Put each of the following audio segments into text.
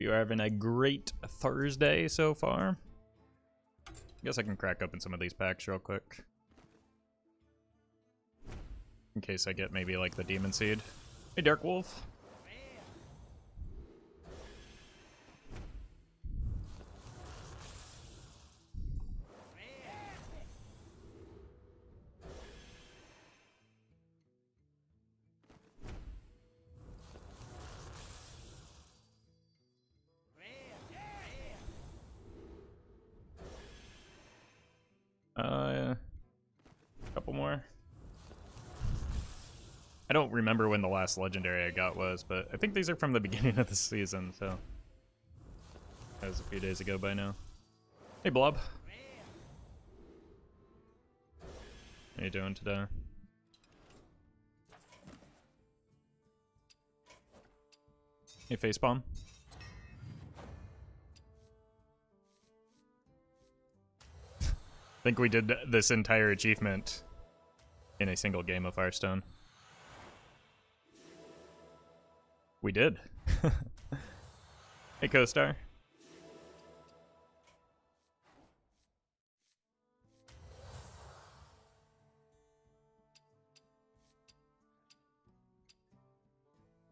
You're having a great Thursday so far. Guess I can crack open some of these packs real quick. In case I get maybe like the Demon Seed. Hey, Dark Wolf. Couple more. I don't remember when the last legendary I got was, but I think these are from the beginning of the season, so that was a few days ago by now. Hey, Blob. How you doing today? Hey, Facepalm. I think we did this entire achievement in a single game of Hearthstone. We did. Hey, Co-Star.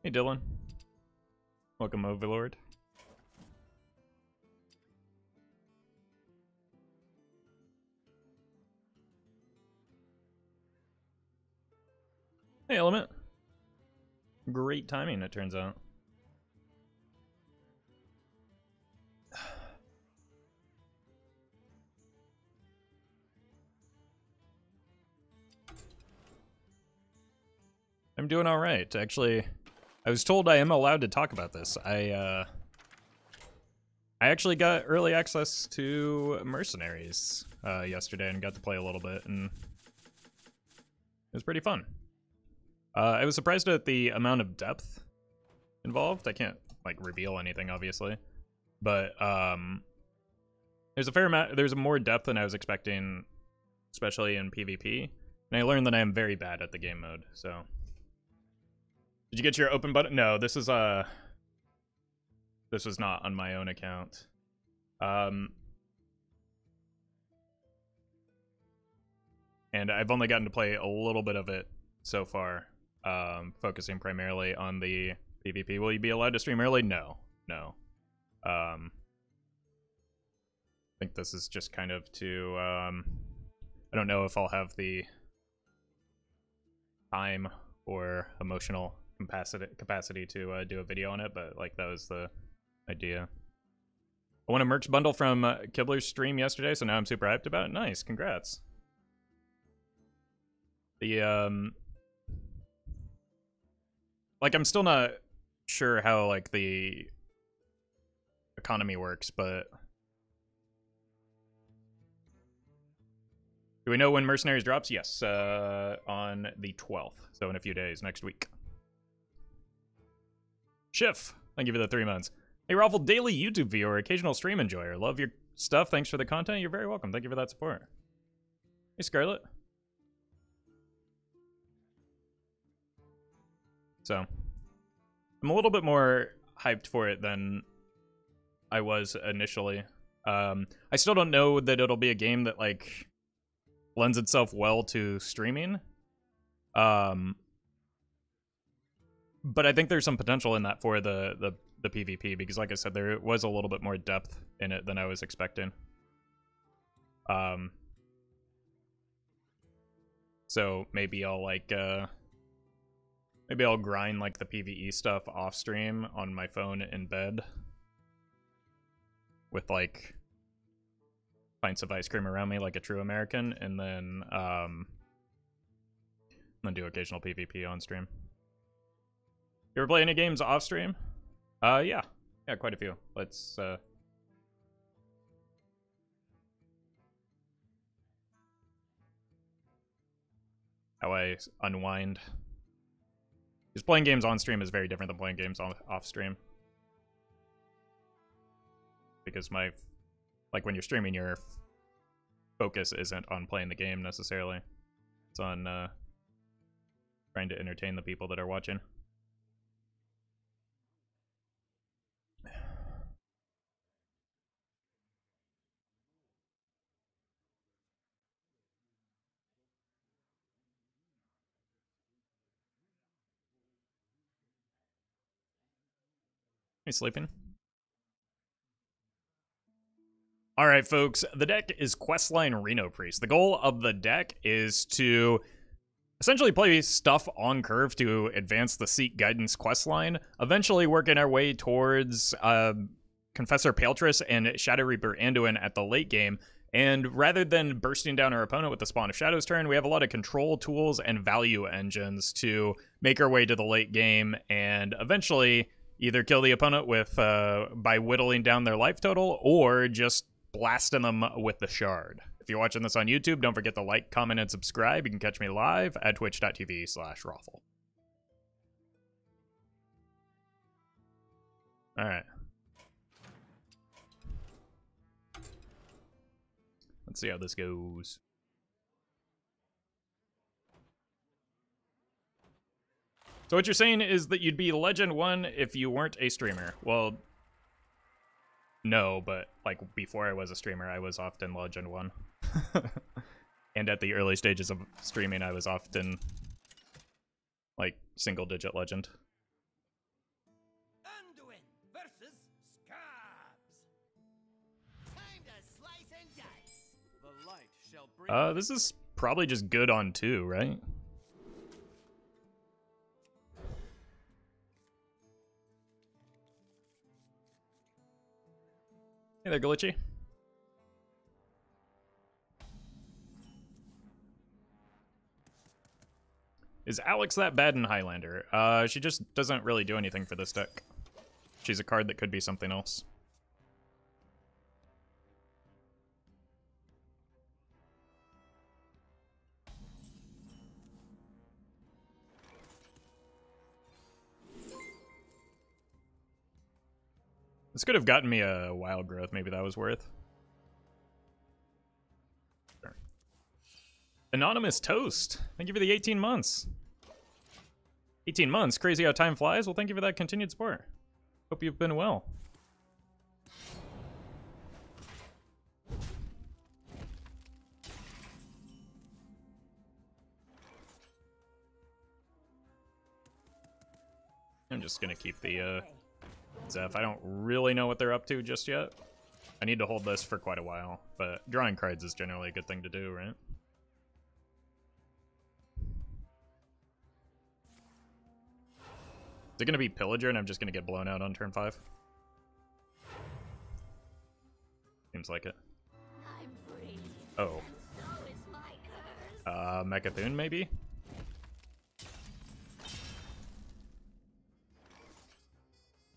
Hey, Dylan. Welcome, Overlord. Hey, Element. Great timing, it turns out. I'm doing all right. Actually, I was told I am allowed to talk about this. I actually got early access to Mercenaries yesterday and got to play a little bit, and it was pretty fun. I was surprised at the amount of depth involved. I can't like reveal anything, obviously, but there's a fair amount. There's more depth than I was expecting, especially in PvP. And I learned that I am very bad at the game mode. So, did you get your open button? No, this was not on my own account. And I've only gotten to play a little bit of it so far. Focusing primarily on the PvP. Will you be allowed to stream early? No. I think this is just kind of to, I don't know if I'll have the time or emotional capacity to do a video on it, but like that was the idea. I won a merch bundle from Kibler's stream yesterday, so now I'm super hyped about it. Nice, congrats. Like, I'm still not sure how, like, the economy works, but... Do we know when Mercenaries drops? Yes, on the 12th, so in a few days, next week. Schiff, thank you for the 3 months. Hey, Roffle, daily YouTube viewer, occasional stream enjoyer. Love your stuff, thanks for the content, you're very welcome. Thank you for that support. Hey, Scarlet. So, I'm a little bit more hyped for it than I was initially. I still don't know that it'll be a game that, like, lends itself well to streaming. But I think there's some potential in that for the PvP, because like I said, there was a little bit more depth in it than I was expecting. So maybe I'll, like, maybe I'll grind, like, the PvE stuff off stream on my phone in bed. With, like, pints of ice cream around me like a true American, and then do occasional PvP on stream. You ever play any games off stream? Yeah, quite a few. Let's how I unwind. Because playing games on stream is very different than playing games off stream. Because like when you're streaming, your focus isn't on playing the game necessarily. It's on trying to entertain the people that are watching. You sleeping? Alright, folks. The deck is Questline Reno Priest. The goal of the deck is to essentially play stuff on curve to advance the Seek Guidance questline, eventually working our way towards Confessor Paletress and Shadow Reaper Anduin at the late game. And rather than bursting down our opponent with the Spawn of Shadows turn, we have a lot of control tools and value engines to make our way to the late game and eventually either kill the opponent with by whittling down their life total or just blasting them with the Shard. If you're watching this on YouTube, don't forget to like, comment, and subscribe. You can catch me live at twitch.tv/Roffle. Alright. Let's see how this goes. So what you're saying is that you'd be Legend 1 if you weren't a streamer. Well, no, but like before I was a streamer, I was often Legend 1. And at the early stages of streaming, I was often like single-digit Legend. Anduin versus Scabs. Time to slice and dice. The light shall bring. This is probably just good on 2, right? Hey there, Glitchy. Is Alex that bad in Highlander? She just doesn't really do anything for this deck. She's a card that could be something else. This could have gotten me a wild growth. Maybe that was worth. Sure. Anonymous Toast. Thank you for the 18 months. 18 months? Crazy how time flies? Well, thank you for that continued support. Hope you've been well. I'm just gonna keep the Zeph. I don't really know what they're up to just yet. I need to hold this for quite a while, but drawing cards is generally a good thing to do, right? Is it going to be Pillager and I'm just going to get blown out on turn 5? Seems like it. Oh. Mechathune, maybe?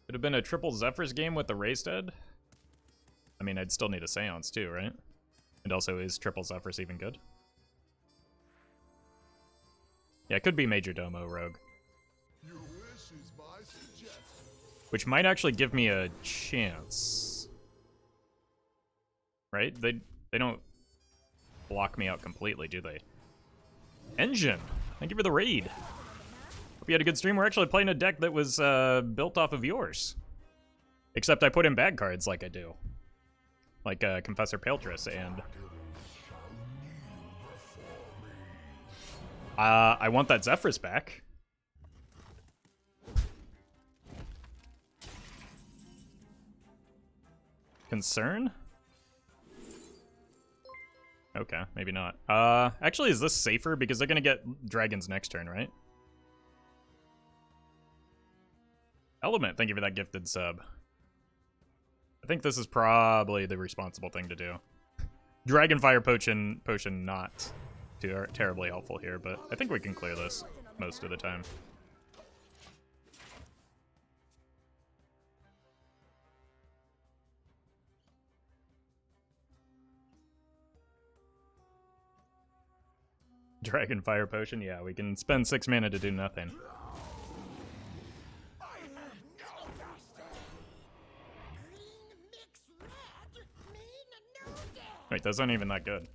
Could have been a triple Zephrys game with the raised dead. I mean, I'd still need a Seance too, right? And also, is triple Zephrys even good? Yeah, it could be Major Domo Rogue. Which might actually give me a chance. Right? They don't block me out completely, do they? Engine! Thank you for the raid. Hope you had a good stream. We're actually playing a deck that was built off of yours. Except I put in bad cards like I do. Like Confessor Paletress and... I want that Zephrys back. Concern? Okay, maybe not. Actually, is this safer? Because they're gonna get dragons next turn, right? Element, thank you for that gifted sub. I think this is probably the responsible thing to do. Dragonfire Potion not too terribly helpful here, but I think we can clear this most of the time. Dragonfire Potion, yeah, we can spend 6 mana to do nothing. Wait, those aren't even that good.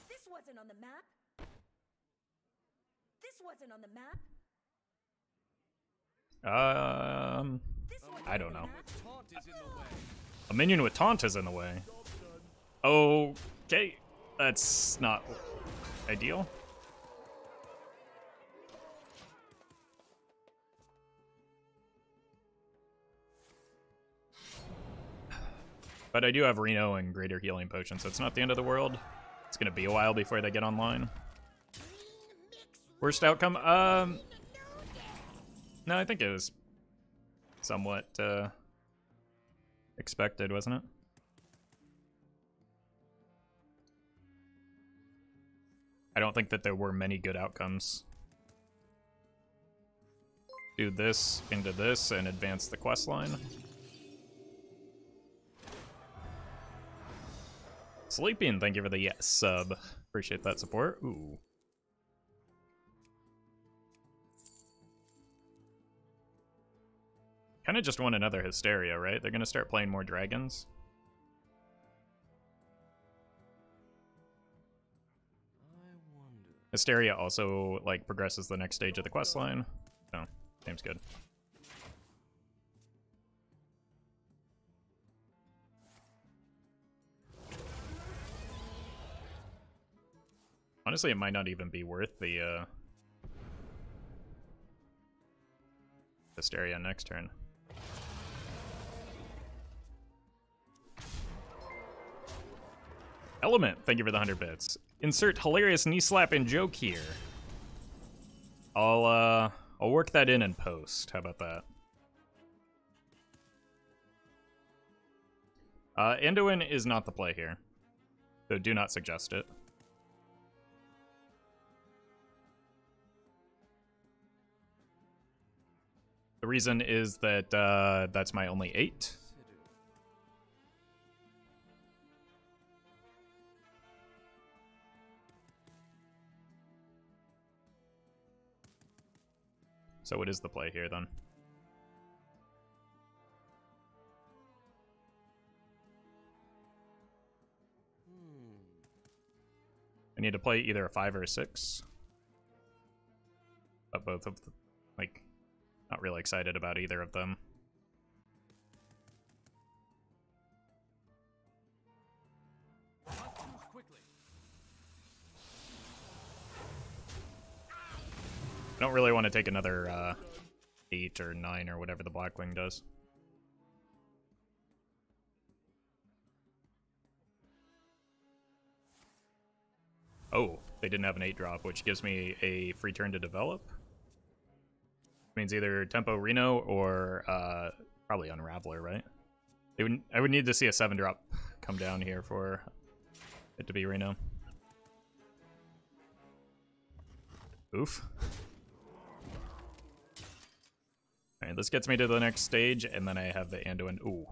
This wasn't on the map. This wasn't on the map. I don't know. A minion with Taunt is in the way. Okay, that's not ideal. But I do have Reno and Greater Healing Potion, so it's not the end of the world. It's gonna be a while before they get online. Worst outcome? No, I think it was somewhat expected, wasn't it? I don't think that there were many good outcomes. Do this into this and advance the quest line. Sleeping, thank you for the sub. Appreciate that support. Ooh. Kind of just want another Hysteria, right? They're gonna start playing more dragons. Hysteria also like progresses the next stage of the quest line. So, game's good. Honestly, it might not even be worth the Hysteria next turn. Element, thank you for the 100 bits. Insert hilarious knee slapping joke here. I'll work that in post. How about that? Anduin is not the play here, so do not suggest it. The reason is that that's my only 8. So what is the play here, then? I need to play either a 5 or a 6. But both of them, like, not really excited about either of them. I don't really want to take another 8 or 9 or whatever the Blackwing does. Oh, they didn't have an 8-drop, which gives me a free turn to develop. Means either Tempo Reno or probably Unraveler, right? I would need to see a 7-drop come down here for it to be Reno. Oof. Alright, this gets me to the next stage, and then I have the Anduin. Ooh.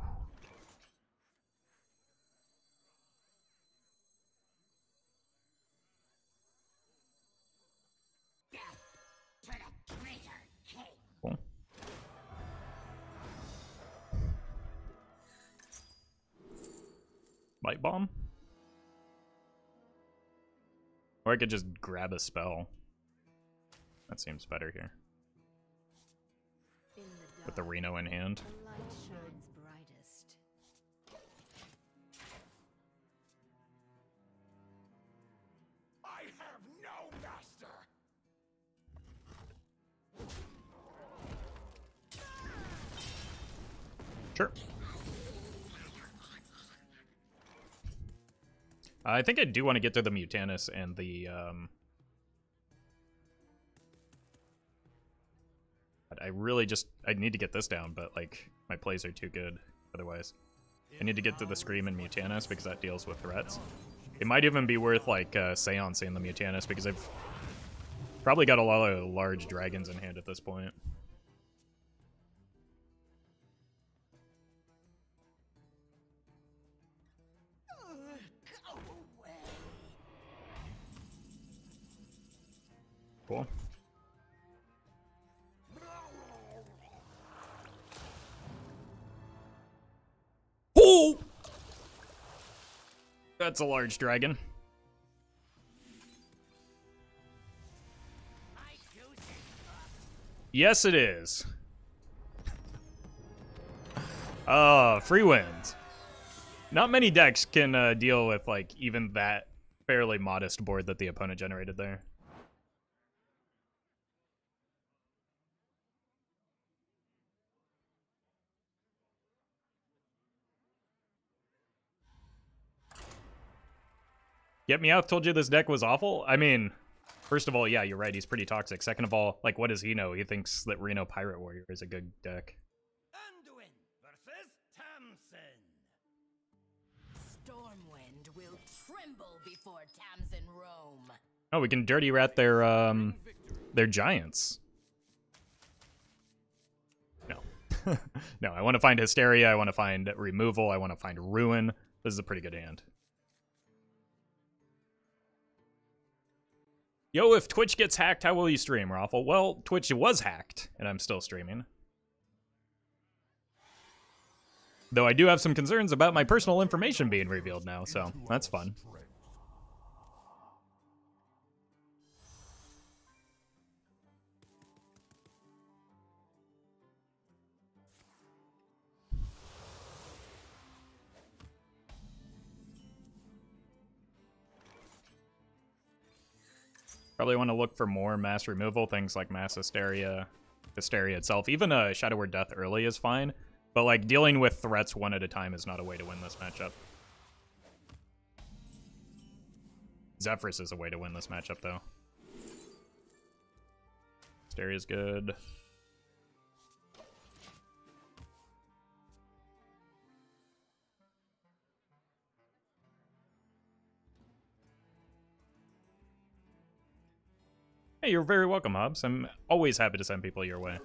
Cool. Lightbomb? Or I could just grab a spell. That seems better here. With the Reno in hand. The light shines brightest. I have no master. Sure. I think I do want to get to the Mutanus and the I really just, I need to get this down, but like my plays are too good otherwise. I need to get to the Scream and Mutanus because that deals with threats. It might even be worth like seancing the Mutanus because I've probably got a lot of large dragons in hand at this point. Cool. Oh! That's a large dragon. Yes, it is. Free wins. Not many decks can deal with like even that fairly modest board that the opponent generated there. Get Me Out told you this deck was awful? I mean, first of all, yeah, you're right. He's pretty toxic. Second of all, like, what does he know? He thinks that Reno Pirate Warrior is a good deck. Anduin versus Tamsin. Stormwind will tremble before Tamsin Rome. Oh, we can dirty rat their giants. No. No, I want to find Hysteria. I want to find removal. I want to find ruin. This is a pretty good hand. Yo, if Twitch gets hacked, how will you stream, Roffle? Well, Twitch was hacked, and I'm still streaming. Though I do have some concerns about my personal information being revealed now, so that's fun. Probably want to look for more mass removal, things like mass Hysteria, Hysteria itself. Even a Shadow Word Death early is fine, but like dealing with threats one at a time is not a way to win this matchup. Zephrys is a way to win this matchup, though. Hysteria's good. Hey, you're very welcome, Hobbs. I'm always happy to send people your way.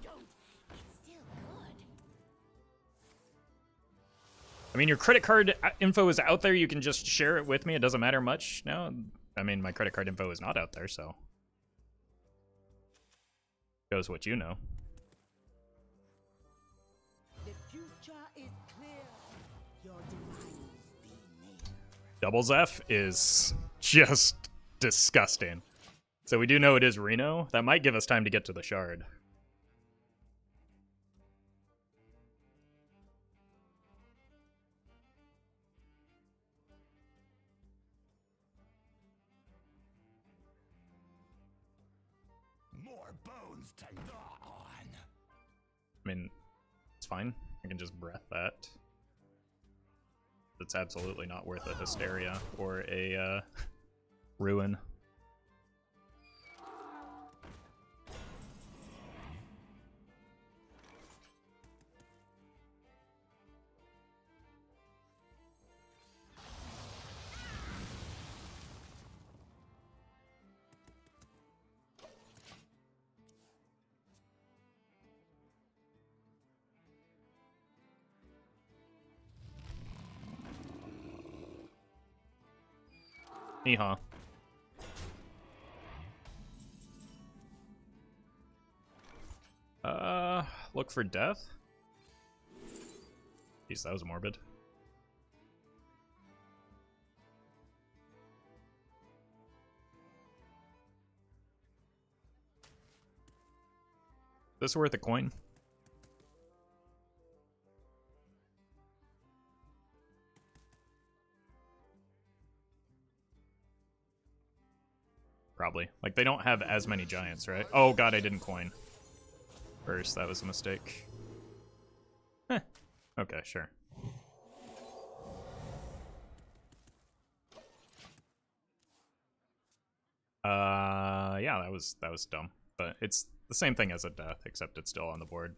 I mean, your credit card info is out there. You can just share it with me. It doesn't matter much now. I mean, my credit card info is not out there, so. Goes what you know. The future is clear. Your demise be near. Double Zeph is just disgusting. So we do know it is Reno. That might give us time to get to the shard. More bones to gnaw on. I mean, it's fine. I can just breath that. It's absolutely not worth a Hysteria or a Ruin. Yeehaw. Look for death? Jeez, that was morbid. Is this worth a coin? Probably. Like, they don't have as many giants, right? Oh god, I didn't coin first. That was a mistake. Heh. Okay, sure. Yeah, that was dumb. But it's the same thing as a death, except it's still on the board.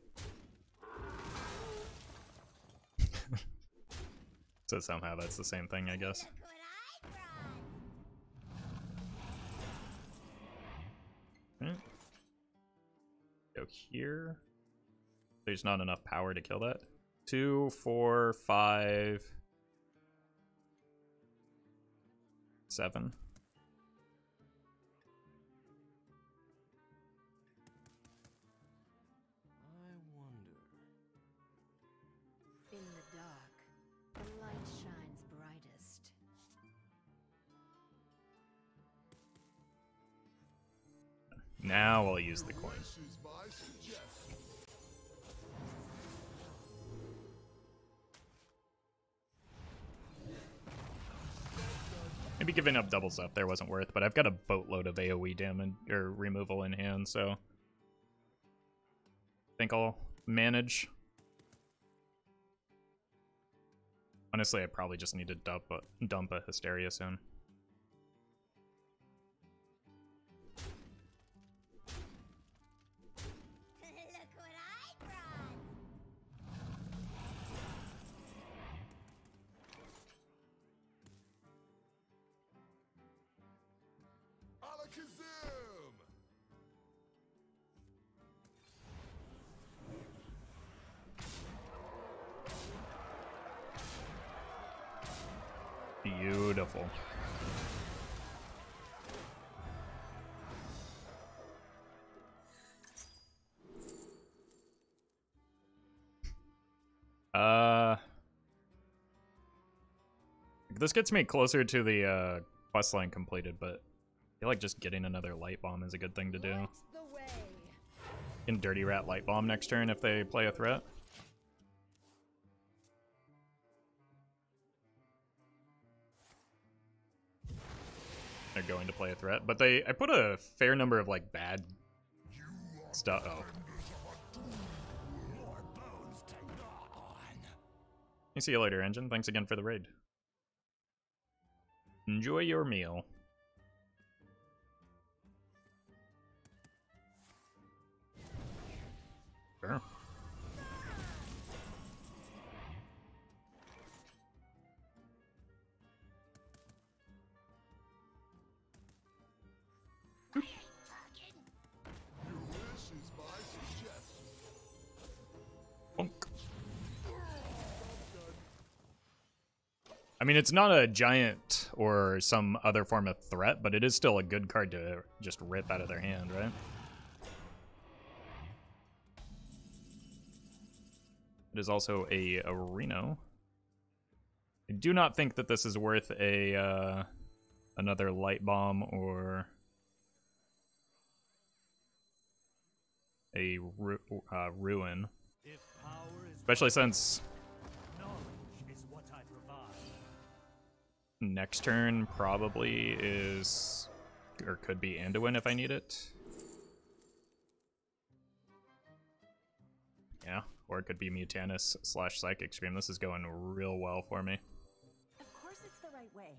So somehow that's the same thing, I guess. Go here. There's not enough power to kill that. 2, 4, 5, 7. I wonder. In the dark, the light shines brightest. Now I'll use the coin. Maybe giving up doubles up there wasn't worth, but I've got a boatload of AoE damage or removal in hand, so I think I'll manage. Honestly, I probably just need to dump a Hysteria soon. Beautiful. This gets me closer to the quest line completed, but I feel like just getting another Lightbomb is a good thing to do. Can Dirty Rat Lightbomb next turn if they play a threat. They're going to play a threat, but I put a fair number of like bad stuff. Oh. See you later, Engine. Thanks again for the raid. Enjoy your meal. Sure. I mean, it's not a giant or some other form of threat, but it is still a good card to just rip out of their hand, right? It is also a Reno. I do not think that this is worth a another Lightbomb or a Ruin. Especially since next turn probably is, or could be Anduin if I need it. Yeah, or it could be Mutanus / Psychic Scream. This is going real well for me. Of course it's the right way.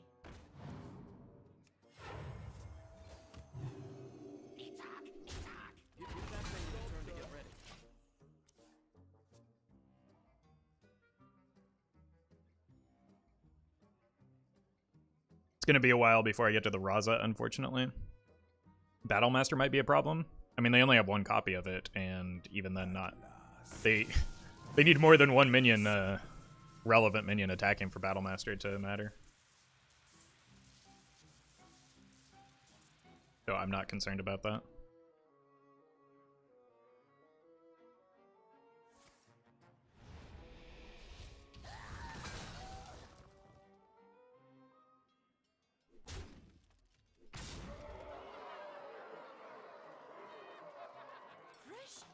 It's gonna be a while before I get to the Raza, unfortunately. Battlemaster might be a problem. I mean, they only have one copy of it, and even then, not. They need more than one minion, relevant minion attacking for Battlemaster to matter. So I'm not concerned about that.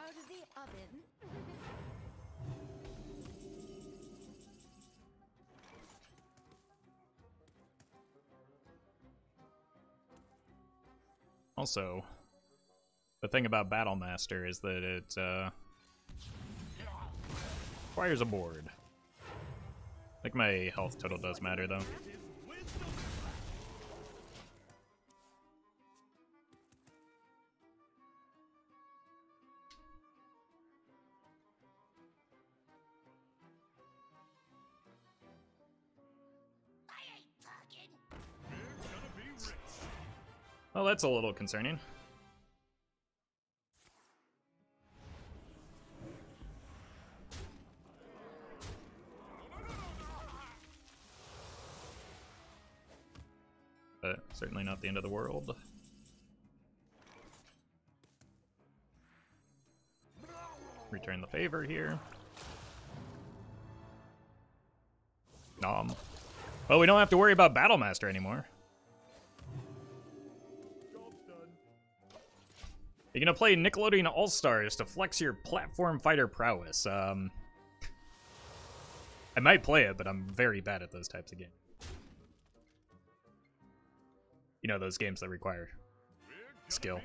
Out of the oven. Also, the thing about Battlemaster is that it requires a board. I think my health total does matter, though. Well, that's a little concerning. But certainly not the end of the world. Return the favor here. Nom. Well, we don't have to worry about Battlemaster anymore. You're gonna play Nickelodeon All-Stars to flex your platform fighter prowess. I might play it, but I'm very bad at those types of games. You know, those games that require skill.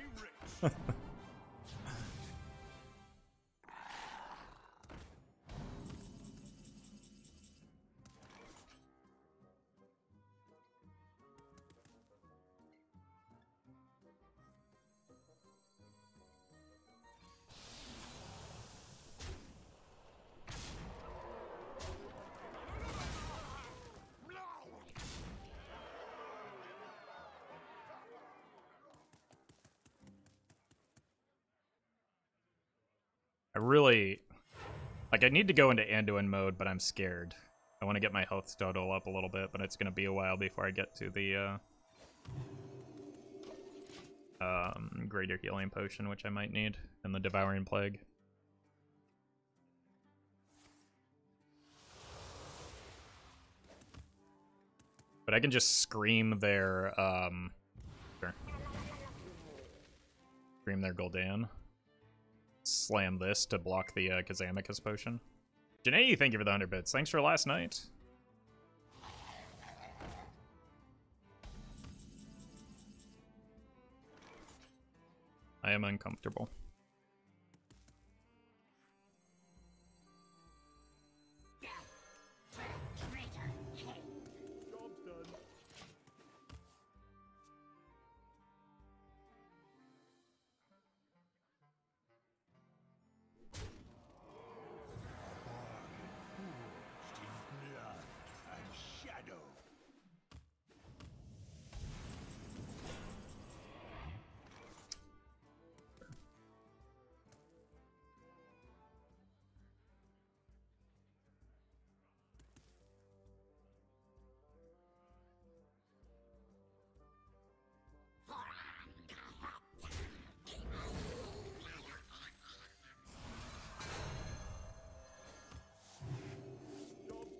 I really... Like, I need to go into Anduin mode, but I'm scared. I want to get my health total up a little bit, but it's going to be a while before I get to the Greater Healing Potion, which I might need, and the Devouring Plague. But I can just scream their, sure. Scream their Gul'dan. Slam this to block the Kazakus Potion. Janae, thank you for the 100 bits. Thanks for last night. I am uncomfortable.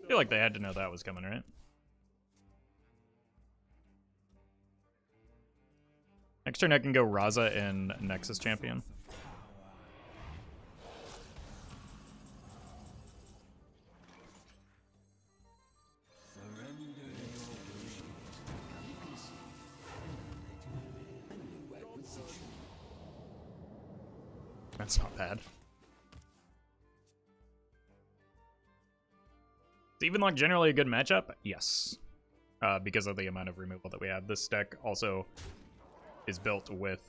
I feel like they had to know that was coming, right? Next turn I can go Raza and Nexus-Champion. That's not bad. Is even like generally a good matchup? Yes. Because of the amount of removal that we have. This deck also is built with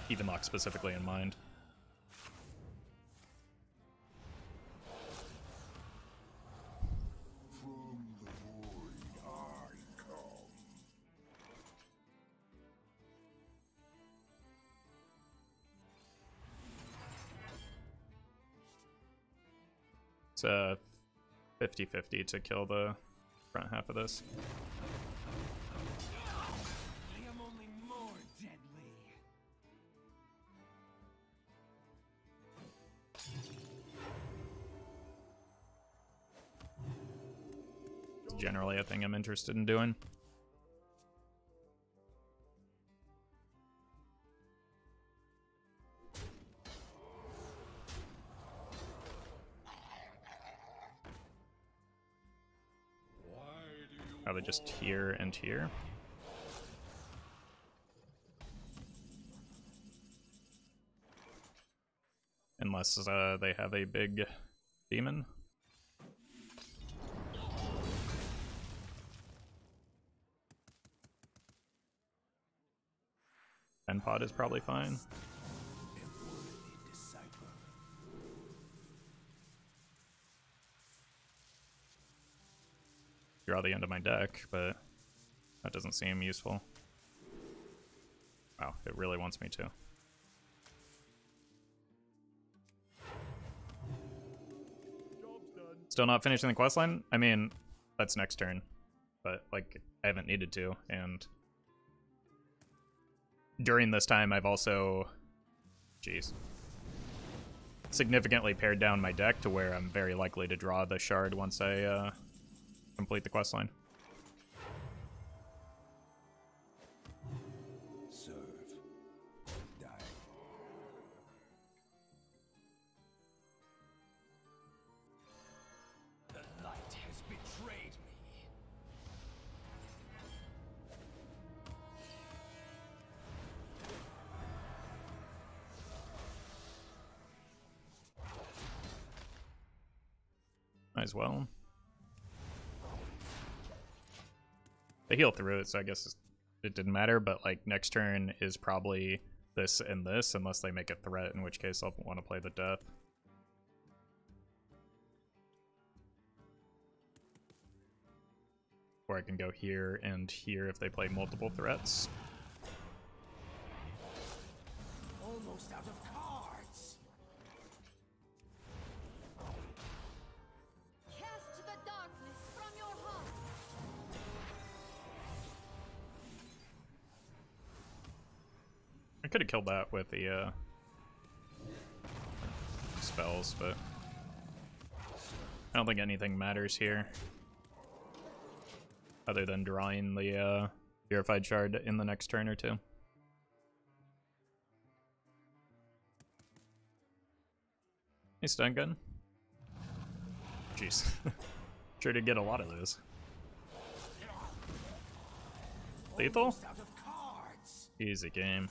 Evenlock specifically in mind. It's 50-50 to kill the front half of this. I am only more deadly. It's generally a thing I'm interested in doing. Probably just here and here. Unless they have a big demon. Pod is probably fine. Draw the end of my deck, but that doesn't seem useful. Wow, it really wants me to. Still not finishing the questline? I mean, that's next turn, but like I haven't needed to, and during this time I've also, significantly pared down my deck to where I'm very likely to draw the shard once I complete the questline. Serve. Die. The light has betrayed me. Might as well. They heal through it, so I guess it didn't matter, but like next turn is probably this and this, unless they make a threat, in which case I'll want to play the death. Or I can go here and here if they play multiple threats. Almost out of cards. could have killed that with the spells, but I don't think anything matters here. Other than drawing the Purified Shard in the next turn or two. Hey, stun gun. Jeez. Sure did get a lot of those. Lethal? Easy game.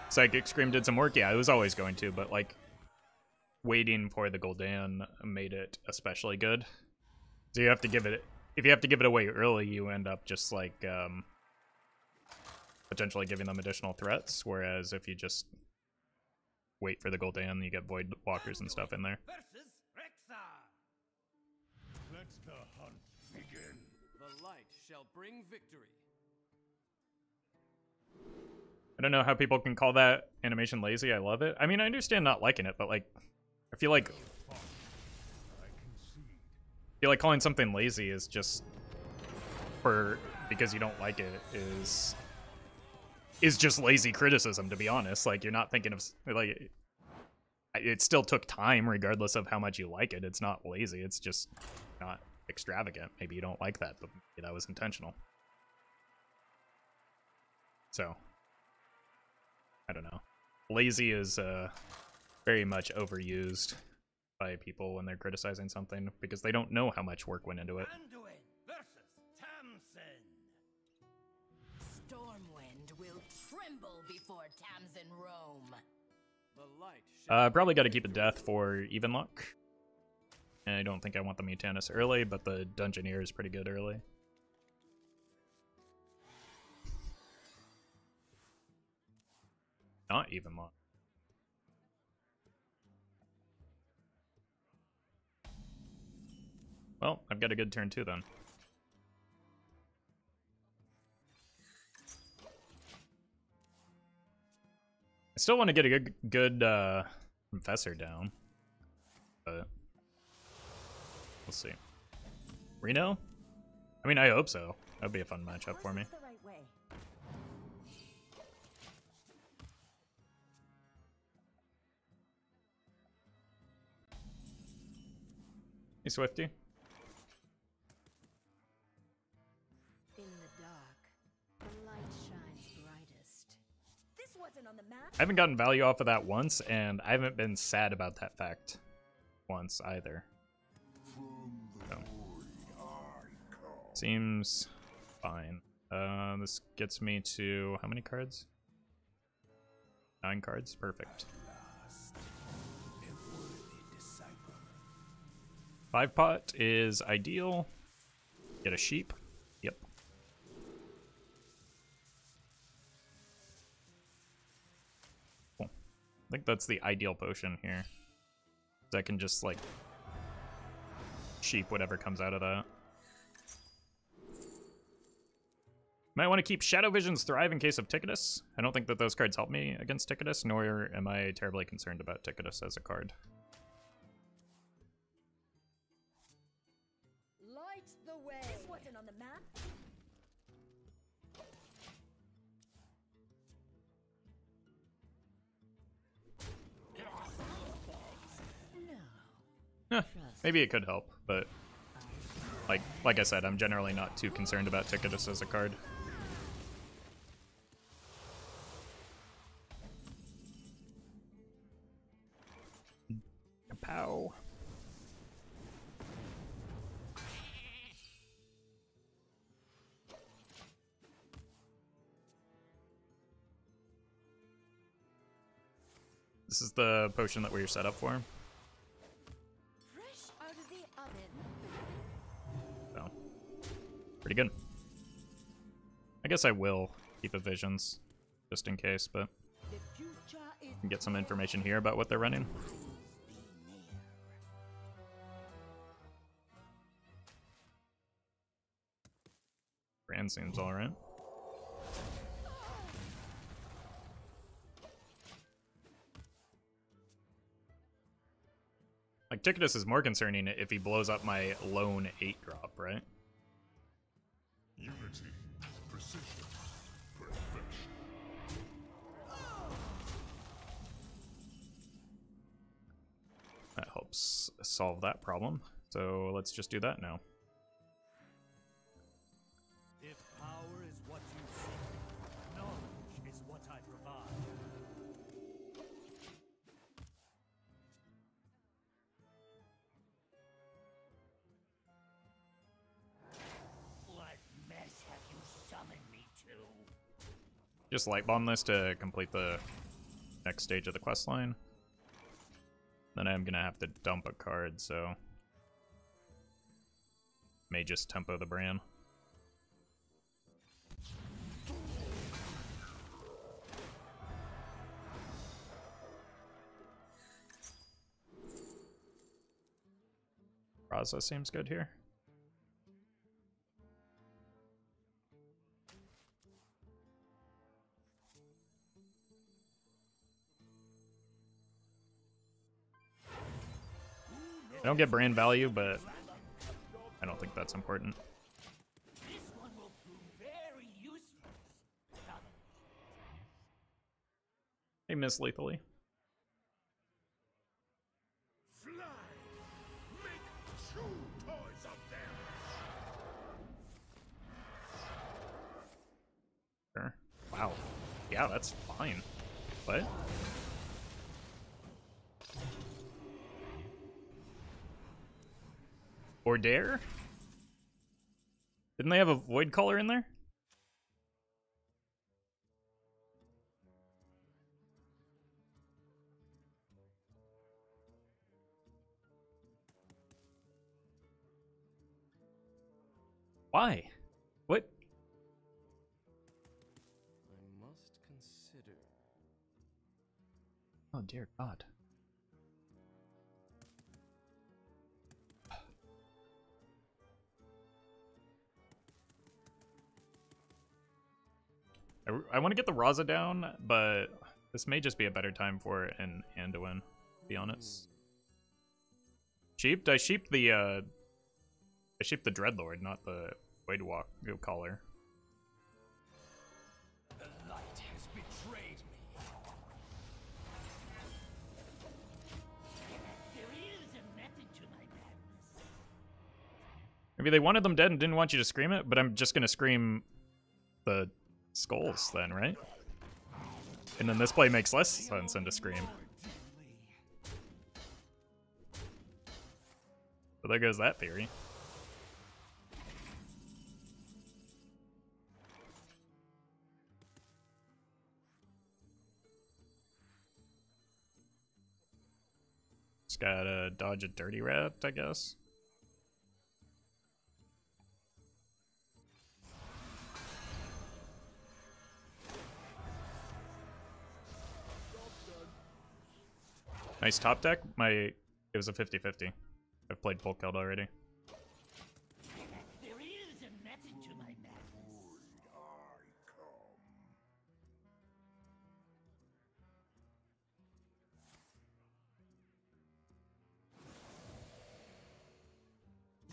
Psychic Scream did some work. Yeah, it was always going to, but like waiting for the Gul'dan made it especially good. So you have to give it, if you have to give it away early, you end up just like potentially giving them additional threats, whereas if you just wait for the Gul'dan, you get Void Walkers and stuff in there. Versus Rexxar. Let the hunt begin. The light shall bring victory. I don't know how people can call that animation lazy. I love it. I mean, I understand not liking it, but like, I feel like calling something lazy is just because you don't like it is just lazy criticism, to be honest. Like, you're not thinking of, like, it still took time regardless of how much you like it. It's not lazy, it's just not extravagant. Maybe you don't like that, but maybe that was intentional. So I don't know. Lazy is very much overused by people when they're criticizing something because they don't know how much work went into it. Anduin versus Tamsin. Stormwind will tremble before Tamsin roam. The light Probably got to keep a death for even luck. And I don't think I want the Mutanus early, but the Dungeoneer is pretty good early. Not even luck. Well, I've got a good turn too then. I still want to get a good Confessor down, but we'll see. Reno? I mean, I hope so. That'd be a fun matchup for me. Hey, Swifty. In the dark, the light shines brightest. This wasn't on the map. I haven't gotten value off of that once, and I haven't been sad about that fact once either. So. Seems fine. This gets me to how many cards? 9 cards? Perfect. 5 pot is ideal. Get a sheep. Yep. Cool. I think that's the ideal potion here. So I can just like sheep whatever comes out of that. Might want to keep Shadow Visions Thrive in case of Ticketus. I don't think that those cards help me against Ticketus, nor am I terribly concerned about Ticketus as a card. Light the way. This wasn't on the map. Eh, maybe it could help, but like I said, I'm generally not too concerned about Ticketus as a card. Pow. This is the potion that we're set up for. Fresh out of the oven. So, pretty good. I guess I will keep a Visions, just in case, but The future is can get some information here about what they're running. Brand seems alright. Like, Ticketus is more concerning if he blows up my lone 8-drop, right? Unity, precision, perfection. That helps solve that problem. So let's just do that now. If power is what you seek, knowledge is what I provide. What mess have you summoned me to? Just Lightbomb this to complete the next stage of the quest line. Then I'm gonna have to dump a card, so may just tempo the Bran. Raza seems good here. I don't get brand value, but I don't think that's important. This one will prove very useful. They miss lethally. Fly! Make true toys of them! Sure. Wow. Yeah, that's fine. What? Or dare? Didn't they have a void color in there? Why? What? I must consider. Oh dear God. I want to get the Raza down, but this may just be a better time for it and Anduin, to be honest. Sheeped? I sheeped the Dreadlord, not the Void Walk Caller. The light has betrayed me. There is a method to my madness. Maybe they wanted them dead and didn't want you to scream it, but I'm just gonna scream the skulls then, right? And then this play makes less sense than to scream. So there goes that theory. Just gotta dodge a dirty rat, I guess. Nice top deck. It was a 50-50. I've played Polkelt already. There is a method to my madness.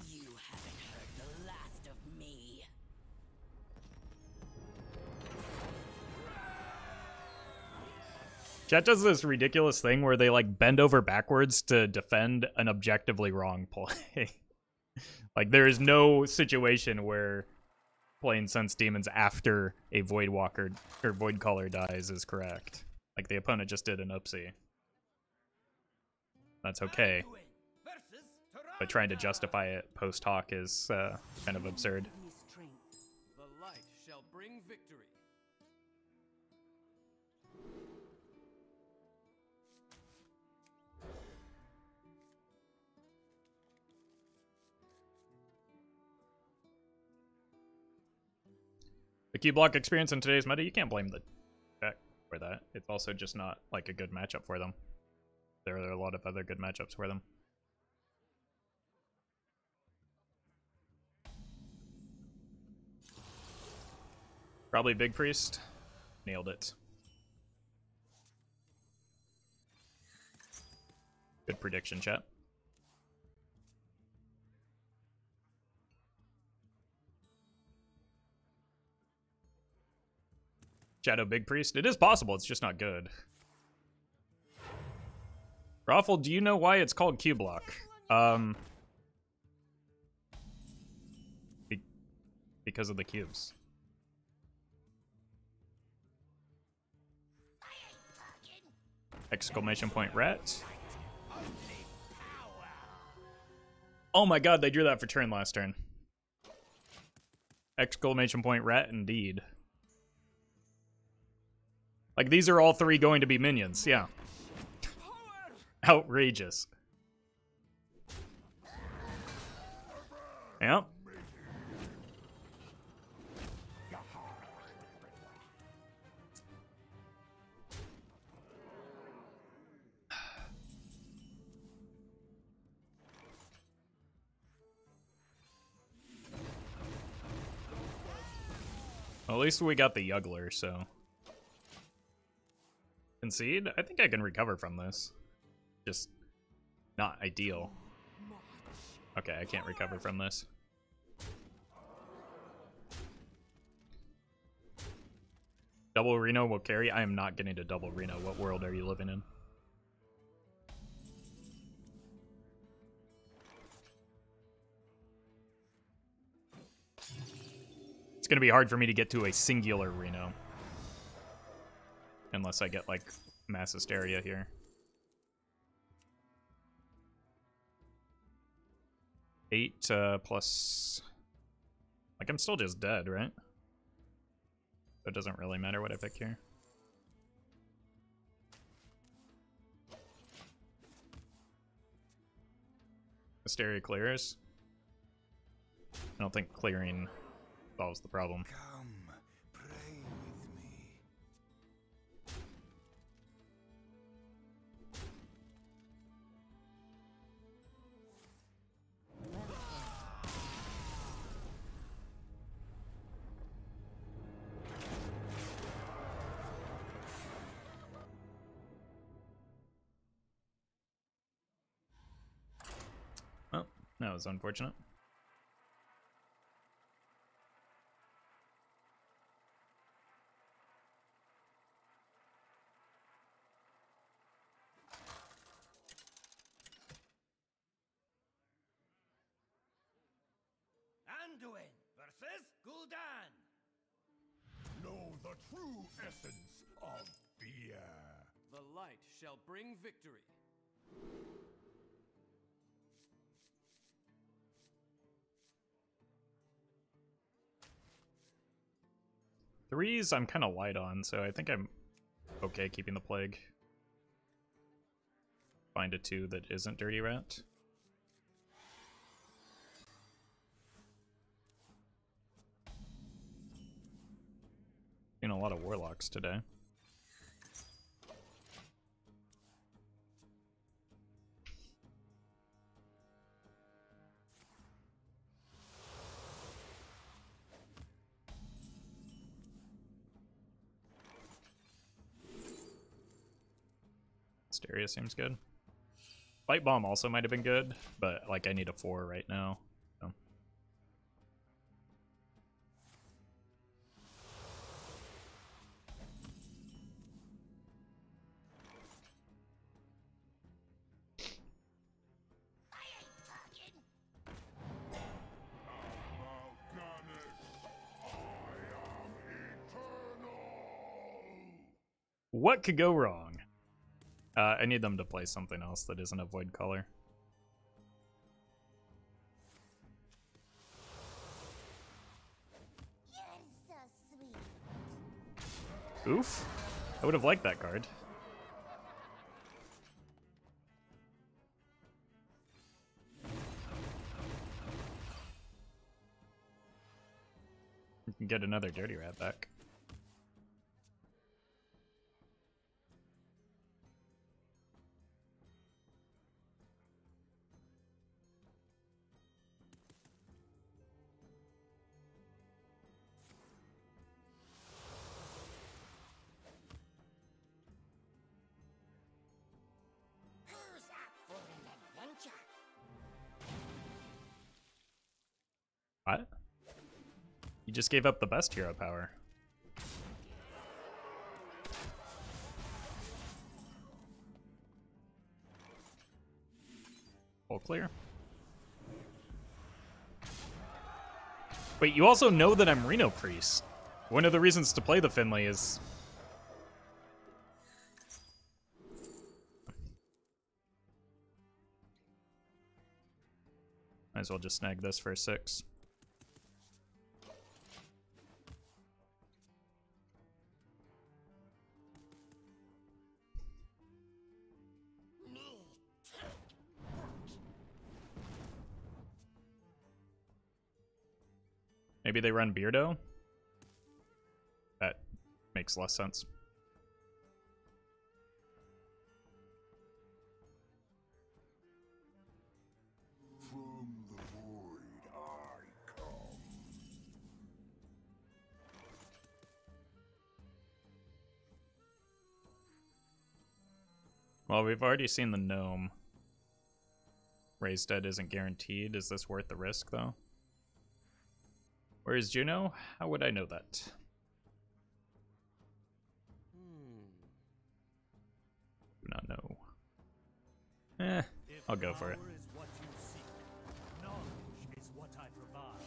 You haven't heard the last of me. Chat does this ridiculous thing where they like bend over backwards to defend an objectively wrong play. Like there is no situation where playing Sense Demons after a Void Walker or Void Caller dies is correct. Like the opponent just did an upsie. That's okay. But trying to justify it post hoc is kind of absurd. The light shall bring victory. The key block experience in today's meta, you can't blame the deck for that. It's also just not like a good matchup for them. There are a lot of other good matchups for them. Probably Big Priest. Nailed it. Good prediction, chat. Shadow Big Priest? It is possible, it's just not good. Roffle, do you know why it's called Q-Block? Because of the cubes. Exclamation point rat. Oh my god, they drew that for turn last turn. Exclamation point rat indeed. Like, these are all three going to be minions, yeah. Outrageous. Yep. Well, at least we got the Yuggler, so... Concede? I think I can recover from this. Just not ideal. Okay, I can't recover from this. Double Reno will carry? I am not getting to double Reno. What world are you living in? It's gonna be hard for me to get to a singular Reno. Unless I get, like, mass Hysteria here. Eight plus... Like, I'm still just dead, right? So it doesn't really matter what I pick here. Hysteria clears. I don't think clearing solves the problem. Come, pray with me. Well, that was unfortunate. Anduin versus Gul'dan. Know the true essence of fear. The light shall bring victory. Threes I'm kind of light on, so I think I'm okay keeping the plague. Find a 2 that isn't Dirty Rat. Seen a lot of warlocks today. Hysteria seems good. Lightbomb also might have been good, but like I need a 4 right now. So. What could go wrong? I need them to play something else that isn't a void color. Oof. I would have liked that card. You can get another Dirty Rat back. What? You just gave up the best hero power. clear. Wait, you also know that I'm Reno Priest. One of the reasons to play the Finley is... Might as well just snag this for 6. Maybe they run Beardo? That makes less sense. From the void I come. Well, we've already seen the gnome. Raised dead isn't guaranteed. Is this worth the risk, though? Where is Juno? How would I know that? Do not know. I'll go for it. Is what you seek. Knowledge is what I provide.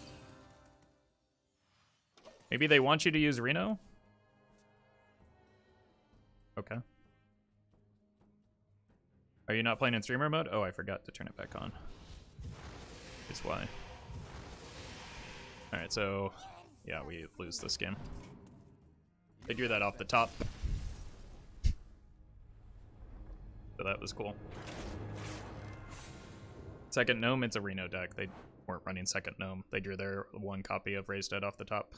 Maybe they want you to use Reno? Okay. Are you not playing in streamer mode? Oh, I forgot to turn it back on. Is why. Alright, so yeah, we lose this game. They drew that off the top. So that was cool. Second gnome, it's a Reno deck. They weren't running second gnome. They drew their one copy of Raised Dead off the top.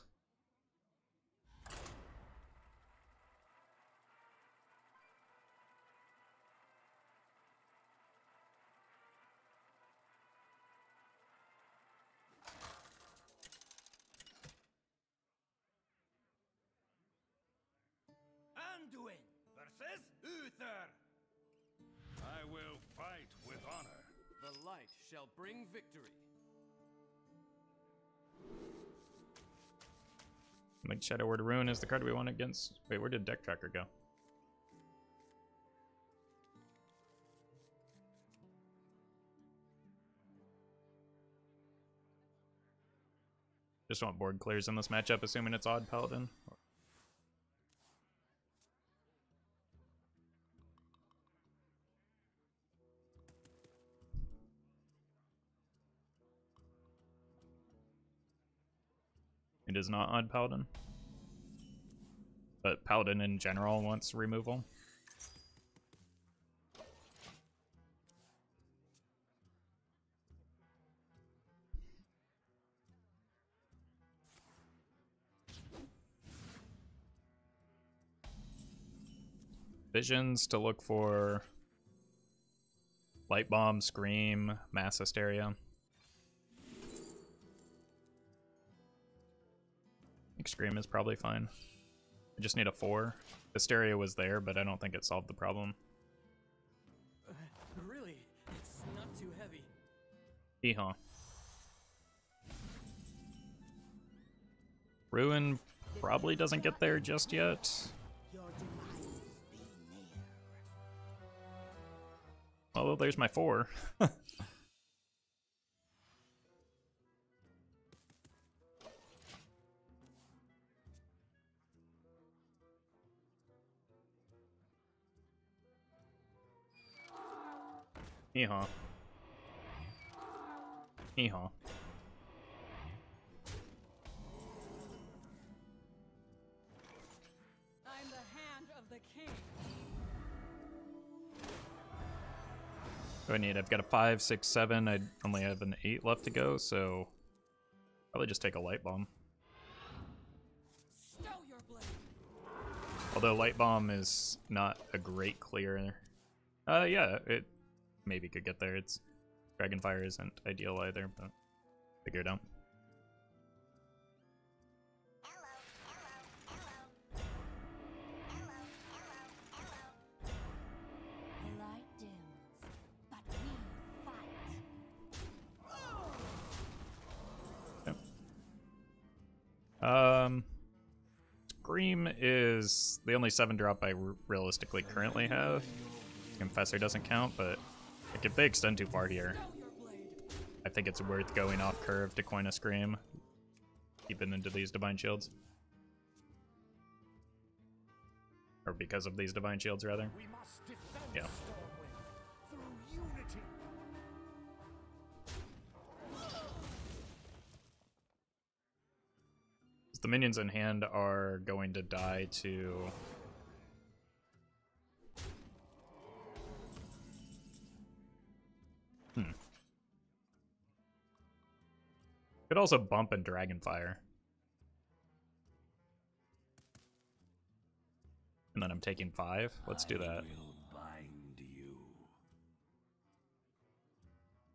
Anduin versus Uther. I will fight with honor. The light shall bring victory. Like Shadow Word Ruin is the card we want against. Wait, where did Deck Tracker go? Just want board clears in this matchup, assuming it's odd Paladin. It is not odd Paladin. But Paladin in general wants removal. Visions to look for Lightbomb, Scream, Mass Hysteria. I think Scream is probably fine. I just need a 4. Hysteria was there, but I don't think it solved the problem. Really? It's not too heavy. Hee-haw. Ruin probably doesn't get there just yet. Your demise be near. Although there's my 4. Hee-haw. Hee-haw. I'm the hand of the king. What do I need? I've got a 5, 6, 7. I only have an 8 left to go, so probably just take a Light Bomb. Stow your blade. Although Light Bomb is not a great clear. Yeah, it maybe could get there. It's Dragonfire isn't ideal either, but figure it out. The light dims, but we fight. Yep. Scream is the only 7 drop I realistically currently have. Confessor doesn't count, but like if they extend too far here, I think it's worth going off curve to coin a Scream. Keeping into these Divine Shields. Or because of these Divine Shields, rather. We must defend Yeah. Stormwind through unity. The minions in hand are going to die to... Could also bump and Dragonfire. And then I'm taking 5. Let's do that.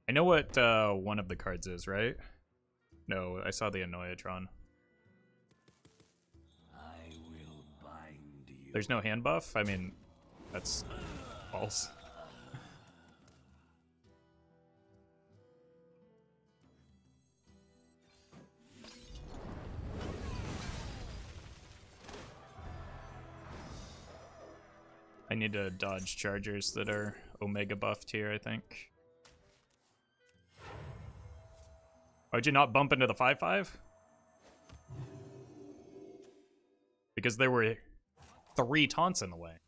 I know what one of the cards is, right? No, I saw the Annoyatron. There's no hand buff? I mean, that's false. I need to dodge chargers that are Omega buffed here, I think. Why'd you not bump into the 5/5? Because there were 3 taunts in the way.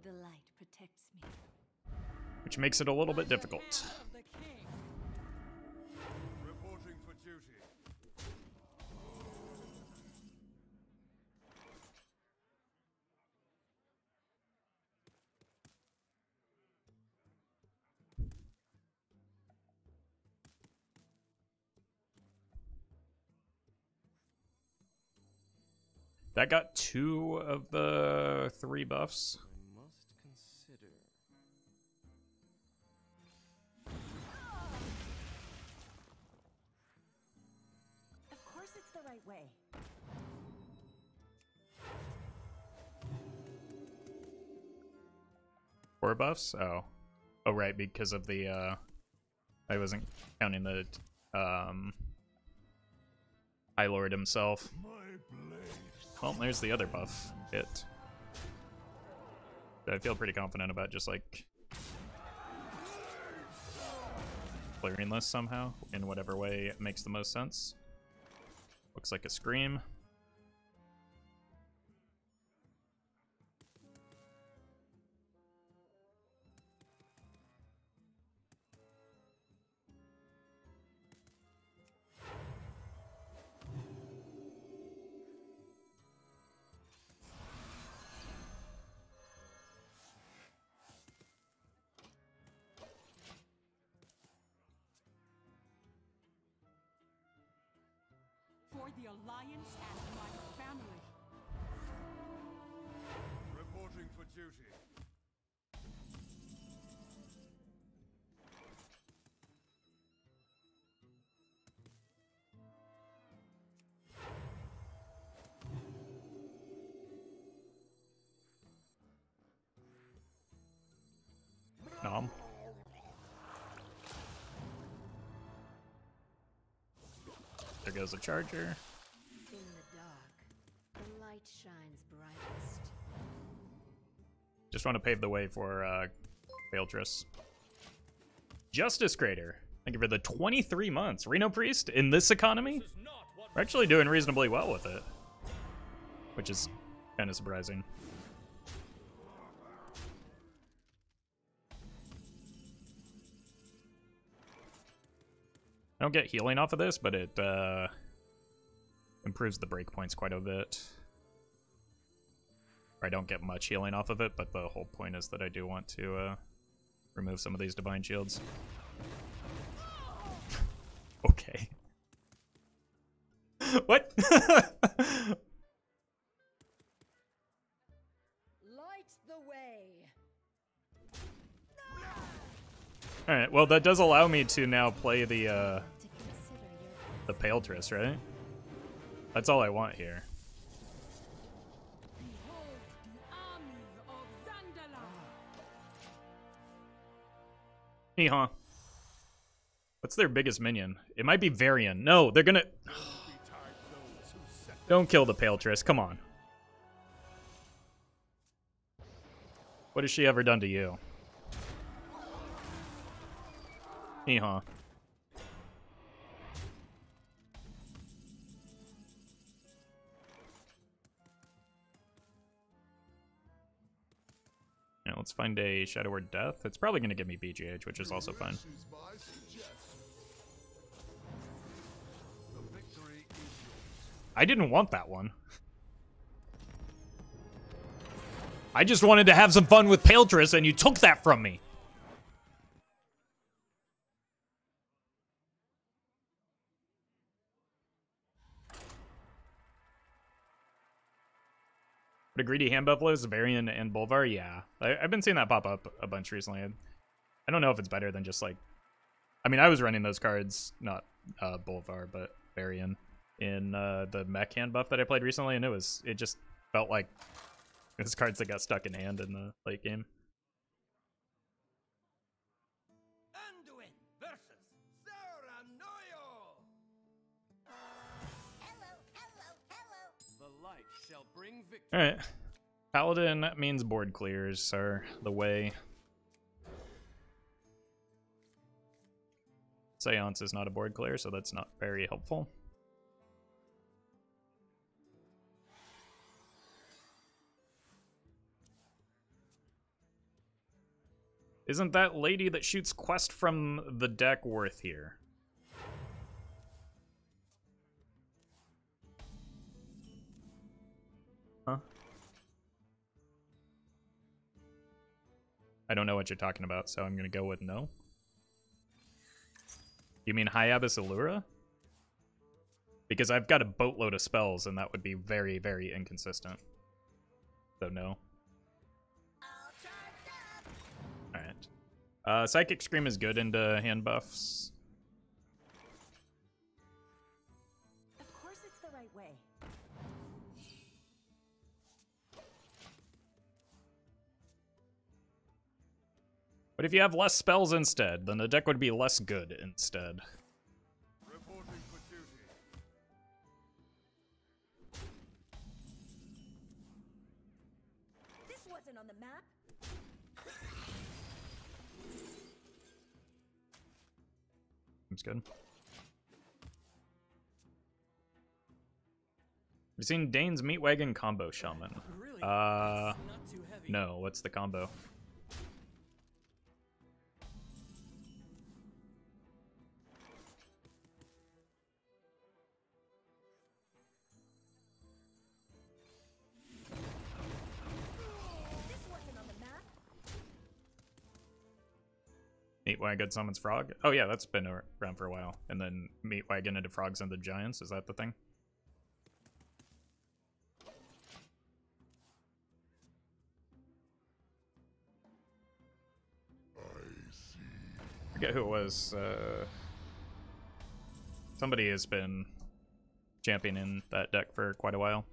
The light protects me. Which makes it a little bit difficult. Reporting for duty. That got 2 of the 3 buffs. I must consider. Of course it's the right way. Four buffs? Oh. Oh, right, because of the, I wasn't counting the, High Lord himself. Well, there's the other buff hit. I feel pretty confident about just, like, clearing this somehow, in whatever way makes the most sense. Looks like a Scream. For the Alliance and my family. Reporting for duty. Nom. There goes a charger. In the dark, the light shines brightest. Just want to pave the way for Paletress. Justice Crater. Thank you for the 23 months. Reno Priest, in this economy, we're actually doing reasonably well with it. Which is kind of surprising. I don't get healing off of this, but it improves the breakpoints quite a bit. Or I don't get much healing off of it, but the whole point is that I do want to remove some of these Divine Shields. Okay. What? Light the way. Alright, well that does allow me to now play the To consider your Paletress, right? That's all I want here. Behold the army of Zandala. Yeehaw. What's their biggest minion? It might be Varian. No, they're gonna... Don't kill the Paletress, come on. What has she ever done to you? Hee-haw. Yeah, let's find a Shadow Word Death. It's probably going to give me BGH, which is also fine. I didn't want that one. I just wanted to have some fun with Paletress, and you took that from me. But a greedy hand buffalo is Varian and Bolvar? Yeah. I've been seeing that pop up a bunch recently. I don't know if it's better than just like... I mean, I was running those cards, not Bolvar, but Varian, in the mech hand buff that I played recently, and it just felt like it was cards that got stuck in hand in the late game. Anduin versus Saranoyo. The light shall bring victory. Alright. Paladin means board clears are the way. Seance is not a board clear, so that's not very helpful. Isn't that lady that shoots quest from the deck worth here? Huh? I don't know what you're talking about, so I'm gonna go with no. You mean High Abbess Allura? Because I've got a boatload of spells, and that would be very, very inconsistent. So no. Alright. Psychic Scream is good into hand buffs. Of course it's the right way. But if you have less spells instead, then the deck would be less good instead. Reporting for duty. This wasn't on the map. Seems good. Have you seen Dane's Meat Wagon combo shaman? Really? Not too heavy. No, what's the combo? This wasn't on the map. Meat Wagon summons Frog? Oh yeah, that's been around for a while. And then Meat Wagon into Frogs and the Giants, is that the thing? I forget who it was. Somebody has been championing that deck for quite a while.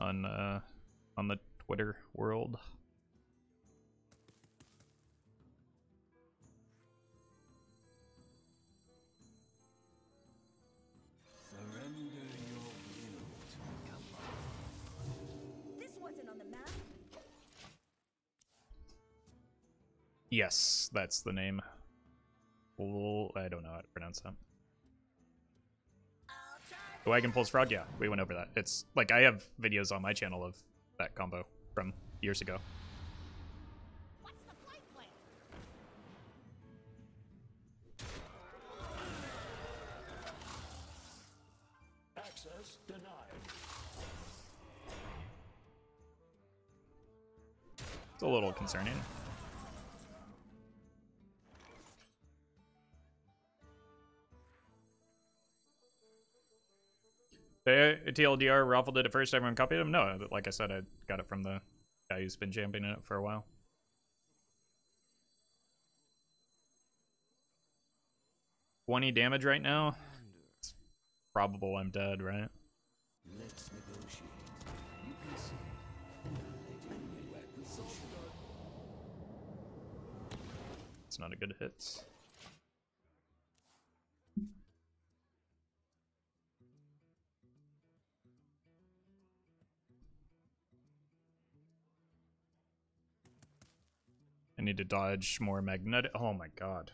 On the Twitter world. This wasn't on the map. Yes, that's the name. Well, I don't know how to pronounce that. The Wagon Pulls Frog? Yeah, we went over that. It's like I have videos on my channel of that combo from years ago. What's the flight plan? Access denied. It's a little concerning. The TLDR Roffle did it first, everyone copied him? No, like I said, I got it from the guy who's been championing it for a while. $20 damage right now? It's probable I'm dead, right? Let's negotiate. You can see. Legendary acquisition. It's not a good hit. need to dodge more magnetic. Oh my god.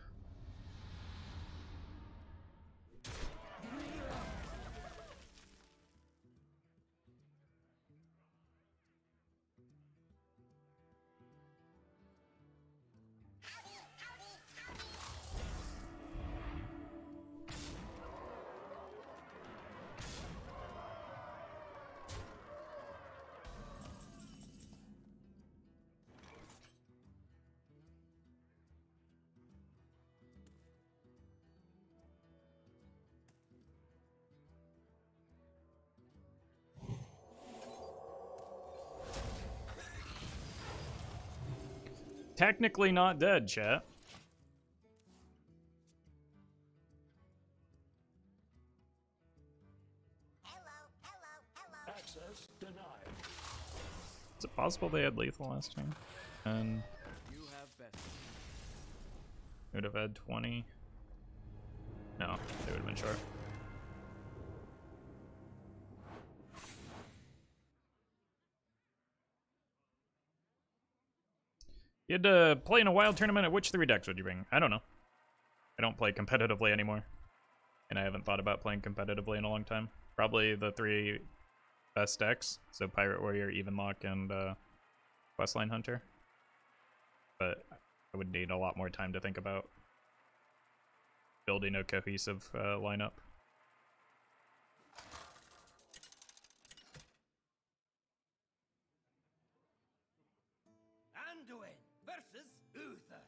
Technically not dead, chat. Access denied. Is it possible they had lethal last time? And You have best. it would have had 20. No, they would have been short. You had to play in a wild tournament. At which 3 decks would you bring? I don't know. I don't play competitively anymore. And I haven't thought about playing competitively in a long time. Probably the 3 best decks. So Pirate Warrior, Evenlock, and Questline Hunter. But I would need a lot more time to think about building a cohesive lineup. Anduin versus Uther.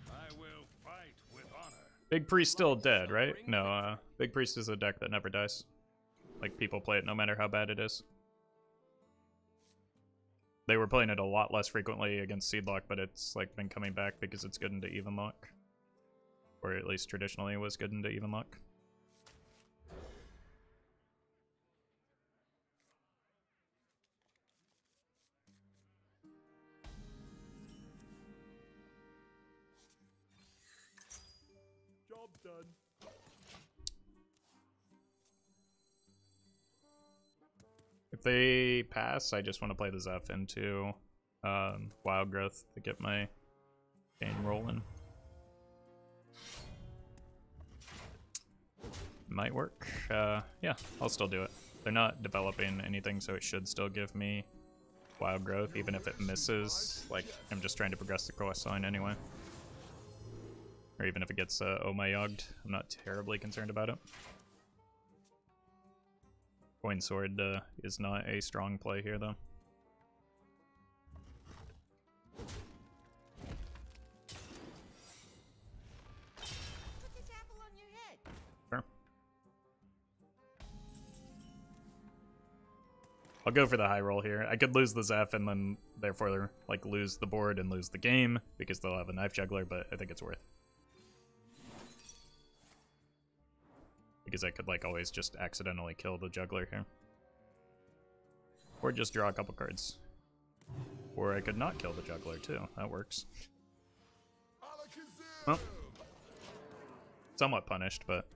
I will fight with honor. Big Priest still dead, right? No, Big Priest is a deck that never dies. Like, people play it no matter how bad it is. They were playing it a lot less frequently against Seedlock, but it's like been coming back because it's good into Evenlock. Or at least traditionally it was good into Evenlock. Job done. If they pass, I just want to play the Zeph into Wild Growth to get my game rolling. Might work. Yeah, I'll still do it. They're not developing anything, so it should still give me Wild Growth, even if it misses. Like, I'm just trying to progress the quest line anyway. Or even if it gets Omayogged, I'm not terribly concerned about it. Coin Sword is not a strong play here, though. Put this apple on your head. Sure. I'll go for the high roll here. I could lose the Zeph and then, therefore, like, lose the board and lose the game because they'll have a Knife Juggler, but I think it's worth. Because I could, like, always just accidentally kill the Juggler here. Or just draw a couple cards. Or I could not kill the Juggler, too. That works. Well, somewhat punished, but...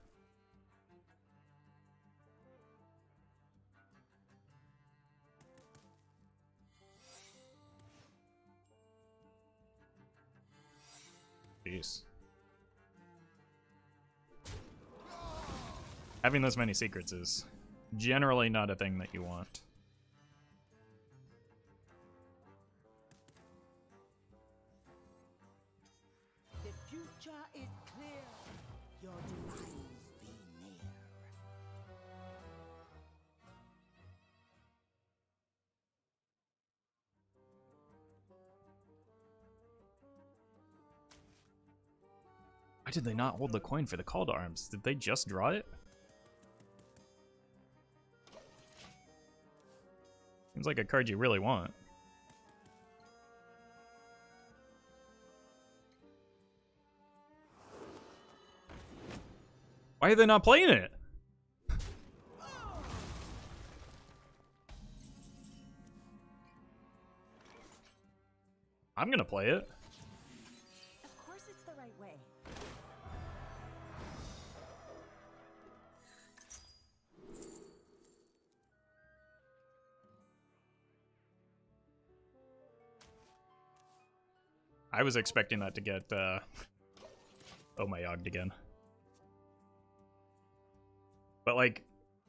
Jeez. Having this many secrets is generally not a thing that you want. The future is clear. Your demise be near. Why did they not hold the coin for the Call to Arms? Did they just draw it? Seems like a card you really want. Why are they not playing it? I'm gonna play it. Of course it's the right way. I was expecting that to get oh my Yogged again. But like,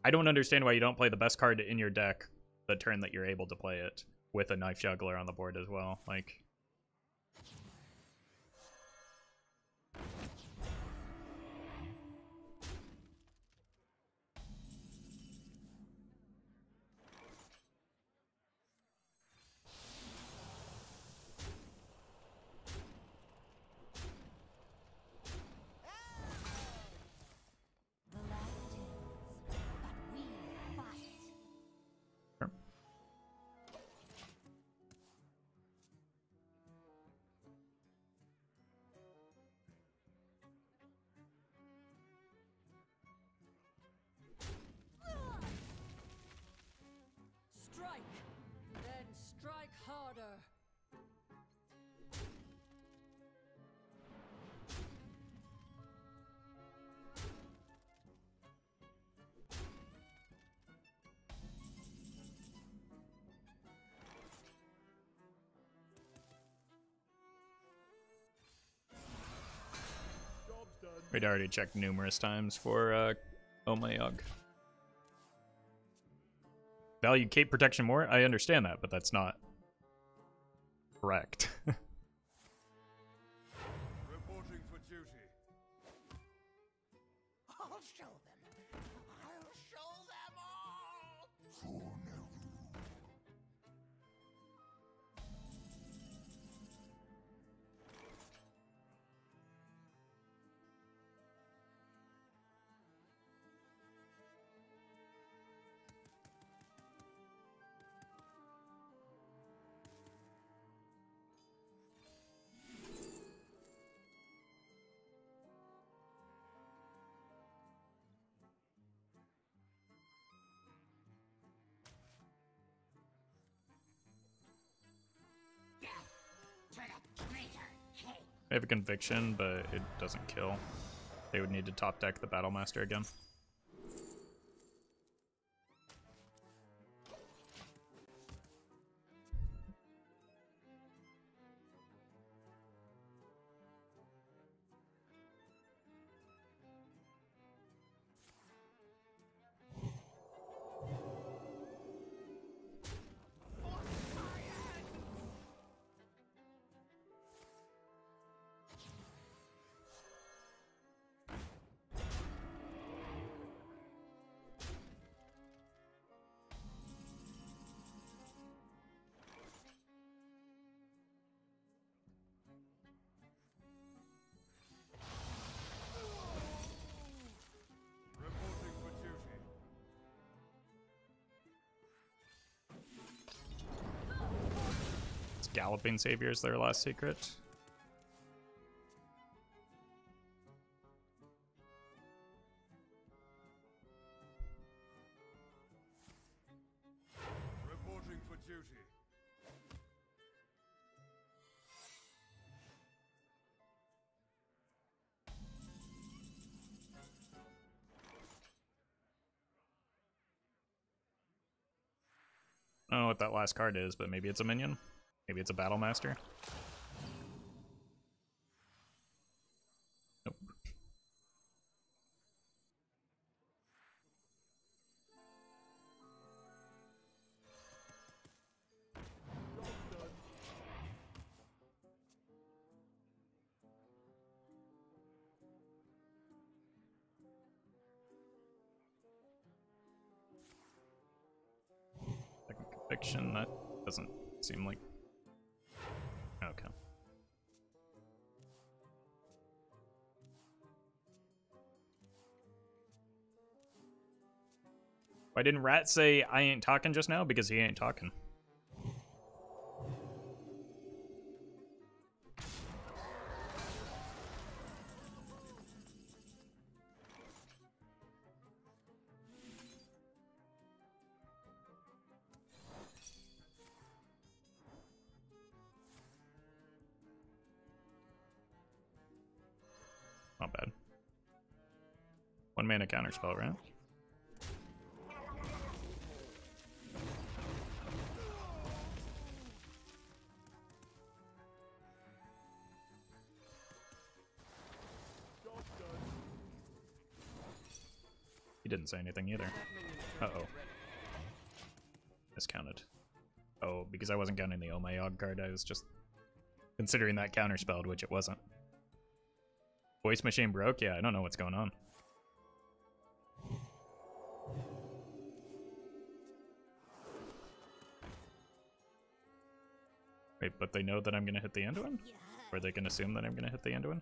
I don't understand why you don't play the best card in your deck the turn that you're able to play it with a Knife Juggler on the board as well. Like, The last ends, but we fight. Strike, then strike harder. we'd already checked numerous times for oh my Yogg. Value cape protection more? I understand that, but that's not correct. Reporting for duty. I'll show them. I'll show them all. I have a conviction, but it doesn't kill. They would need to top deck the Battlemaster again. Reporting for duty. It's Galloping Savior is their last secret. Reporting for duty. I don't know what that last card is, but maybe it's a minion. Maybe it's a Battlemaster. Nope. Second conviction, that doesn't seem like... Okay. Why didn't Rat say I ain't talking just now? Because he ain't talking. Not bad. 1 mana counterspell, right? He didn't say anything either. Uh-oh. Miscounted. Oh, because I wasn't counting the Oh My Og card, I was just considering that counterspelled, which it wasn't. Voice machine broke? Yeah, I don't know what's going on. Wait, but they know that I'm gonna hit the Anduin? Or they can assume that I'm gonna hit the Anduin?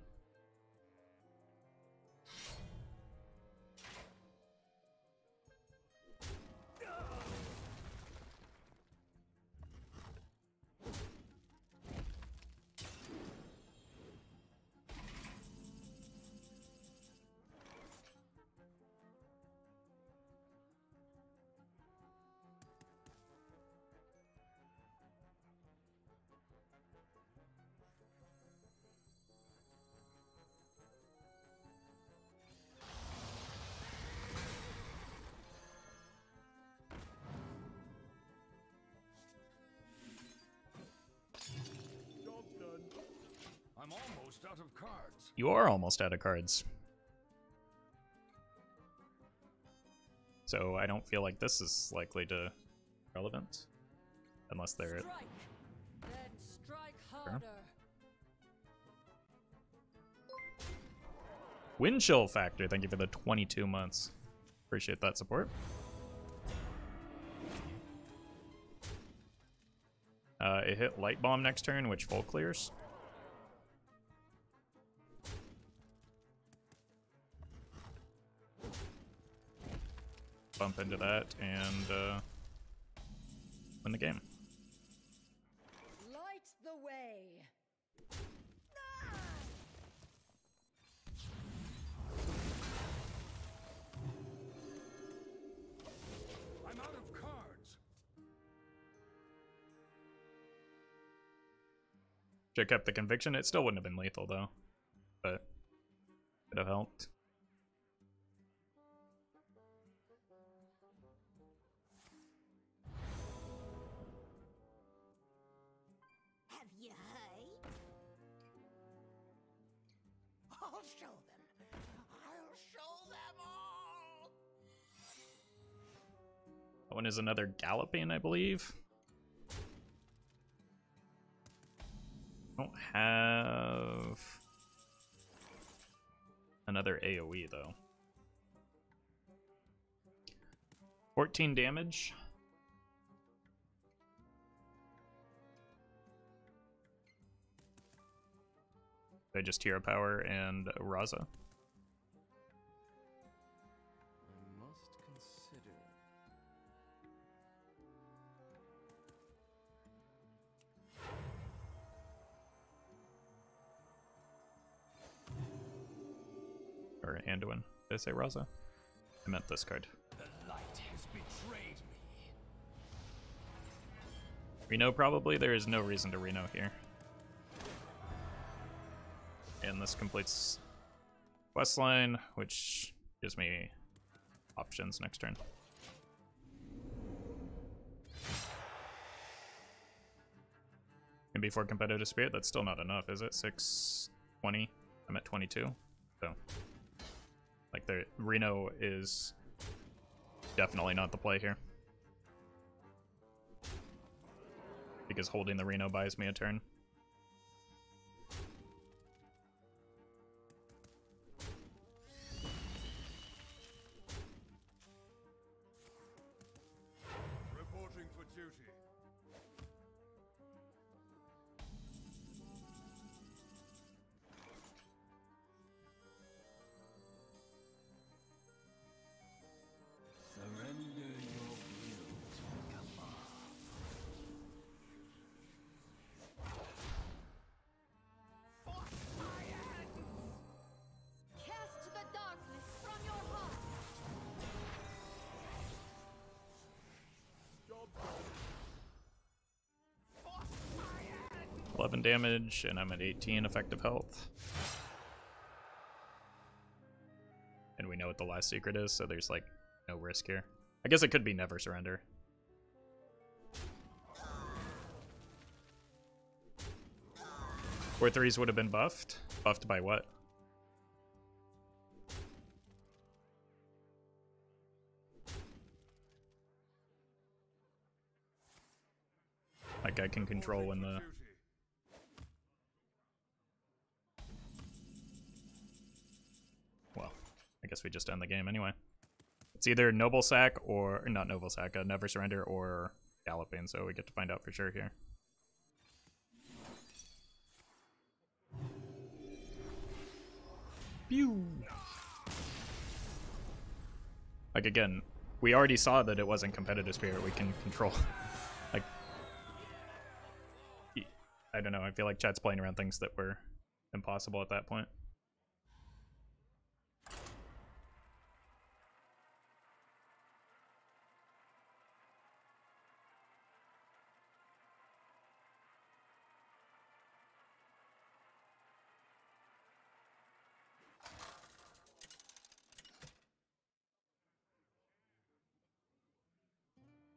I'm almost out of cards. You are almost out of cards. So I don't feel like this is likely to be relevant. Unless they're... Strike, then strike harder. Wind chill factor, thank you for the 22 months. Appreciate that support. It hit Lightbomb next turn, which full clears. Bump into that and win the game. Light the way. I'm out of cards. Should have kept the conviction. It still wouldn't have been lethal though, but could have helped. Have you heard? I'll show them. I'll show them all. That one is another Galloping, I believe. Don't have another AoE though. 14 damage. I just Hero Power and Raza. I must consider. Or Anduin. Did I say Raza? I meant this card. The light has betrayed me. Reno probably. There is no reason to Reno here. And this completes questline, which gives me options next turn. And before competitive spirit, that's still not enough, is it? 620. I'm at 22. So, like, the Reno is definitely not the play here. Because holding the Reno buys me a turn. Reporting for duty. Surrender your will to the command. Cast the darkness from your heart. 11 damage, and I'm at 18 effective health. And we know what the last secret is, so there's like no risk here. I guess it could be never surrender. Four threes would have been buffed. Buffed by what? like I can control when the... Well, I guess we just end the game anyway. It's either Noble Sack or... Not Noble Sack, Never Surrender or Galloping, so we get to find out for sure here. Pew! Like, again, we already saw that it wasn't Competitive Spirit. We can control... Like... I don't know, I feel like chat's playing around things that were impossible at that point.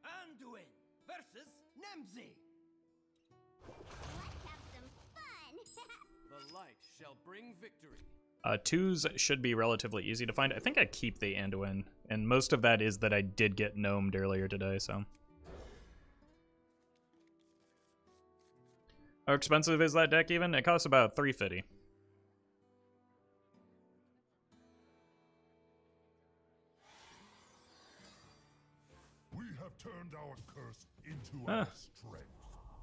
Anduin versus Nemzi. Let's have some fun. The light shall bring victory. Twos should be relatively easy to find. I think I keep the Anduin, and most of that is that I did get gnomed earlier today, so. How expensive is that deck even? It costs about $350. We have turned our curse into our strength.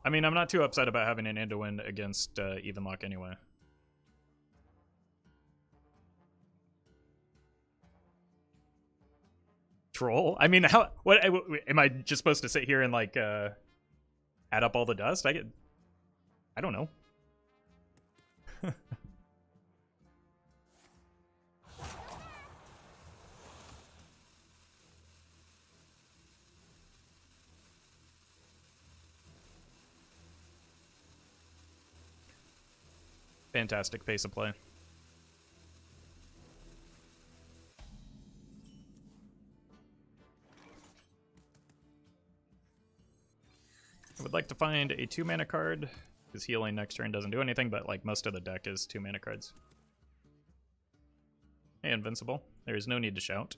I mean, I'm not too upset about having an Anduin against Evenlock anyway. Troll? I mean, how? What? Am I just supposed to sit here and like add up all the dust? I don't know. Fantastic pace of play. I would like to find a 2-mana card, because healing next turn doesn't do anything, but like most of the deck is 2-mana cards. Hey, Invincible. There is no need to shout.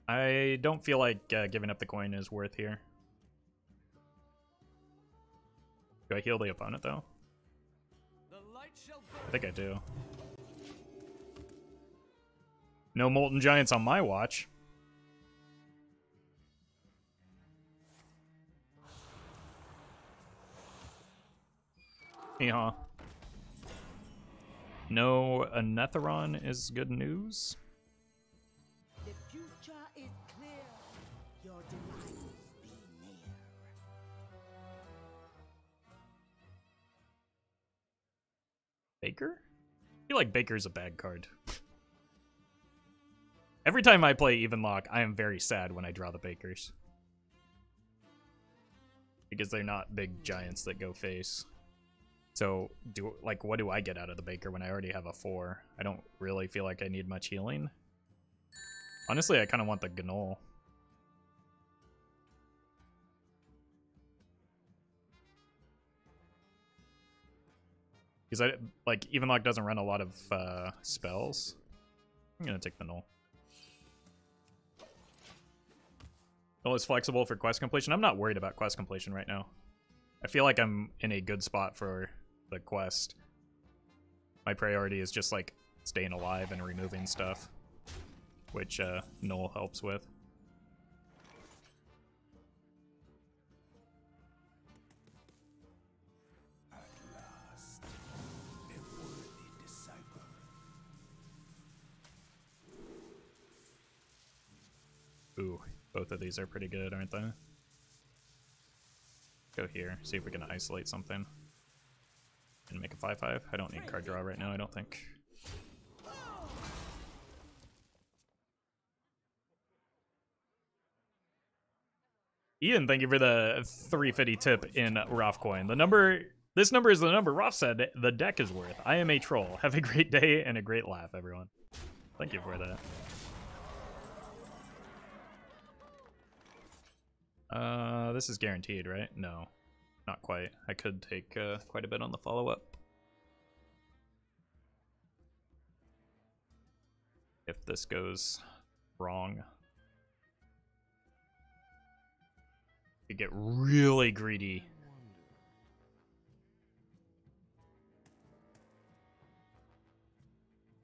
I don't feel like giving up the coin is worth here. Do I heal the opponent, though? I think I do. No Molten Giants on my watch. Yeehaw. No Anetheron is good news. The future is clear. Your demise be near. Baker? I feel like Baker's a bad card. Every time I play Evenlock, I am very sad when I draw the Bakers. Because they're not big giants that go face. So, what do I get out of the Baker when I already have a 4? I don't really feel like I need much healing. Honestly, I kind of want the Gnoll. Because Evenlock doesn't run a lot of spells. I'm gonna take the Null. Null is flexible for quest completion. I'm not worried about quest completion right now. I feel like I'm in a good spot for the quest. My priority is just like staying alive and removing stuff, which Null helps with. Ooh, both of these are pretty good, aren't they? Go here, see if we can isolate something. And make a 5/5. I don't need card draw right now, I don't think. Ian, thank you for the 350 tip in Roff coin. This number is the number Roff said the deck is worth. I am a troll. Have a great day and a great laugh, everyone. Thank you for that. This is guaranteed, right? No, not quite. I could take quite a bit on the follow-up. if this goes wrong. You get really greedy.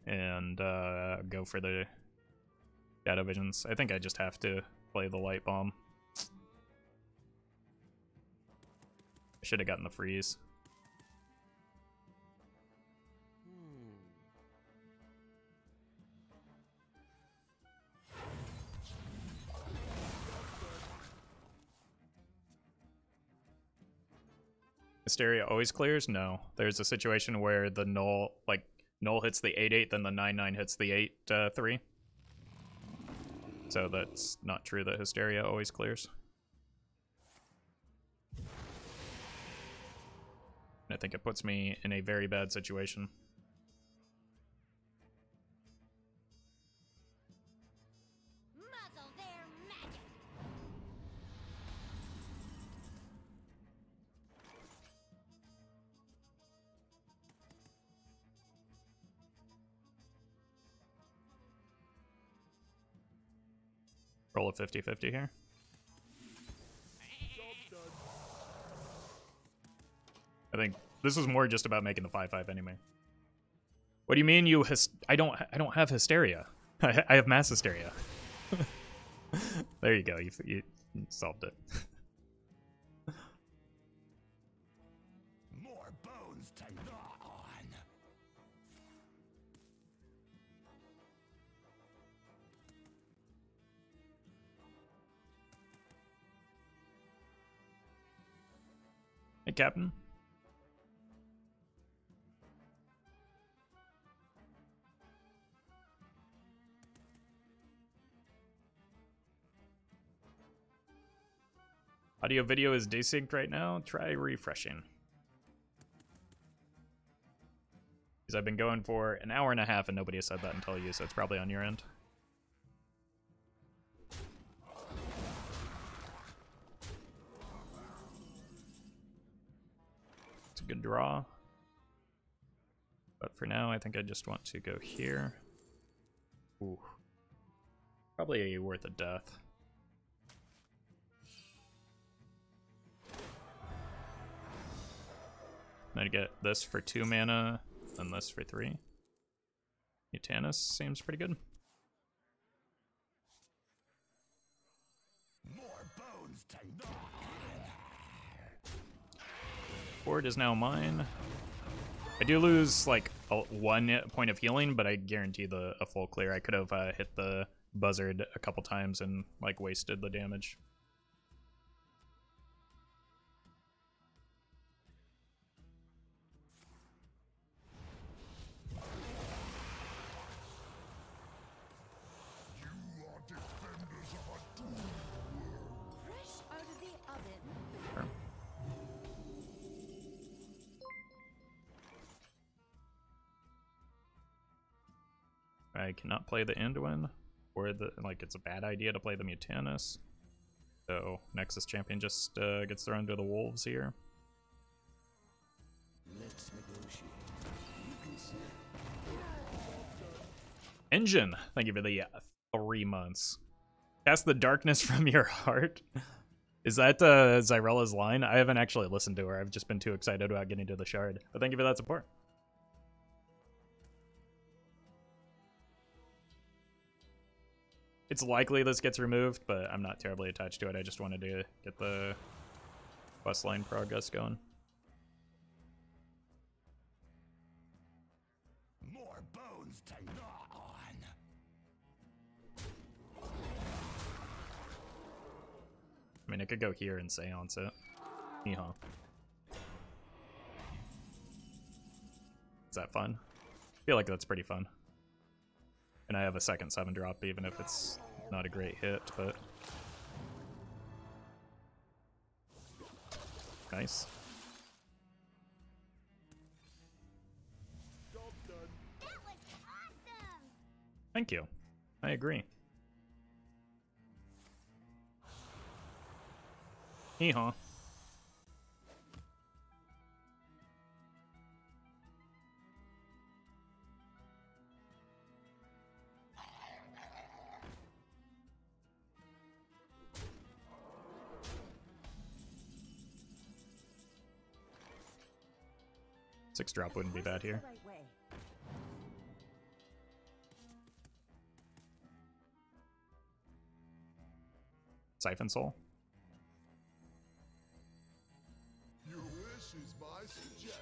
And go for the Shadow Visions. I think I just have to play the Lightbomb. I should have gotten the freeze. Hysteria always clears? No. There's a situation where the null, like, null hits the 8-8, then the 9-9 hits the 8-3. So that's not true that Hysteria always clears. I think it puts me in a very bad situation. Muzzle their magic. Roll a 50-50 here. I think this is more just about making the 5-5 anyway. What do you mean you I don't have Hysteria. I have Mass Hysteria. There you go. You solved it. More bones to gnaw on. Hey, Captain. Audio video is desynced right now. Try refreshing. Because I've been going for an hour and a half and nobody has said that until you, so it's probably on your end. It's a good draw. But for now, I think I just want to go here. Ooh. Probably worth a death. Then I get this for 2 mana, and this for 3. Mutanus seems pretty good. More bones to gnaw on. Board is now mine. I do lose like 1 point of healing, but I guarantee a full clear. I could have hit the buzzard a couple times and like wasted the damage. Fresh out of the oven. Sure. I cannot play the Anduin, or it's a bad idea to play the Mutanus. So Nexus-Champion just gets thrown to the wolves here. Let's negotiate. You can see. Engine, thank you for the 3 months. Cast the darkness from your heart. Is that Zyrella's line? I haven't actually listened to her. I've just been too excited about getting to the shard. But thank you for that support. It's likely this gets removed, but I'm not terribly attached to it. I just wanted to get the quest line progress going. More bones to gnaw on. I mean, I could go here and Seance it. Yeehaw. Is that fun? I feel like that's pretty fun. And I have a second 7-drop, even if it's not a great hit, but... Nice. That was awesome. Thank you. I agree. Yeehaw. 6 drop wouldn't be bad here. Siphon Soul. Your wish is my suggestion.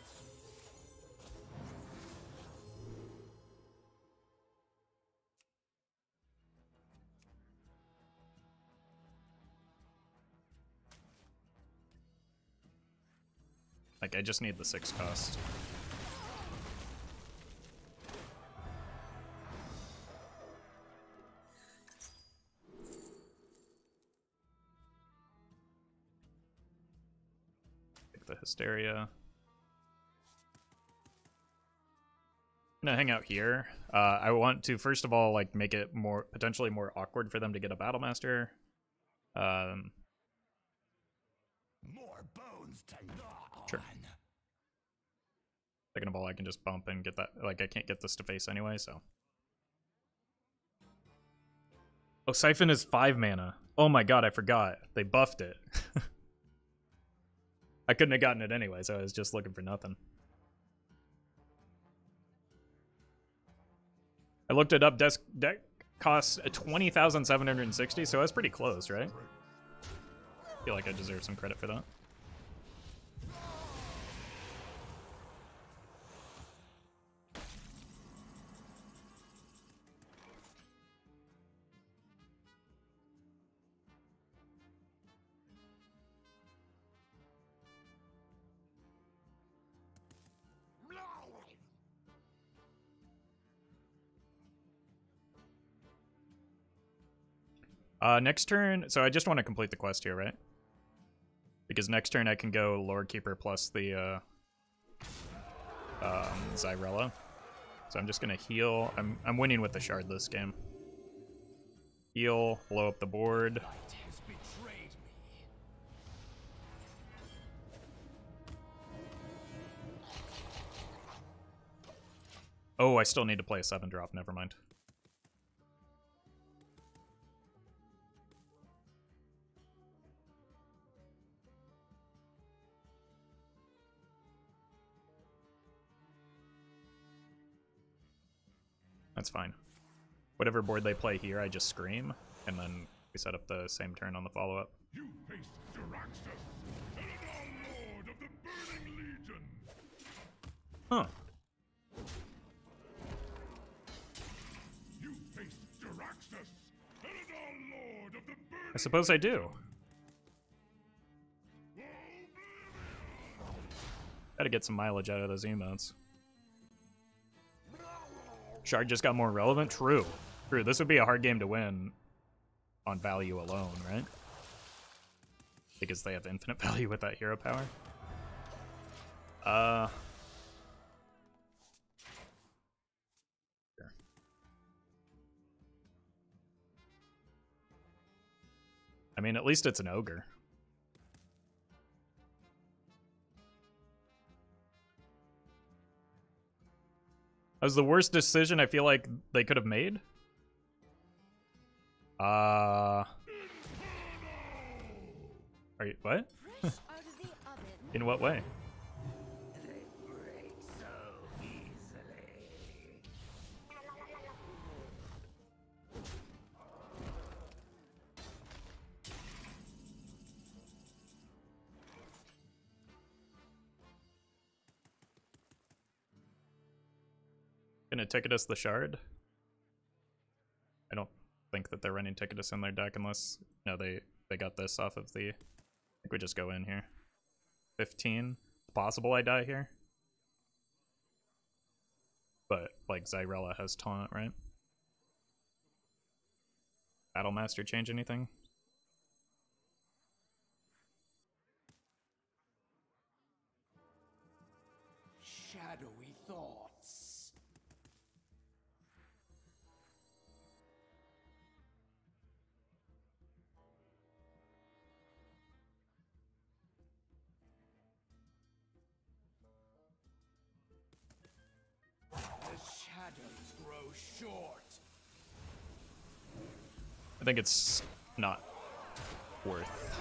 Like, I just need the 6 cost. Take the Hysteria. I'm gonna hang out here. I want to, first of all, like, make it potentially more awkward for them to get a Battle Master. More bones to gnaw Sure. on. Second of all, I can just bump and get that. Like, I can't get this to face anyway, so. Oh, Siphon is 5 mana. Oh my god, I forgot. They buffed it. I couldn't have gotten it anyway, so I was just looking for nothing. I looked it up. Deck costs 20,760, so that's pretty close, right? I feel like I deserve some credit for that. Next turn, so I just want to complete the quest here, right? Because next turn I can go Lorekeeper plus the Zyrella. So I'm just gonna heal. I'm winning with the shard this game. Heal, blow up the board. Light has betrayed me. Oh, I still need to play a 7-drop, never mind. That's fine. Whatever board they play here, I just scream, and then we set up the same turn on the follow-up. You face Jaraxxus, Saraad, Lord of the Burning Legion. Huh. You face Jaraxxus, Saraad, Lord of the Burning. I suppose I do. Gotta get some mileage out of those emotes. Shard just got more relevant? True. True. This would be a hard game to win on value alone, right? Because they have infinite value with that hero power. Sure. I mean, at least it's an ogre. That was the worst decision I feel like they could have made. Are you, what? Fresh out of the oven. In what way? They break so easily. Gonna Ticketus the Shard? I don't think that they're running Ticketus in their deck unless... No, they got this off of the... I think we just go in here. 15. It's possible I die here. But, like, Zyrella has Taunt, right? Battlemaster change anything? Shadowy thoughts. The shadows grow short. I think it's not worth.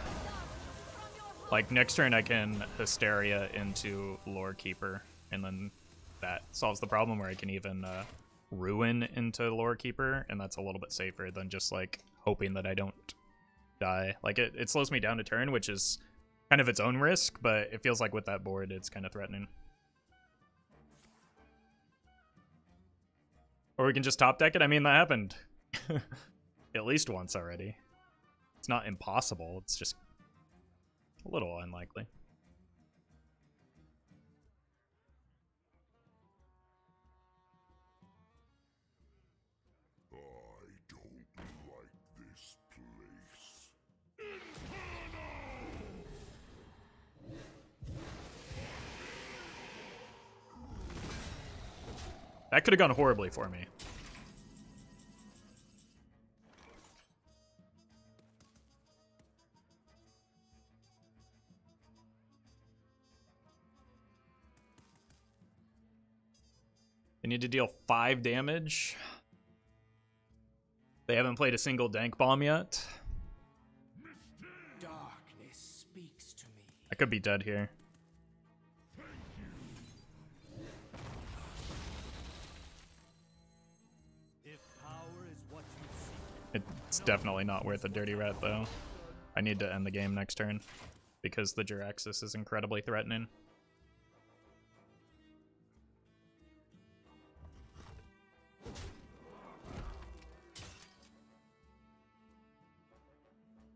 Like, next turn I can Hysteria into Lorekeeper and then that solves the problem where I can even ruin into Lorekeeper, and that's a little bit safer than just like hoping that I don't die. Like it slows me down a turn, which is kind of its own risk, but it feels like with that board it's kind of threatening. Or we can just top deck it. I mean, that happened at least once already. It's not impossible, it's just a little unlikely. I don't like this place. That could have gone horribly for me. They need to deal 5 damage. They haven't played a single dank bomb yet. Darkness speaks to me. I could be dead here. If power is what you seek, It's definitely not worth a dirty rat, though. I need to end the game next turn because the Jiraxis is incredibly threatening.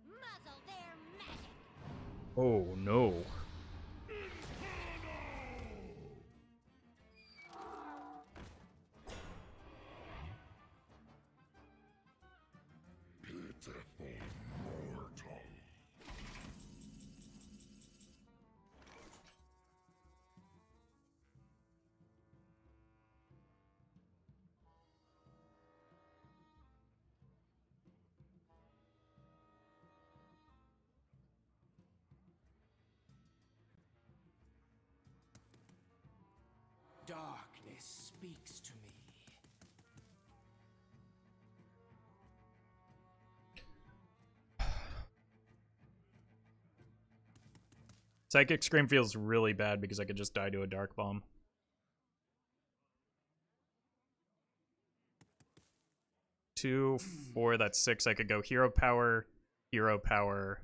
Muzzle their magic. Oh no. Darkness speaks to me. Psychic Scream feels really bad because I could just die to a Dark Bomb. Two, 4, that's 6. I could go Hero Power, Hero Power,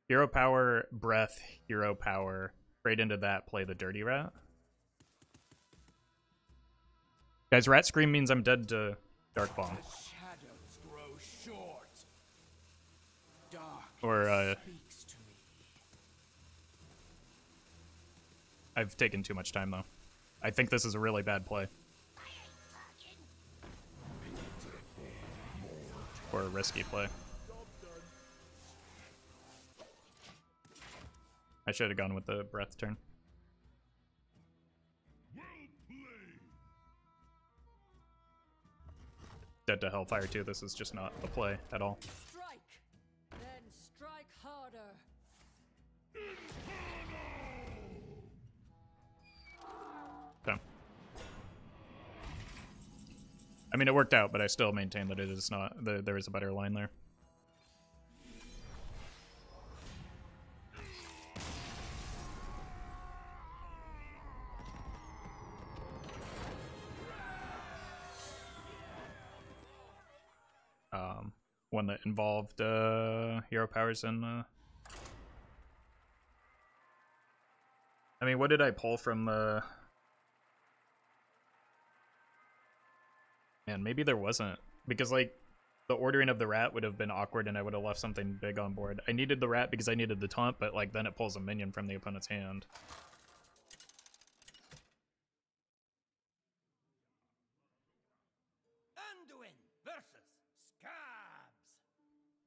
Hero Power, Breath, Hero Power. Right into that, play the Dirty Rat. Guys, Rat Scream means I'm dead to Dark Bomb. The shadows grow short. Darkness Or, speaks to me. I've taken too much time, though. I think this is a really bad play. Or a risky play. I should have gone with the breath turn. Dead to Hellfire too. This is just not the play at all. Strike! Then strike harder! Okay. I mean, it worked out, but I still maintain that it is not. There is a better line there. One that involved hero powers and I mean, what did I pull from the? Man, maybe there wasn't, because like the ordering of the rat would have been awkward and I would have left something big on board. I needed the rat because I needed the taunt, but like then it pulls a minion from the opponent's hand. Anduin versus Scabs.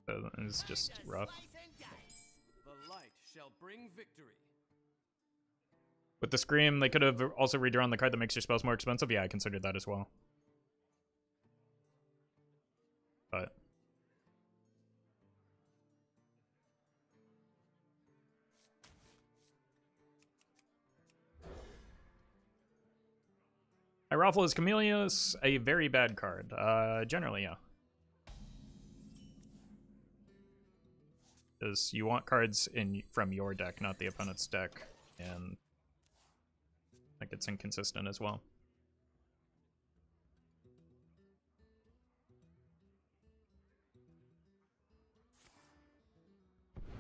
So it's just Time to rough. slice and dice. The light shall bring victory. With the Scream, they could have also redrawn the card that makes your spells more expensive. Yeah, I considered that as well. But I Roffle is Chameleos, a very bad card. Generally, yeah. Because you want cards from your deck, not the opponent's deck. and like it's inconsistent as well.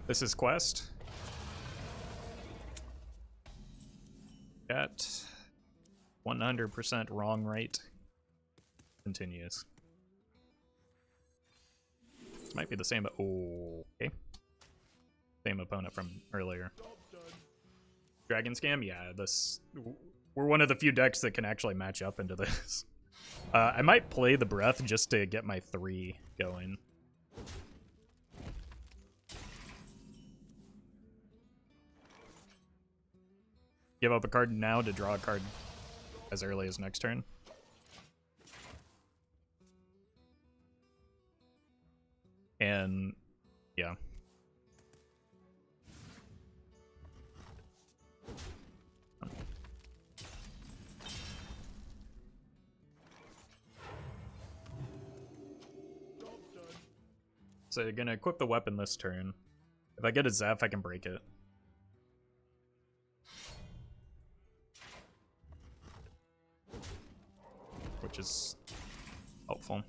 This is quest. Got 100% wrong rate. Continues. This might be the same. Oh, okay. Same opponent from earlier. Dragon Scam? Yeah, this. We're one of the few decks that can actually match up into this. I might play the Breath just to get my 3 going. Give up a card now to draw a card as early as next turn. And yeah. So you're gonna equip the weapon this turn. If I get a Zeph, I can break it. Which is helpful.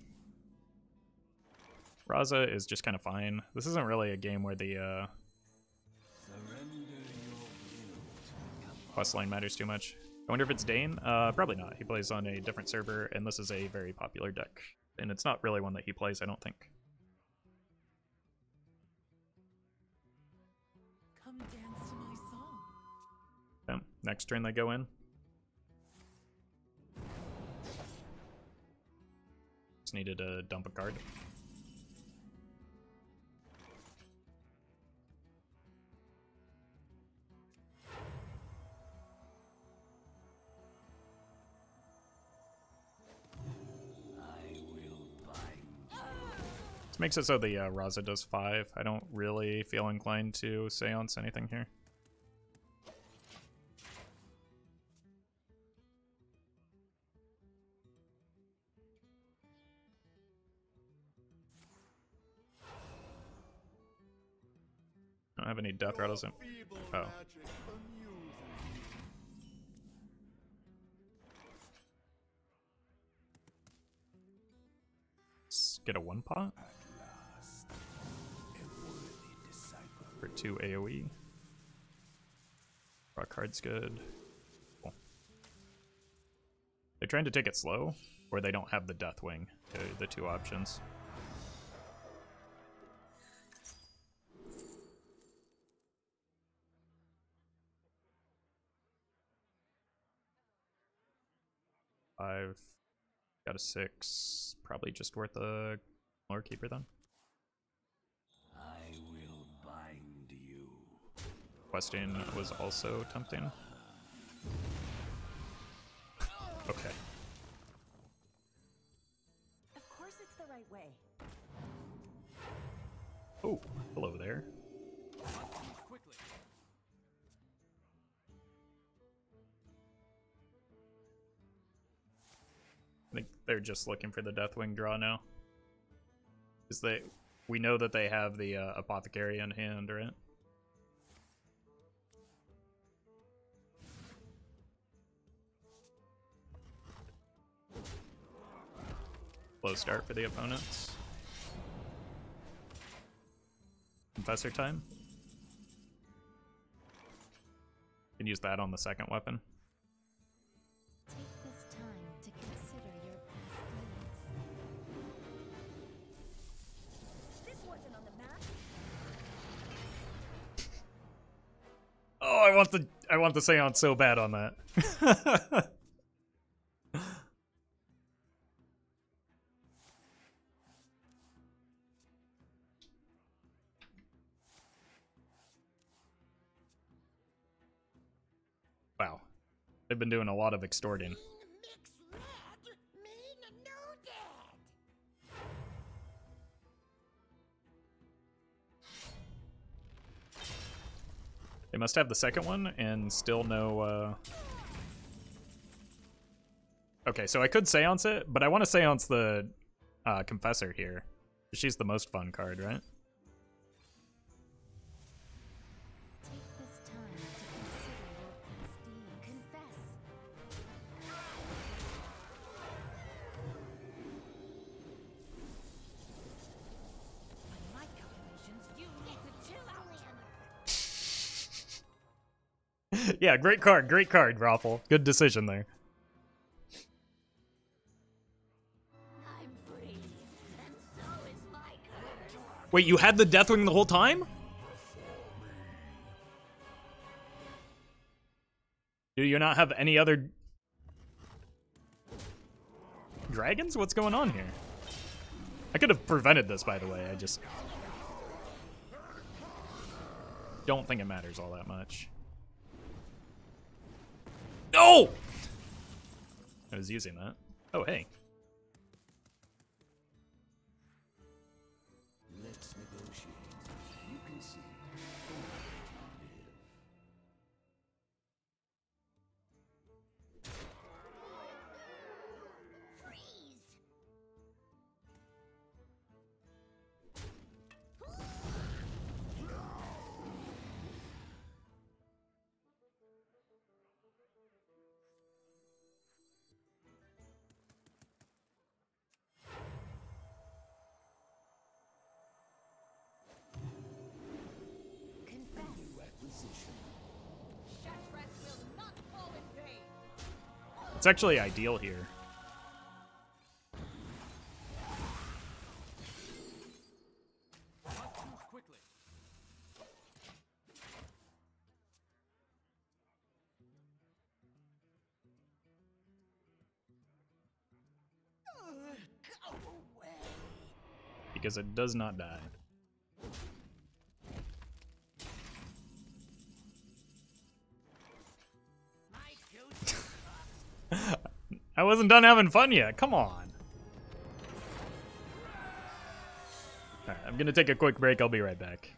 Raza is just kind of fine. This isn't really a game where the quest line matters too much. I wonder if it's Dane? Probably not. He plays on a different server, and this is a very popular deck. And it's not really one that he plays, I don't think. Come dance to my song. Yeah, next turn they go in. Just needed to dump a card. This makes it so the Raza does 5. I don't really feel inclined to Seance anything here. I don't have any death rattles in. Oh. Let's get a 1-pot. For 2 AoE. Draw card's good. Cool. They're trying to take it slow, or they don't have the Deathwing, the 2 options. I've got a 6. Probably just worth a Lorekeeper then. I will bind you. Questing was also tempting. Okay. Of course it's the right way. Oh, hello there. Quickly. I think they're just looking for the Deathwing draw now. Because we know that they have the Apothecary in hand, right? Slow start for the opponents. Confessor time. Can use that on the second weapon. Take this time to consider your past deeds. This wasn't on the map. Oh, I want the Seance so bad on that. Wow. They've been doing a lot of extorting. They must have the second one and still no... Okay, so I could Seance it, but I want to Seance the Confessor here. She's the most fun card, right? Take this time to consider your Yeah, great card, Roffle. Good decision there. I'm free, and so is my curse. Wait, you had the Deathwing the whole time? Do you not have any other dragons? What's going on here? I could have prevented this, by the way. I just don't think it matters all that much. No! I was using that. Oh, hey. Let's negotiate. You can see. Freeze! Confess. Shatrak will not fall in vain. It's actually ideal here. Not too quickly. Go away. Because it does not die. My future. I wasn't done having fun yet. Come on. Alright, I'm gonna take a quick break. I'll be right back.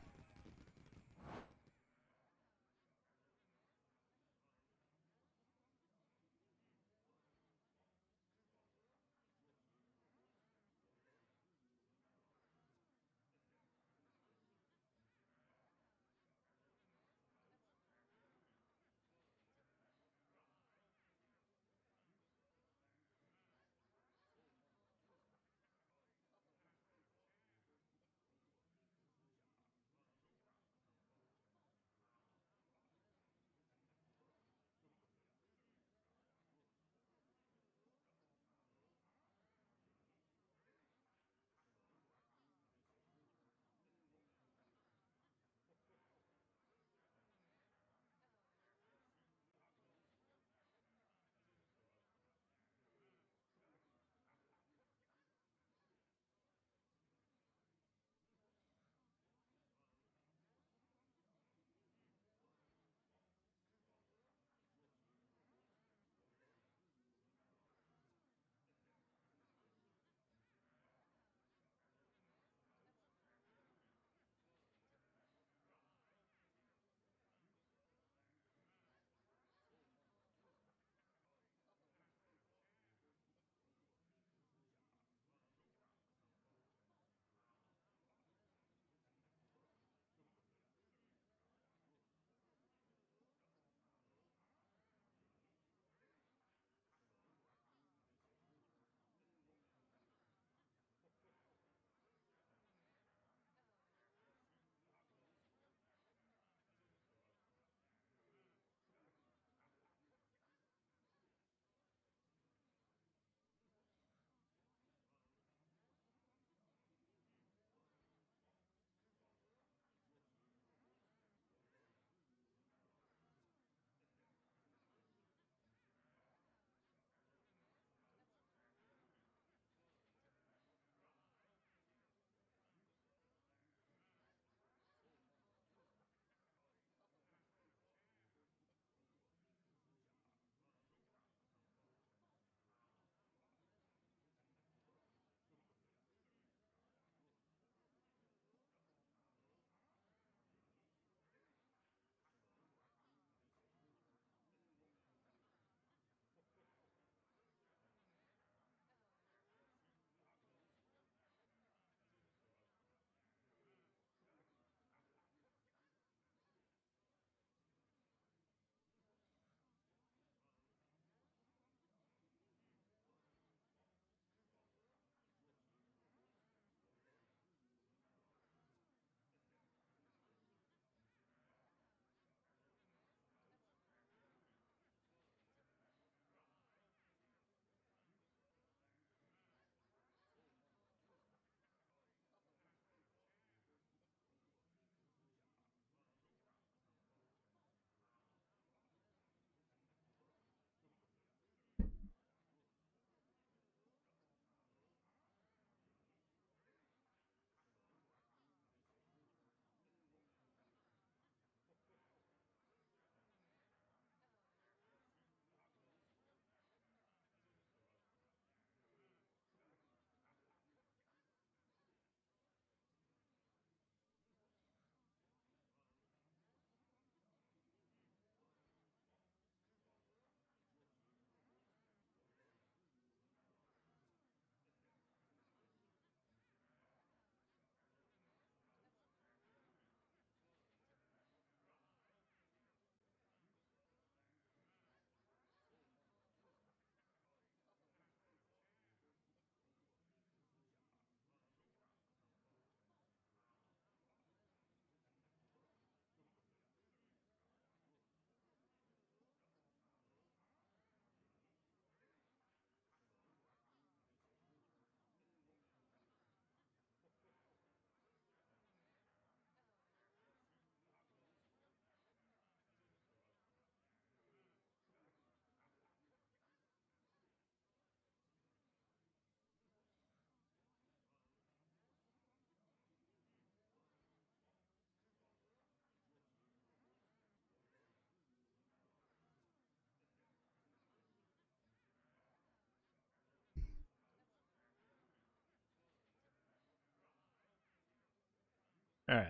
Alright.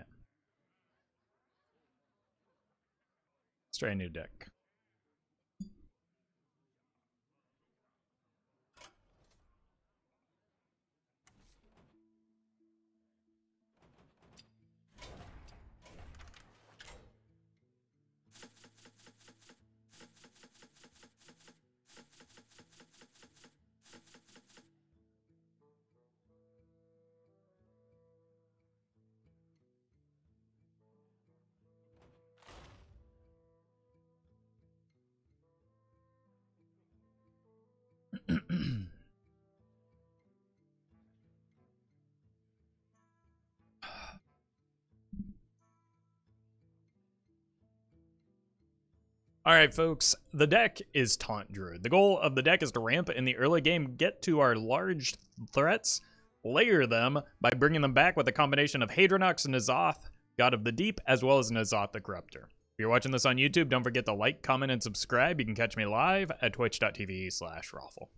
Let's try a new deck. Alright folks, the deck is Taunt Druid. The goal of the deck is to ramp in the early game, get to our large threats, layer them by bringing them back with a combination of Hadronox and N'Zoth, God of the Deep, as well as N'Zoth the Corruptor. If you're watching this on YouTube, don't forget to like, comment, and subscribe. You can catch me live at twitch.tv/Roffle.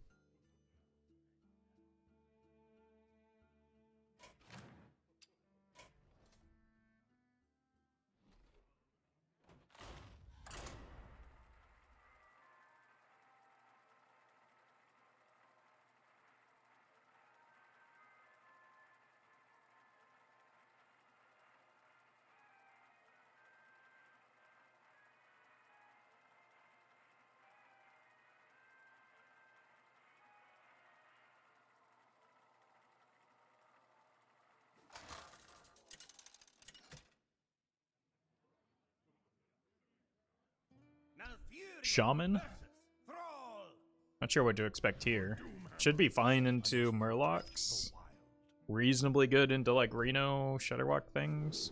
Shaman? Not sure what to expect here. Should be fine into Murlocs. Reasonably good into like Reno, Shudderwalk things.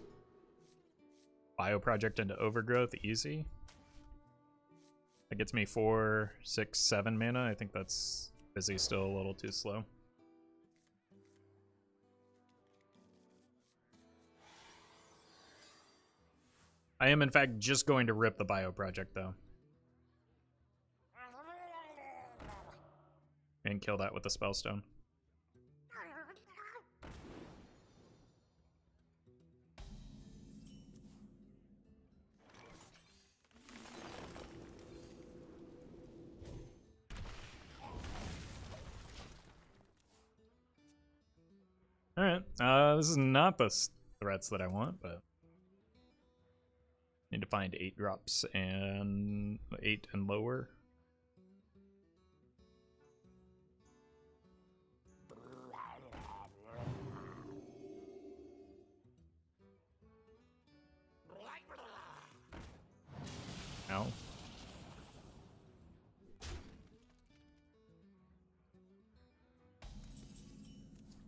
Bio Project into Overgrowth, easy. That gets me 4, 6, 7 mana. I think that's busy still a little too slow. I am in fact just going to rip the Bio Project though. And kill that with the Spellstone. Alright, this is not the threats that I want, but need to find 8 drops and 8 and lower. Ow.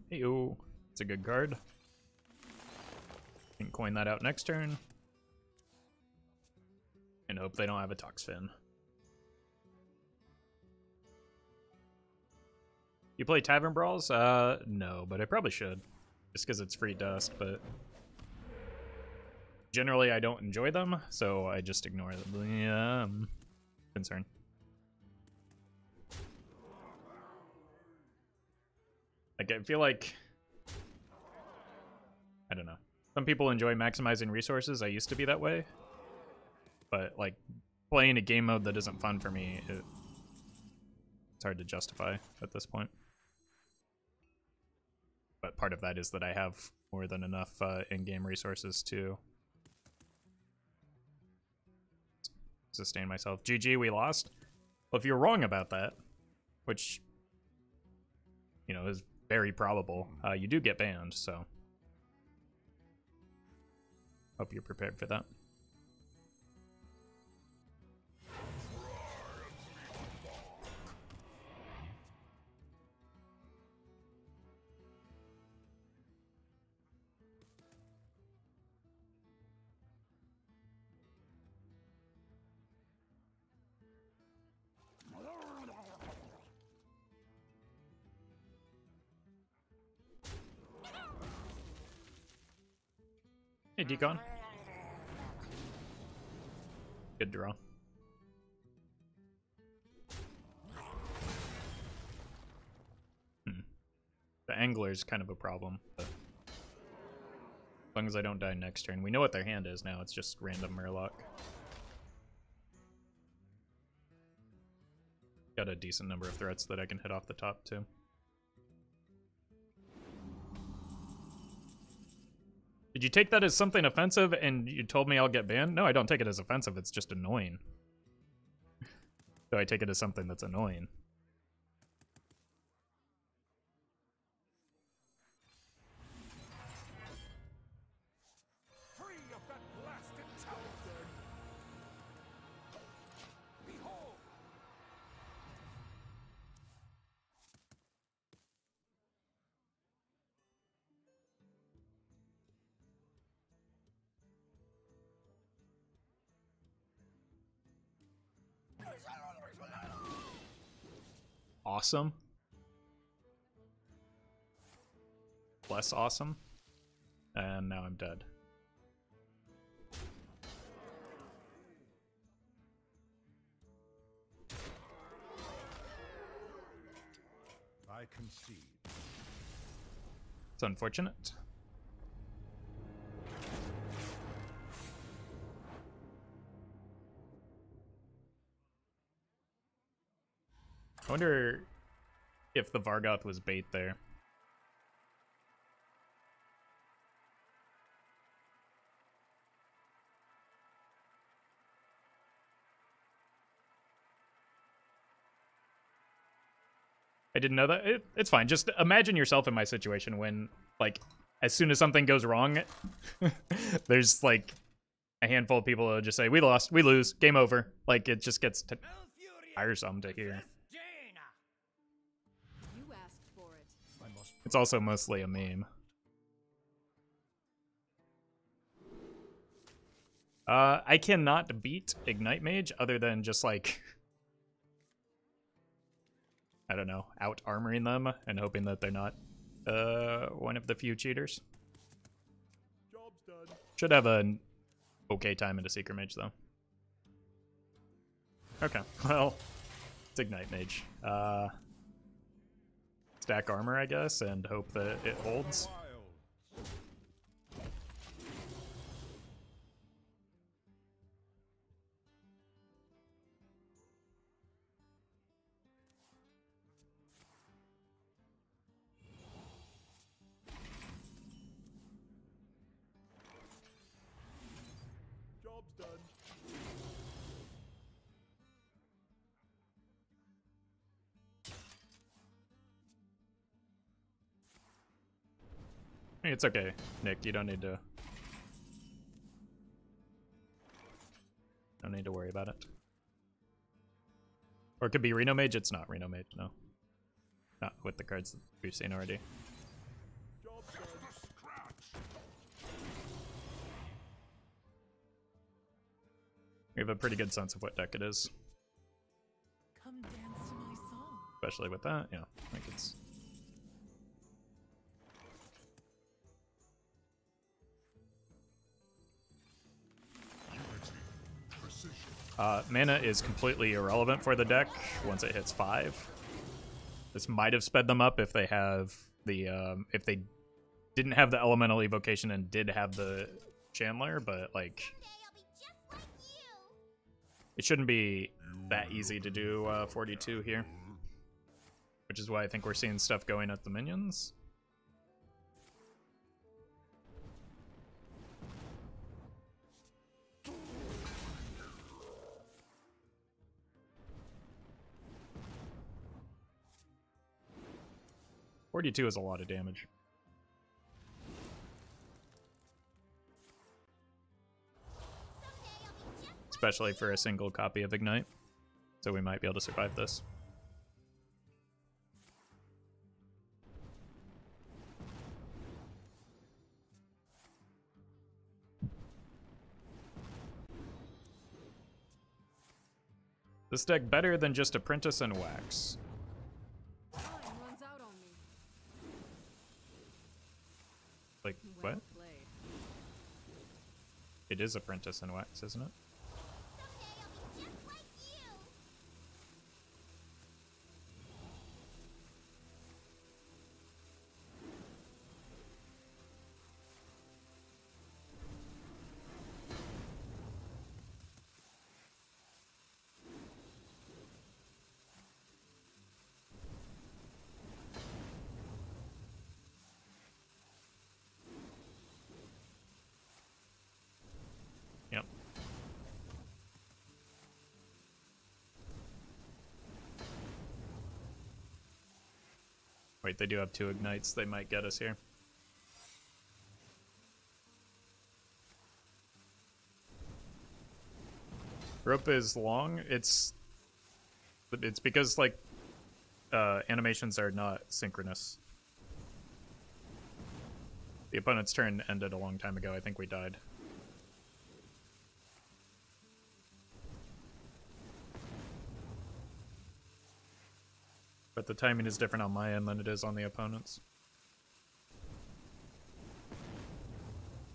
Hey-o. It's a good card. Can coin that out next turn. And hope they don't have a Toxfin. You play Tavern Brawls? No, but I probably should. Just because it's free dust, but... Generally, I don't enjoy them, so I just ignore the concern. Like, I feel like... I don't know. Some people enjoy maximizing resources. I used to be that way. But, like, playing a game mode that isn't fun for me, it's hard to justify at this point. But part of that is that I have more than enough in-game resources to sustain myself. GG, we lost. Well, if you're wrong about that, which, you know, is very probable, you do get banned, so hope you're prepared for that. Hey, Decon. Good draw. The angler's kind of a problem, but As long as I don't die next turn. We know what their hand is now, it's just random Murloc. Got a decent number of threats that I can hit off the top too. Did you take that as something offensive and you told me I'll get banned? No, I don't take it as offensive, it's just annoying. So I take it as something that's annoying. Free of that blasted talisman. Behold. Awesome. Less awesome. And now I'm dead. I concede. It's unfortunate. I wonder if the Vargoth was bait there. I didn't know that. It's fine. Just imagine yourself in my situation when, like, as soon as something goes wrong, there's, like, a handful of people who just say, we lost, we lose, game over. Like, it just gets tiresome to hear. You asked for it. It's also mostly a meme. I cannot beat Ignite Mage other than just, like, I don't know, out-armoring them and hoping that they're not one of the few cheaters. Job's done. Should have an okay time into Seeker Mage, though. Okay, well, it's Ignite Mage. Stack armor, I guess, and hope that it holds. Job's done. It's okay, Nick. You don't need to. Don't need to worry about it. Or it could be Reno Mage. It's not Reno Mage. No, not with the cards that we've seen already. Job's done. We have a pretty good sense of what deck it is, Come dance to my song. especially with that. Yeah, like it's. Mana is completely irrelevant for the deck once it hits 5. This might have sped them up if they have the if they didn't have the elemental evocation and did have the Chandler, but like it shouldn't be that easy to do 42 here, which is why I think we're seeing stuff going at the minions. $42 is a lot of damage. Especially for a single copy of Ignite. So we might be able to survive this. This deck better than just Apprentice and Wax. Time runs out on me. Like, Well what? played. It is Apprentice and Wax, isn't it? Wait, they do have 2 ignites. They might get us here. Rope is long. It's because like animations are not synchronous. The opponent's turn ended a long time ago. I think we died. But the timing is different on my end than it is on the opponent's.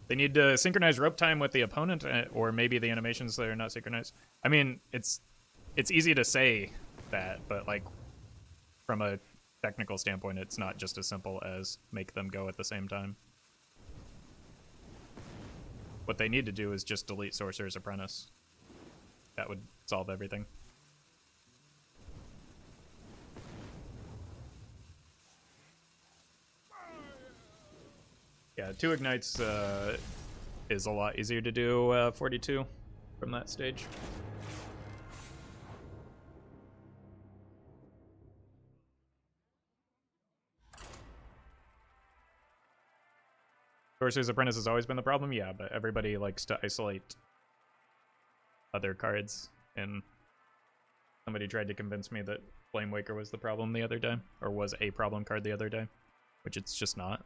They need to synchronize rope time with the opponent, or maybe the animations that are not synchronized. I mean, it's easy to say that, but like from a technical standpoint, it's not just as simple as make them go at the same time. What they need to do is just delete Sorcerer's Apprentice. That would solve everything. Yeah, 2 ignites is a lot easier to do 42 from that stage. Sorcerer's Apprentice has always been the problem, yeah, but everybody likes to isolate other cards, and somebody tried to convince me that Flamewaker was the problem the other day, or was a problem card the other day, which it's just not.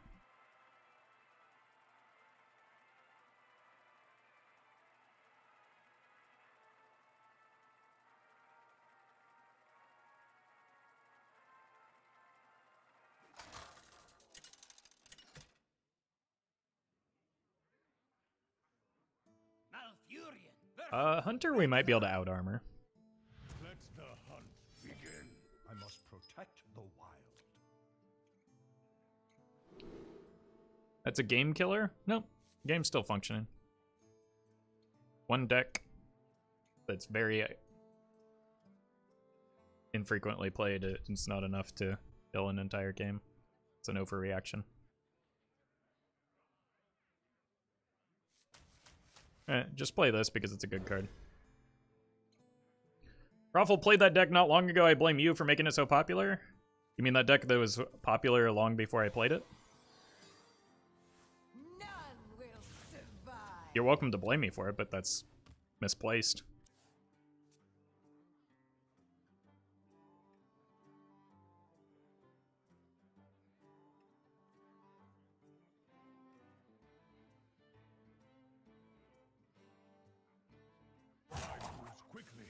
Hunter we might be able to out armor. Let the hunt begin. I must protect the wild. That's a game killer? Nope. Game's still functioning. One deck that's very infrequently played, it's not enough to kill an entire game. It's an overreaction. Just play this because it's a good card. Roffle played that deck not long ago. I blame you for making it so popular. You mean that deck that was popular long before I played it? None will survive. You're welcome to blame me for it, but that's misplaced. Quickly.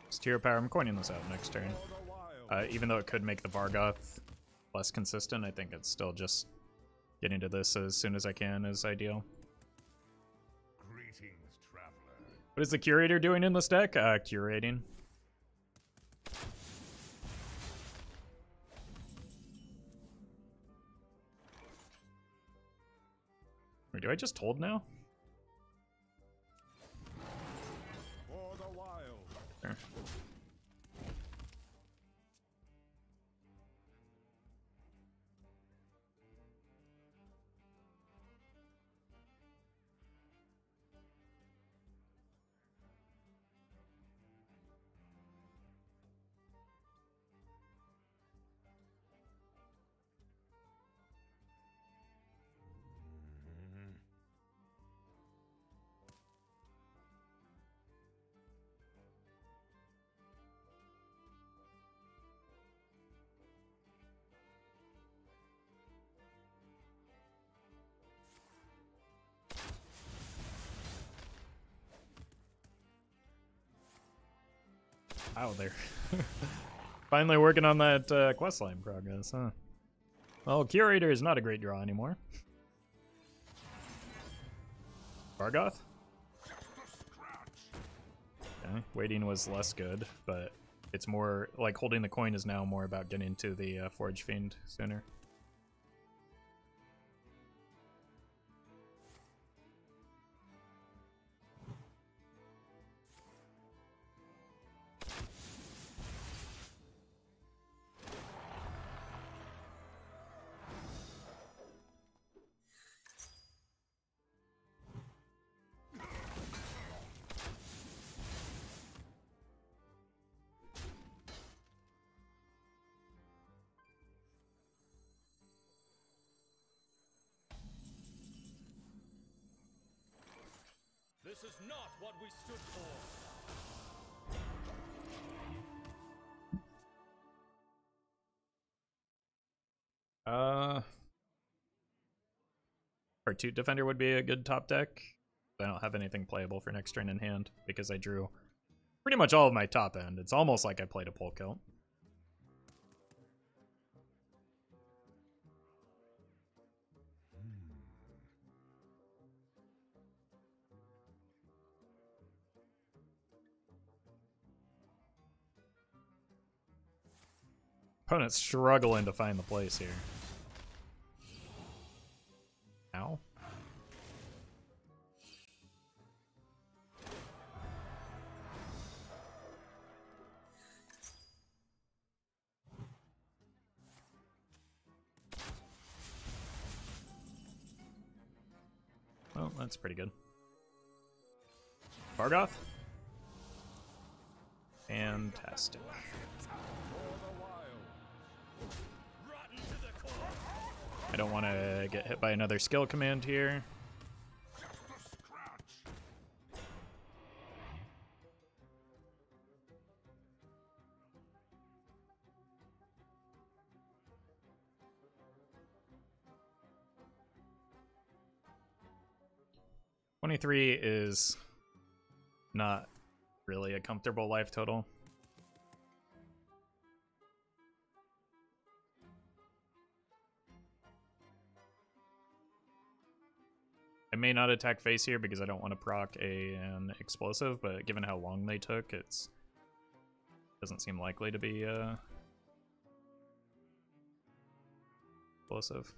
It's tier power. I'm coining this out next turn. Even though it could make the Vargoth less consistent, I think it's still just getting to this as soon as I can is ideal. Greetings, traveler. What is the Curator doing in this deck? Curating. Wait, do I just hold now? For the wild. Sure. Wow, there. Finally working on that questline progress, huh? Well, Curator is not a great draw anymore. Vargoth? Okay, waiting was less good, but it's more like holding the coin is now more about getting to the Forge Fiend sooner. This is not what we stood for. Pursuit Defender would be a good top deck. I don't have anything playable for next turn in hand because I drew pretty much all of my top end. It's almost like I played a Polkelt. Opponent's struggling to find the place here. Ow. Well, that's pretty good. Bargoth? Fantastic. I don't want to get hit by another skill command here. $23 is not really a comfortable life total. I may not attack face here because I don't want to proc an explosive, but given how long they took, it's doesn't seem likely to be explosive.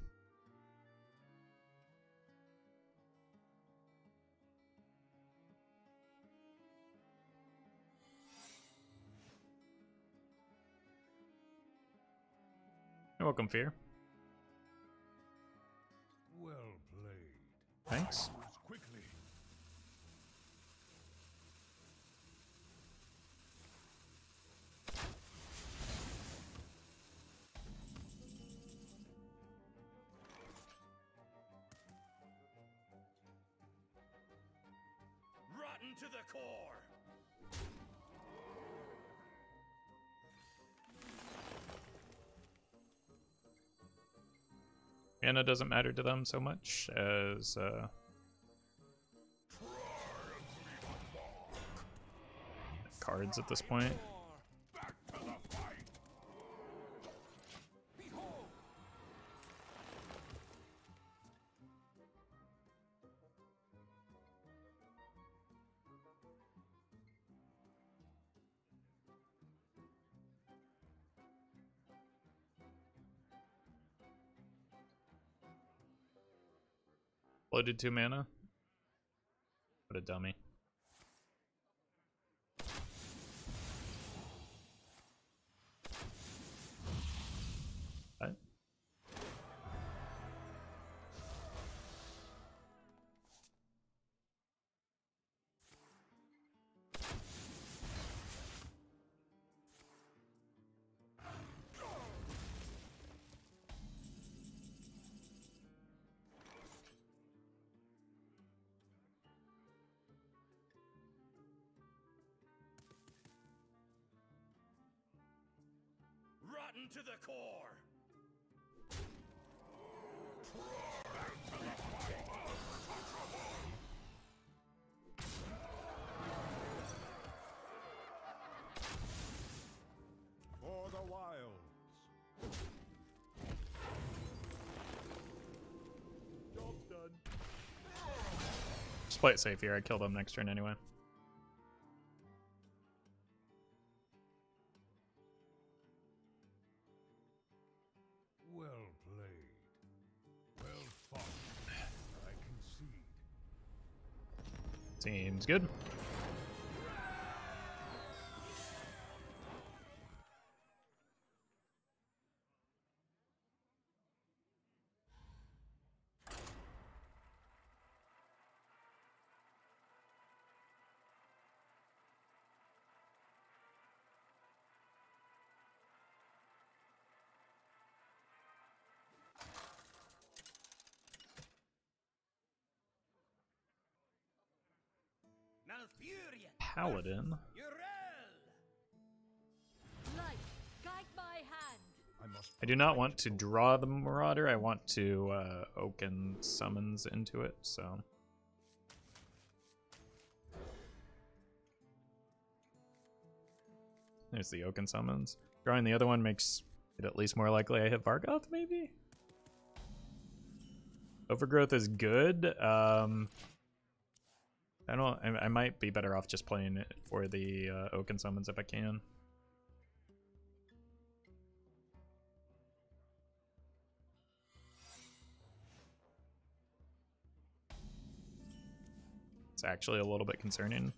You're welcome, Fear. Well played. Thanks. Quickly. Rotten to the core. Mana doesn't matter to them so much as cards at this point. Back to the fight. Bloated 2 mana. What a dummy. What? Rotten to the core. For the wilds. Job done. Just play it safe here. I kill them next turn anyway. Well played. Well fought. I concede. Seems good. Malfurion. Paladin. Urel. Light, guide my hand. I do not want to draw the Marauder. I want to Oaken summons into it, so. There's the Oaken summons. Drawing the other one makes it at least more likely I hit Vargoth, maybe? Overgrowth is good. I might be better off just playing it for the Oaken summons if I can. It's actually a little bit concerning.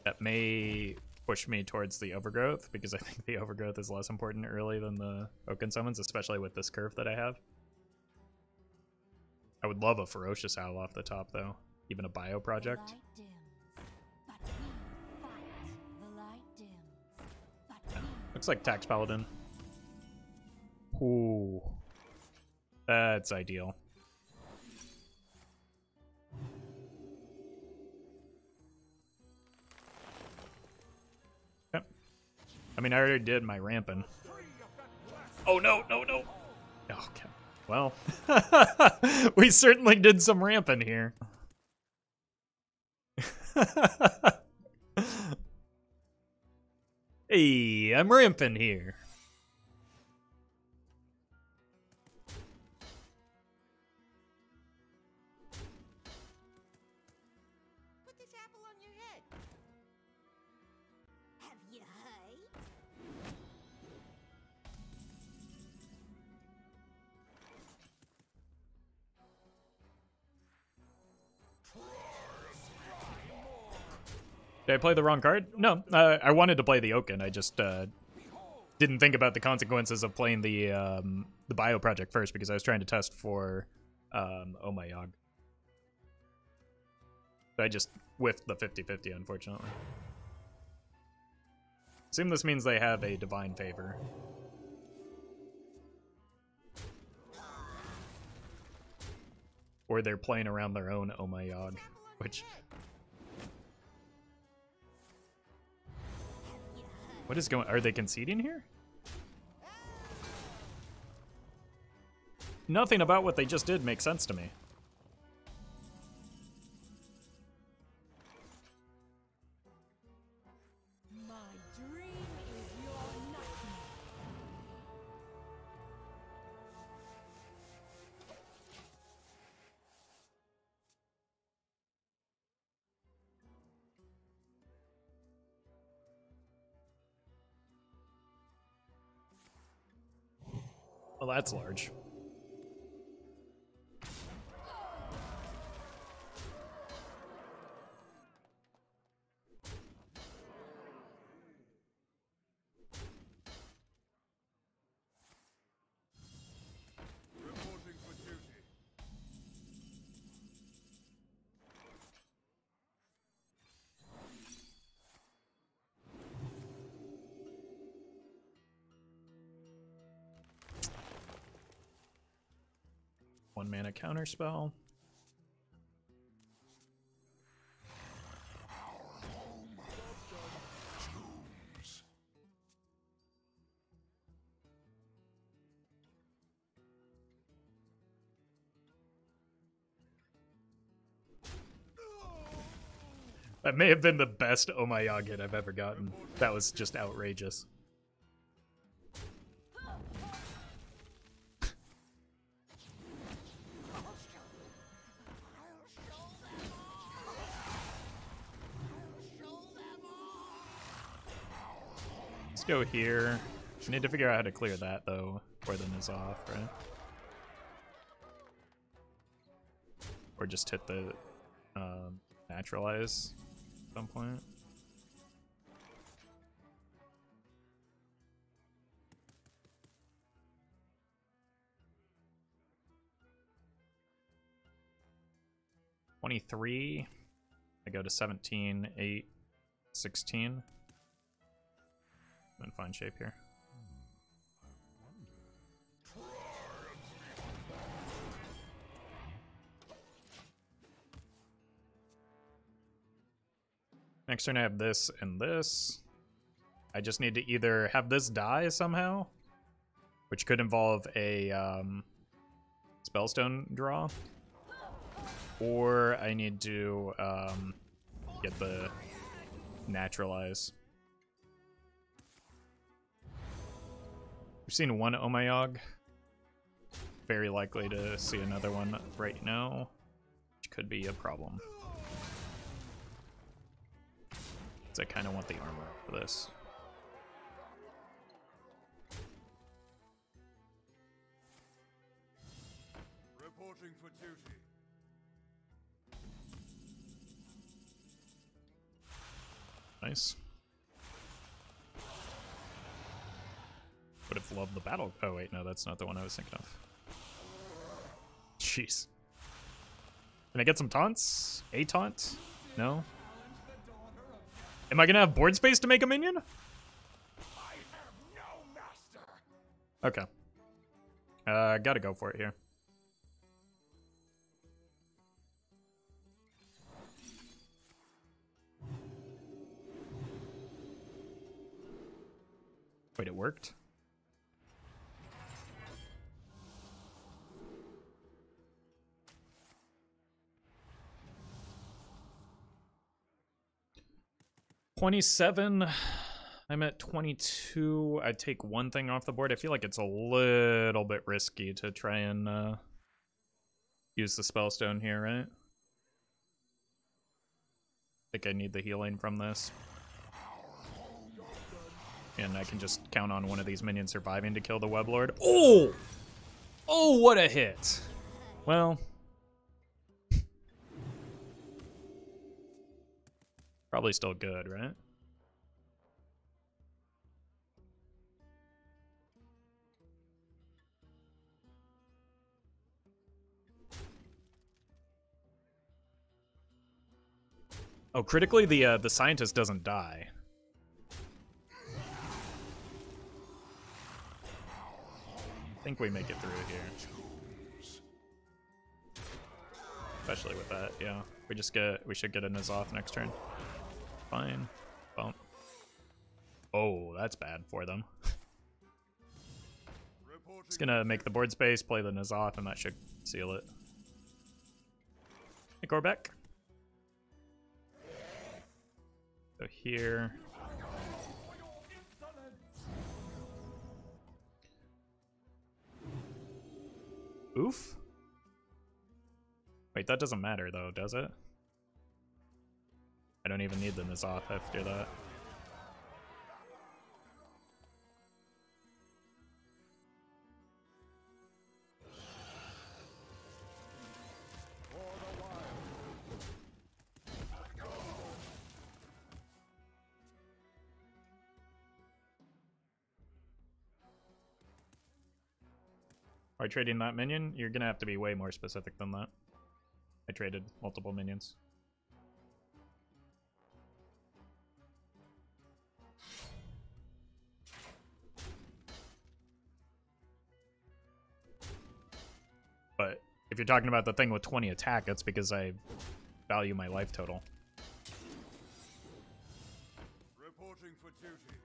That may push me towards the Overgrowth, because I think the Overgrowth is less important early than the Oaken summons, especially with this curve that I have. I would love a Ferocious Owl off the top, though. Even a Bio project. The light dims, but we fight. The light dims, but we Looks like Tax Paladin. Ooh. That's ideal. Yep. I mean, I already did my ramping. Oh, no, no, no. Oh, okay. Well, we certainly did some ramping here. Hey, I'm ramping here. put this apple on your head. Have you heard? Did I play the wrong card? No, I wanted to play the Oaken. I just didn't think about the consequences of playing the Bio project first because I was trying to test for Oh My Yogg. So I just whiffed the 50-50, unfortunately. Assume this means they have a Divine Favor. Or they're playing around their own Oh My Yogg, which... What is going... Are they conceding here? Nothing about what they just did makes sense to me. My dream is your nightmare. Well, that's large. Reporting for duty. One mana counterspell. That may have been the best Oh My Yogg hit I've ever gotten. That was just outrageous. Let's go here. We need to figure out how to clear that, though, before the is off, right? Or just hit the naturalize at some point. $23. I go to 17, 8, 16. I'm in fine shape here. Next turn I have this and this. I just need to either have this die somehow, which could involve a Spellstone draw, or I need to get the Naturalize. We've seen one Omayog. Very likely to see another one right now, which could be a problem. So I kind of want the armor for this. Reporting for duty. Nice. Would have loved the battle. Oh wait, no, that's not the one I was thinking of. Jeez. Can I get some taunts? A taunt? No? Am I gonna have board space to make a minion? I have no master. Okay. Gotta go for it here. Wait, it worked? $27. I'm at 22. I'd take one thing off the board. I feel like it's a little bit risky to try and use the Spellstone here, right? I think I need the healing from this. And I can just count on one of these minions surviving to kill the Weblord. Oh! Oh, what a hit! Well... probably still good, right? Oh, critically, the scientist doesn't die. I think we make it through here. Especially with that, yeah. We should get a N'Zoth next turn. Fine. Bump. Oh, that's bad for them. Just gonna make the board space, play the N'Zoth, and that should seal it. Hey, Gorbek. So here. Oof. Wait, that doesn't matter though, does it? I don't even need the N'Zoth after that. Are trading that minion? You're gonna have to be way more specific than that. I traded multiple minions. But if you're talking about the thing with 20 attack, that's because I value my life total. Reporting for duty.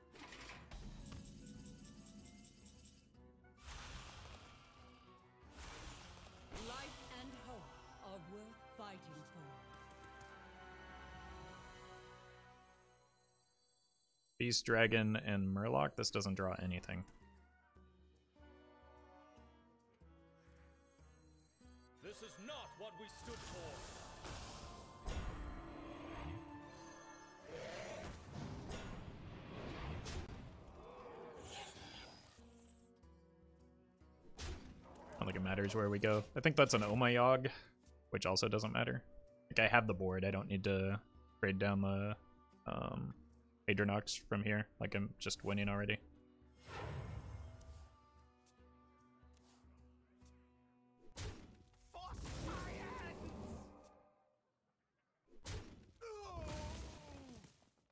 Life and hope are worth fighting for. Beast, Dragon, and Murloc. This doesn't draw anything. This is not what we stood for. I don't think it matters where we go. I think that's an Omayog, which also doesn't matter. Like, I have the board. I don't need to trade down the Adronox from here. Like, I'm just winning already.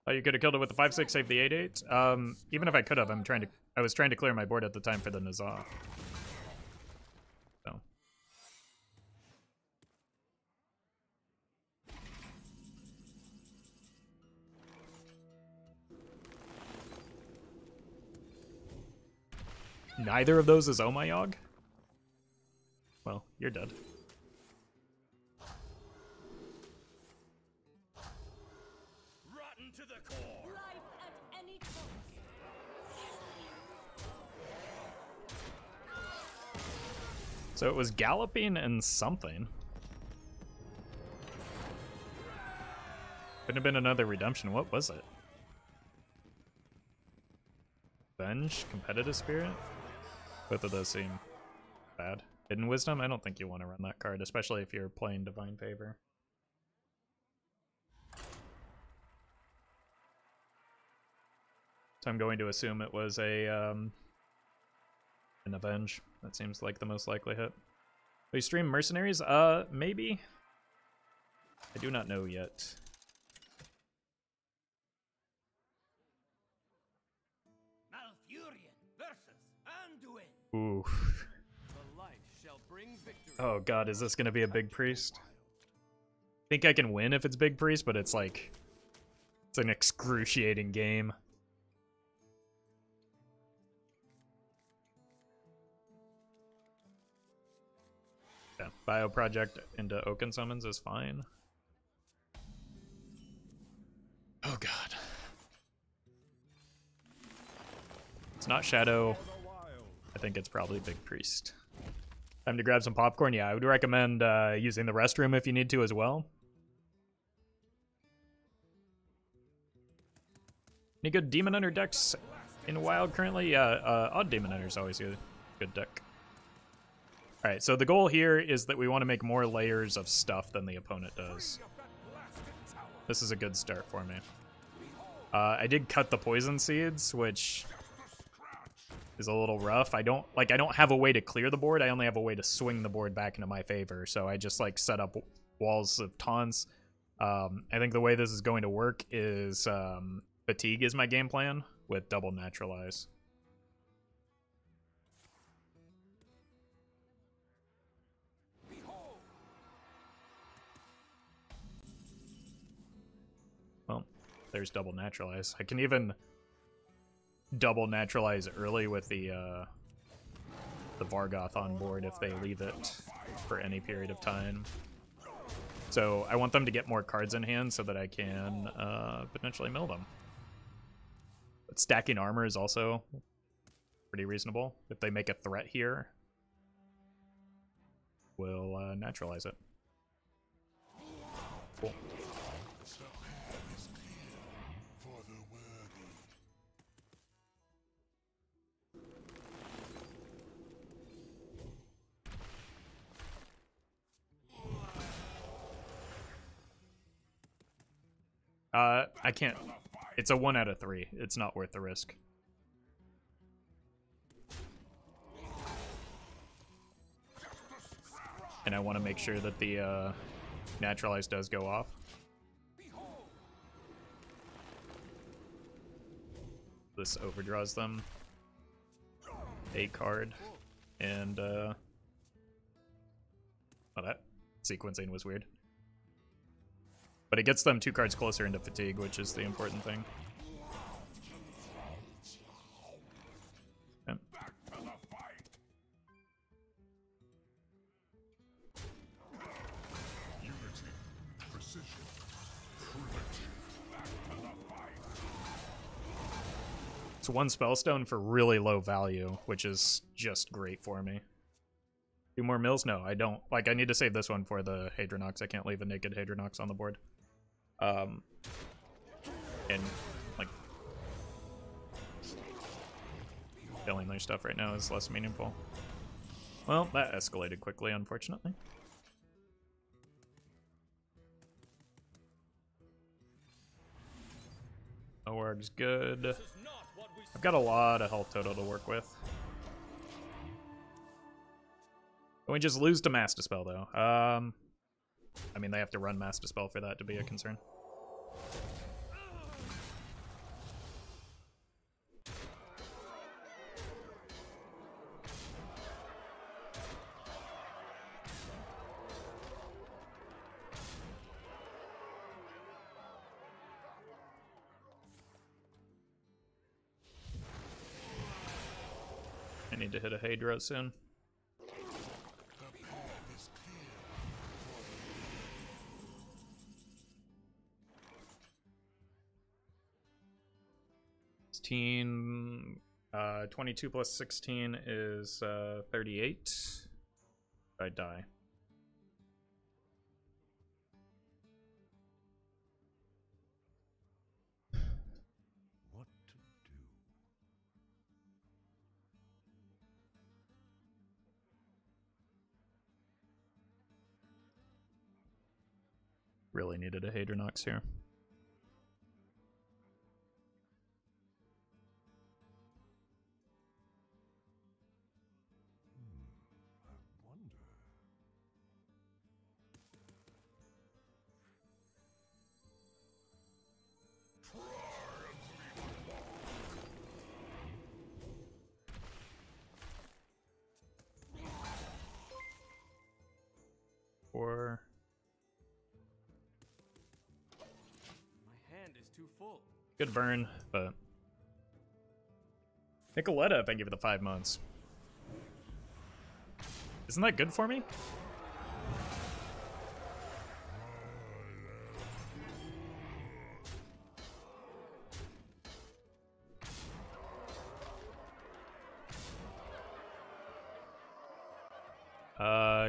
Oh, you could have killed it with the 5/6, save the 8/8. Even if I could have, I was trying to clear my board at the time for the N'Zoth. So. Neither of those is Omayog? Well, you're dead. Rotten to the core. Life at any cost. So it was galloping and something. Couldn't have been another redemption. What was it? Venge? Competitive Spirit? Both of those seem bad. Hidden Wisdom? I don't think you want to run that card, especially if you're playing Divine Favor. So I'm going to assume it was an Avenge. That seems like the most likely hit. We stream Mercenaries? Maybe? I do not know yet. Malfurion versus Anduin. Ooh. The light shall bring victory. Oh god, is this gonna be a Big Priest? I think I can win if it's Big Priest, but it's like... It's an excruciating game. Yeah, Bio Project into Oaken Summons is fine. Oh god. It's not Shadow. I think it's probably Big Priest. Time to grab some popcorn? Yeah, I would recommend using the restroom if you need to as well. Any good Demon Hunter decks in Wild currently? Yeah, Odd Demon Hunter is always a good deck. Alright, so the goal here is that we want to make more layers of stuff than the opponent does. This is a good start for me. I did cut the Poison Seeds, which is a little rough. I don't have a way to clear the board. I only have a way to swing the board back into my favor. So I just like set up walls of taunts. I think the way this is going to work is Fatigue is my game plan with double Naturalize. Well, there's double Naturalize. I can even double Naturalize early with the Vargoth on board if they leave it for any period of time. So I want them to get more cards in hand so that I can potentially mill them. But stacking armor is also pretty reasonable. If they make a threat here, we'll naturalize it. Cool. I can't. It's a 1 out of 3. It's not worth the risk. And I want to make sure that the Naturalize does go off. This overdraws them a card, and oh, that sequencing was weird. But it gets them 2 cards closer into Fatigue, which is the important thing. Okay. It's 1 Spellstone for really low value, which is just great for me. 2 more mills? No, I don't. Like, I need to save this one for the Hadronox. I can't leave a naked Hadronox on the board. And, like, killing their stuff right now is less meaningful. Well, that escalated quickly, unfortunately. Org's good. I've got a lot of health total to work with. Can we just lose to Mass Dispel, though? I mean, they have to run Mass Dispel for that to be a concern. I need to hit a Hydra soon. Teen, 22 plus 16 is 38. I die. What to do? Really needed a Hadronox here. I wonder. Or My hand is too full. good burn, but Nicoletta, if I give it the 5 months. Isn't that good for me?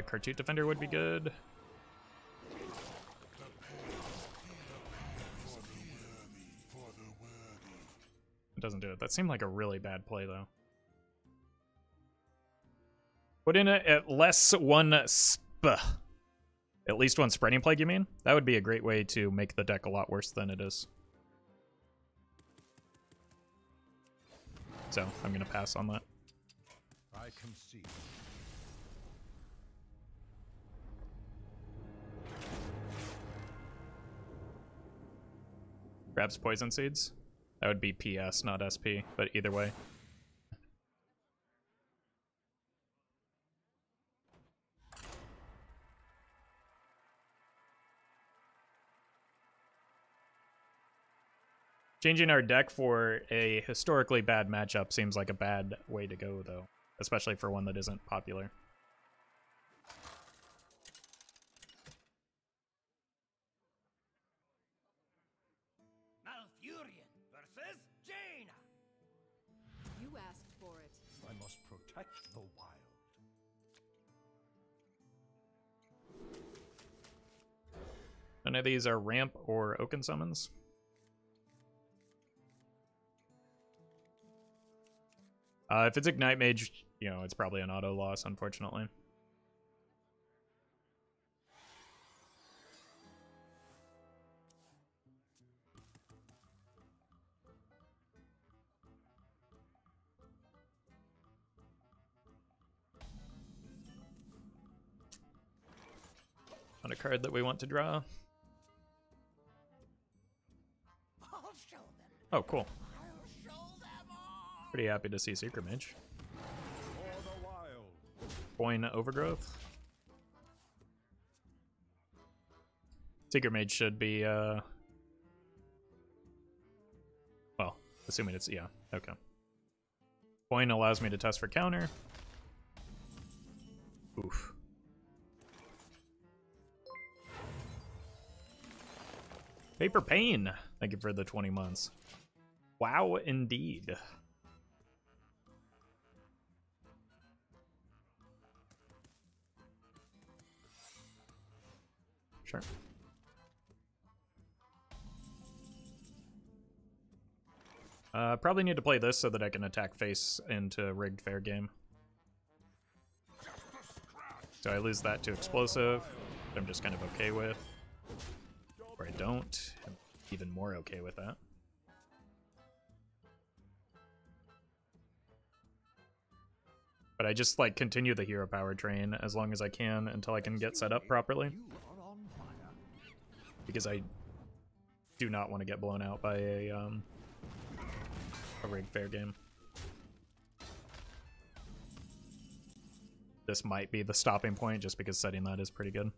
Cartoon Defender would be good. It doesn't do it. That seemed like a really bad play, though. Put in at least one spreading plague, you mean? That would be a great way to make the deck a lot worse than it is. So, I'm going to pass on that. I can see. Grabs Poison Seeds. That would be PS, not SP, but either way. Changing our deck for a historically bad matchup seems like a bad way to go, though. Especially for one that isn't popular. Malfurion versus Jaina. You asked for it. I must protect the wild. None of these are ramp or Oaken summons. If it's Ignite Mage, you know, it's probably an auto loss, unfortunately. Not a card that we want to draw. I'll show them. Oh, cool. I'll show them all. Pretty happy to see Secret Mage. For the wild. Coin Overgrowth. Secret Mage should be, well, assuming it's, yeah, okay. Coin allows me to test for counter. Oof. Paper Pain. Thank you for the 20 months. Wow, indeed. Sure. Probably need to play this so that I can attack face into rigged fair game. So I lose that to explosive, which I'm just kind of okay with. Or I don't. I'm even more okay with that. But I just like continue the hero power train as long as I can until I can get set up properly. You are on fire. Because I do not want to get blown out by a rigged fair game. This might be the stopping point just because setting that is pretty good.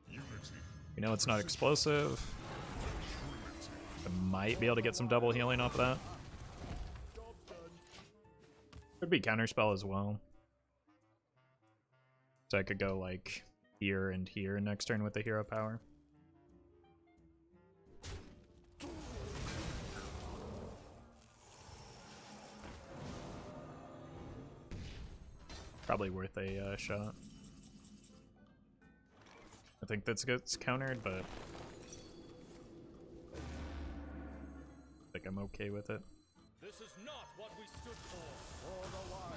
You know it's not explosive. I might be able to get some double healing off of that. Could be counterspell as well. So I could go like here and here next turn with the hero power. Probably worth a shot. I think that's gets countered, but I think I'm okay with it. This is not what we stood for. For the wild.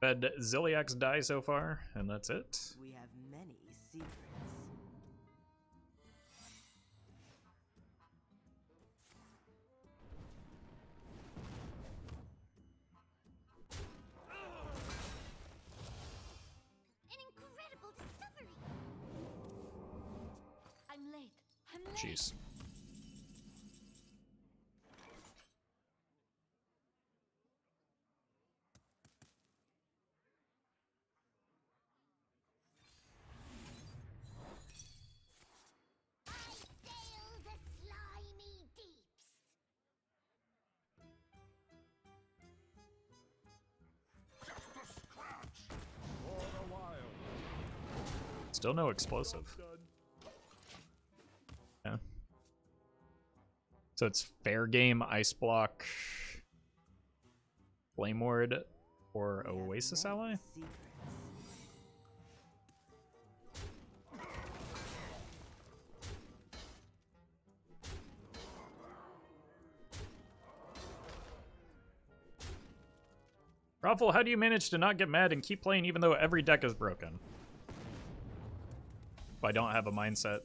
Fed Ziliak's die so far, and that's it. We have many secrets. An incredible discovery. I'm late. I'm late. Jeez. Sail the slimy deeps. Just a scratch. For the wild. Still no explosive. Yeah. So it's fair game, ice block, flame ward, or We have oasis many ally. secrets. Roffle, how do you manage to not get mad and keep playing even though every deck is broken? If I don't have a mindset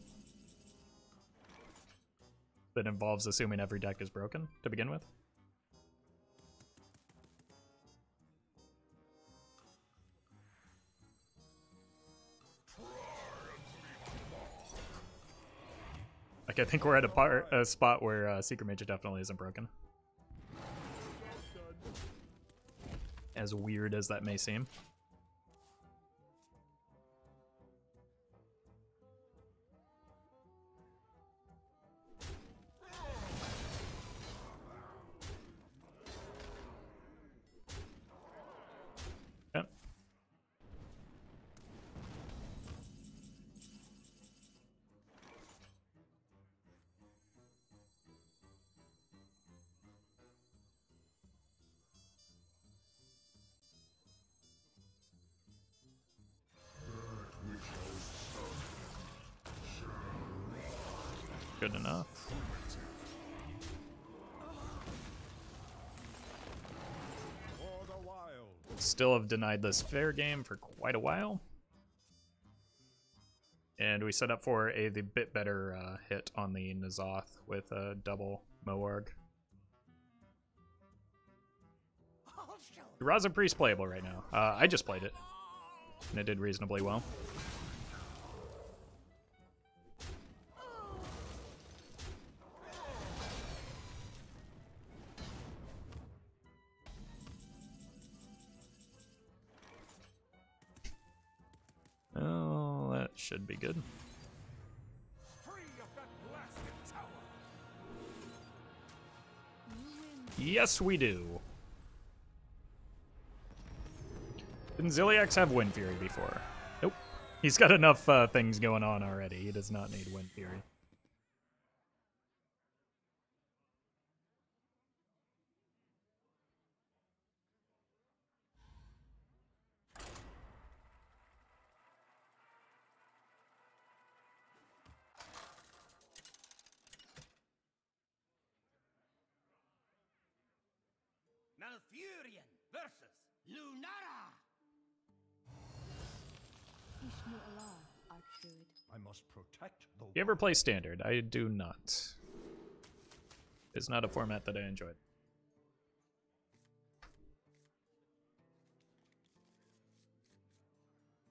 that involves assuming every deck is broken to begin with. Like, I think we're at a spot where Secret Mage definitely isn't broken. As weird as that may seem. Yep. Good enough. For the wild. Still have denied this fair game for quite a while. And we set up for the bit better hit on the N'Zoth with a double Moarg. Raza Priest playable right now. I just played it, and it did reasonably well. Oh, that should be good. Free of that blasted tower. Yes, we do. Didn't Ziliax have Wind Fury before? Nope. He's got enough things going on already. He does not need Wind Fury. Malfurion versus Lunara. Ishnu Allah, Archdruid. I must protect the You ever play Standard? I do not. It's not a format that I enjoyed.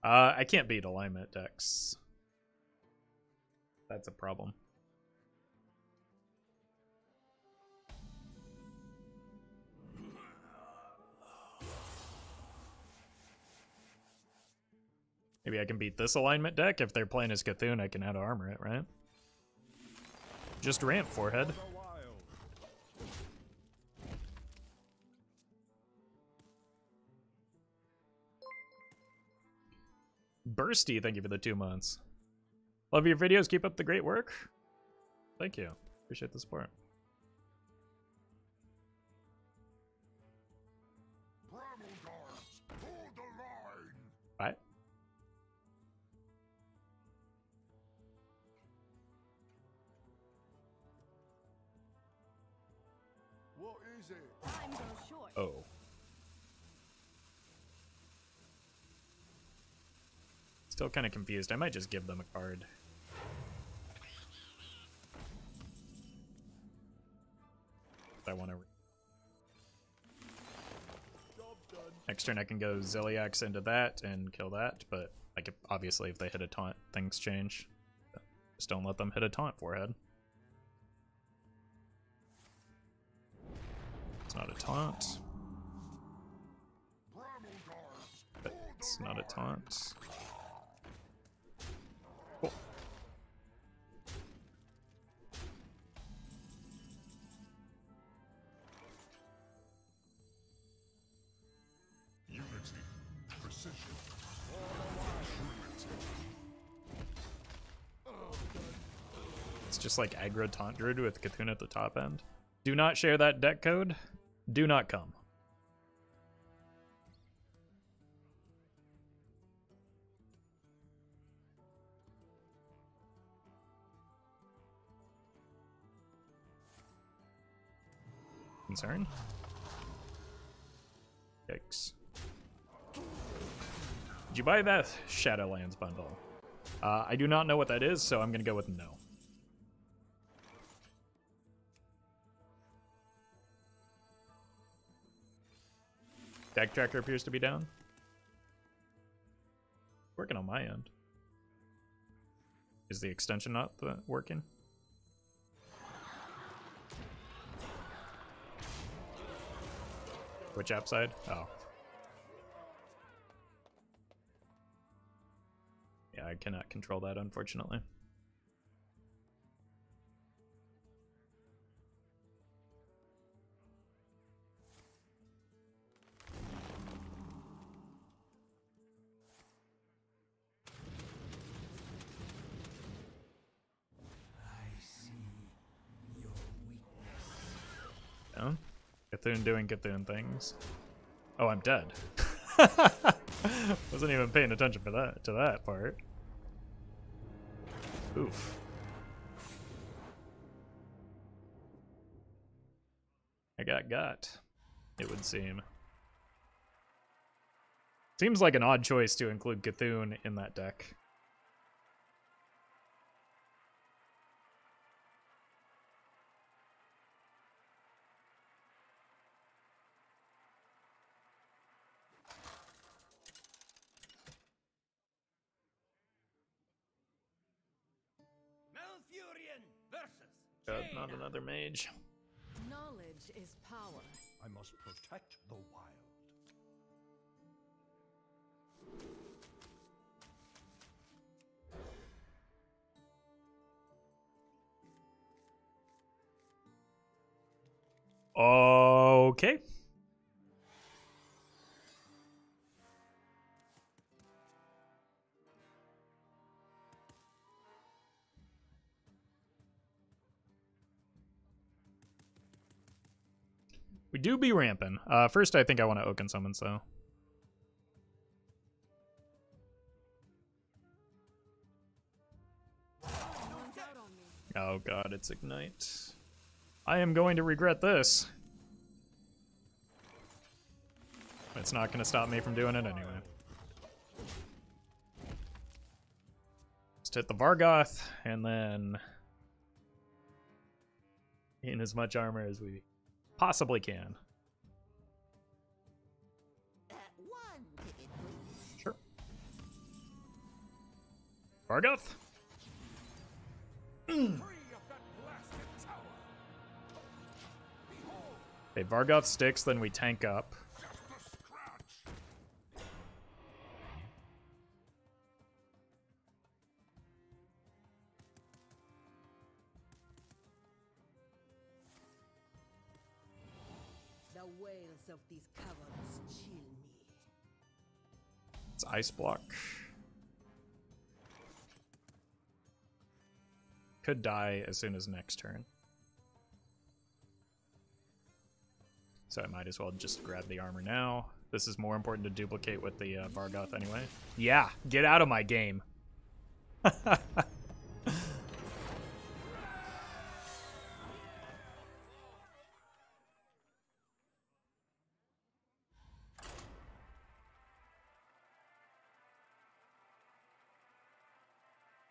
I can't beat alignment decks. That's a problem. Maybe I can beat this alignment deck. If they're playing as Cthulhu, I can out-armor it, right? Just ramp, forehead. Bursty, thank you for the 2 months. Love your videos. Keep up the great work. Thank you. Appreciate the support. Bye. What is it? Time goes short. Oh. Still kind of confused. I might just give them a card. I want to. Next turn I can go Ziliax into that and kill that, but like obviously if they hit a taunt, things change. Just don't let them hit a taunt, forehead. It's not a taunt. It's not a taunt. Cool. Precision. It's just like aggro Taunt Druid with Cthulhu at the top end. Do not share that deck code. Do not come. Concern? Yikes. Did you buy that Shadowlands bundle? I do not know what that is, so I'm going to go with no. Deck tracker appears to be down. Working on my end. Is the extension not working? Which app side? Oh. Yeah, I cannot control that, unfortunately. Down. Cthulhu doing Cthulhu things. Oh, I'm dead. Wasn't even paying attention for that to that part. Oof. I got. It would seem. Seems like an odd choice to include Cthulhu in that deck. Not another mage. Knowledge is power. I must protect the wild. Okay. We do be ramping. First, I think I want to Oaken Summons, though. Oh god, it's Ignite. I am going to regret this. It's not going to stop me from doing it anyway. Just hit the Vargoth, and then in as much armor as we possibly can. Sure. Vargoth? Okay, Vargoth sticks, then we tank up. The wails of these caverns chill me. It's Ice Block. Could die as soon as next turn. So I might as well just grab the armor now. This is more important to duplicate with the Vargoth anyway. Yeah, get out of my game.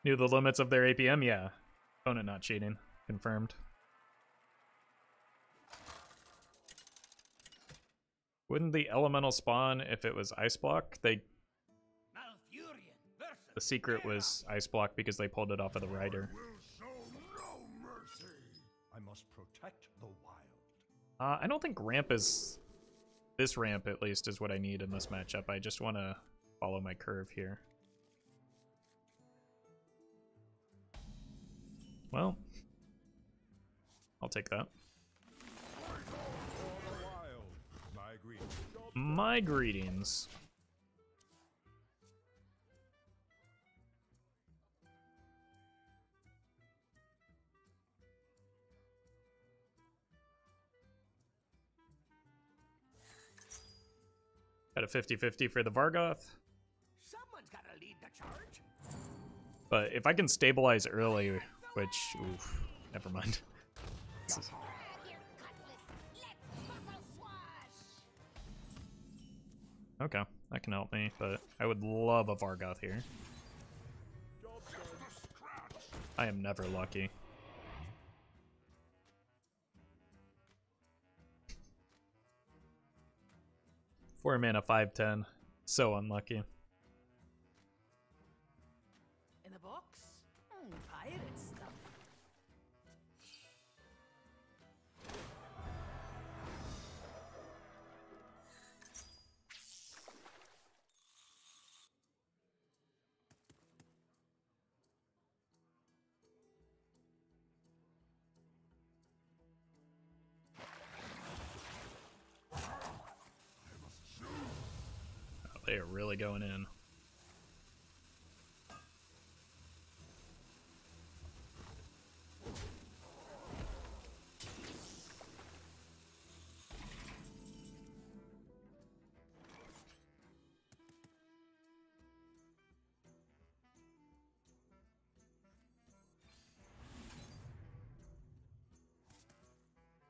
Knew the limits of their APM? Yeah. Opponent not cheating. Confirmed. Wouldn't the elemental spawn if it was Ice Block? The secret was Ice Block because they pulled it off of the Rider. I must protect the wild. I don't think ramp is... This ramp, at least, is what I need in this matchup. I just want to follow my curve here. Well, I'll take that. My greetings. Got a 50-50 for the Vargoth. Someone's gotta lead the charge. But if I can stabilize early, which, oof, never mind. This is... Okay, that can help me, but I would love a Vargoth here. I am never lucky. Four mana, 5/10. So unlucky. In the box? Pirate stuff. They are really going in.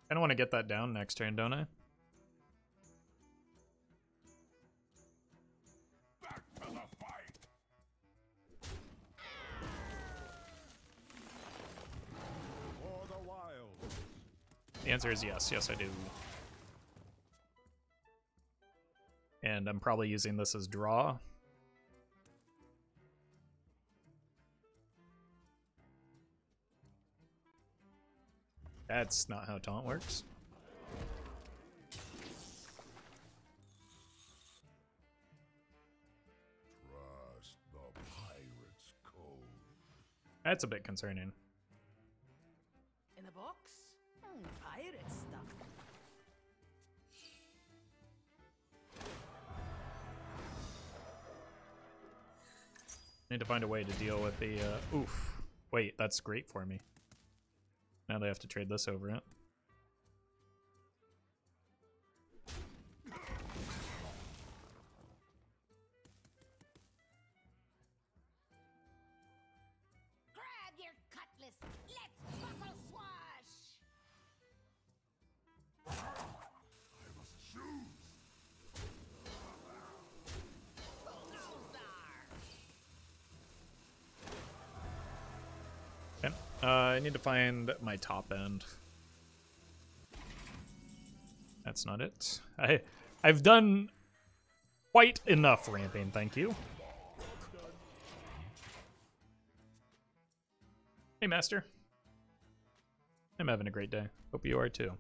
I don't want to get that down next turn, don't I? The answer is yes. Yes, I do. And I'm probably using this as draw. That's not how taunt works. Trust the pirate's code. That's a bit concerning. In the box? Pirate stuff. Need to find a way to deal with the, oof. Wait, that's great for me. Now they have to trade this over it. Grab your cutlass. Let's buckle swash. I must choose. Okay. I need to find my top end. That's not it. I've done quite enough ramping, thank you. Hey, Master. I'm having a great day. Hope you are too.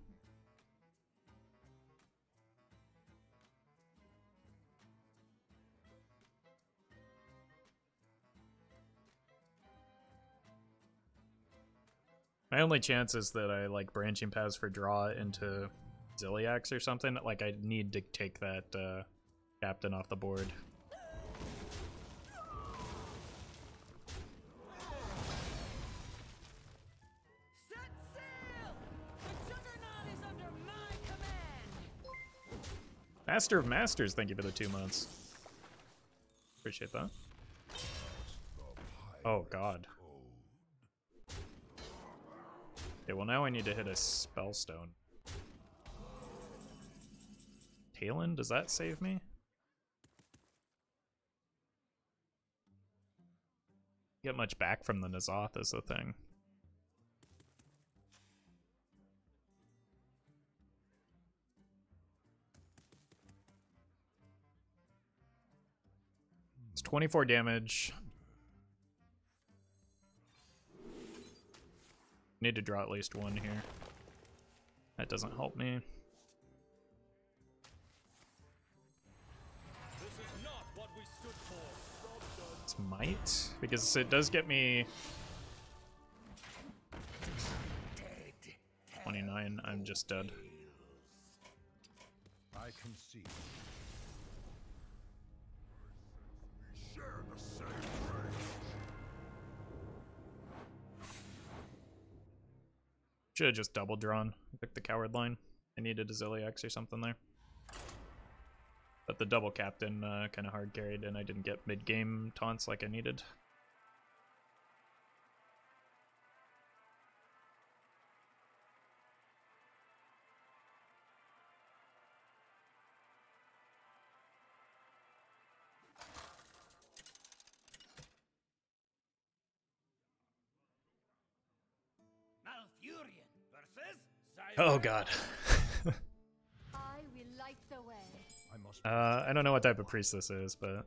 My only chance is that I like branching paths for draw into Ziliax or something. Like, I need to take that captain off the board. Set sail! The Juggernaut is under my command! Master of Masters, thank you for the 2 months. Appreciate that. Oh, God. Okay, well now I need to hit a Spellstone. Talon, does that save me? Get much back from the N'Zoth is the thing. It's 24 damage. Need to draw at least 1 here. That doesn't help me. This is not what we stood for. It's might, because it does get me 29. I'm just dead. I can see. We share the same rage. Should have just double drawn. Pick the coward line. I needed a Ziliax or something there. But the double captain kind of hard carried, and I didn't get mid-game taunts like I needed. Malfurion versus Oh god. I will light the way. I must. I don't know what type of priest this is, but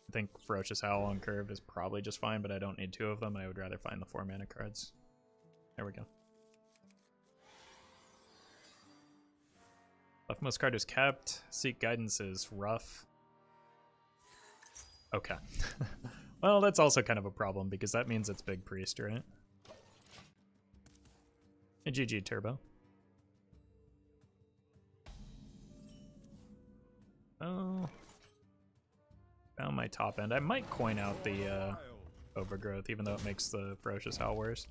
I think Ferocious Howl on curve is probably just fine, but I don't need 2 of them. I would rather find the 4 mana cards. There we go. Leftmost card is kept. Seek Guidance is rough. Okay. Well, that's also kind of a problem because that means it's big priest, right? Hey, GG Turbo. Oh. Found my top end. I might coin out the Overgrowth, even though it makes the Ferocious Howl worse.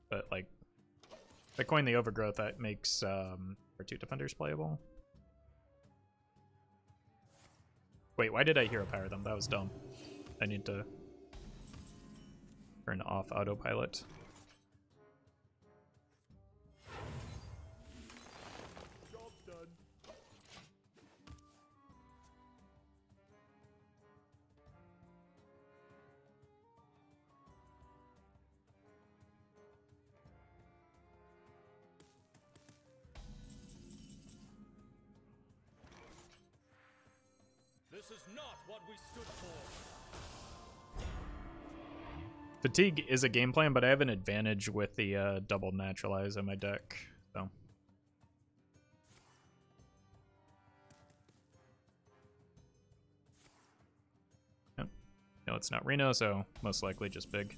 But, like, if I coin the Overgrowth, that makes our 2 defenders playable. Wait, why did I hero power them? That was dumb. I need to turn off autopilot. Job done. This is not what we stood for. Fatigue is a game plan, but I have an advantage with the double naturalize in my deck, so. Yep. No, it's not Reno, so most likely just big.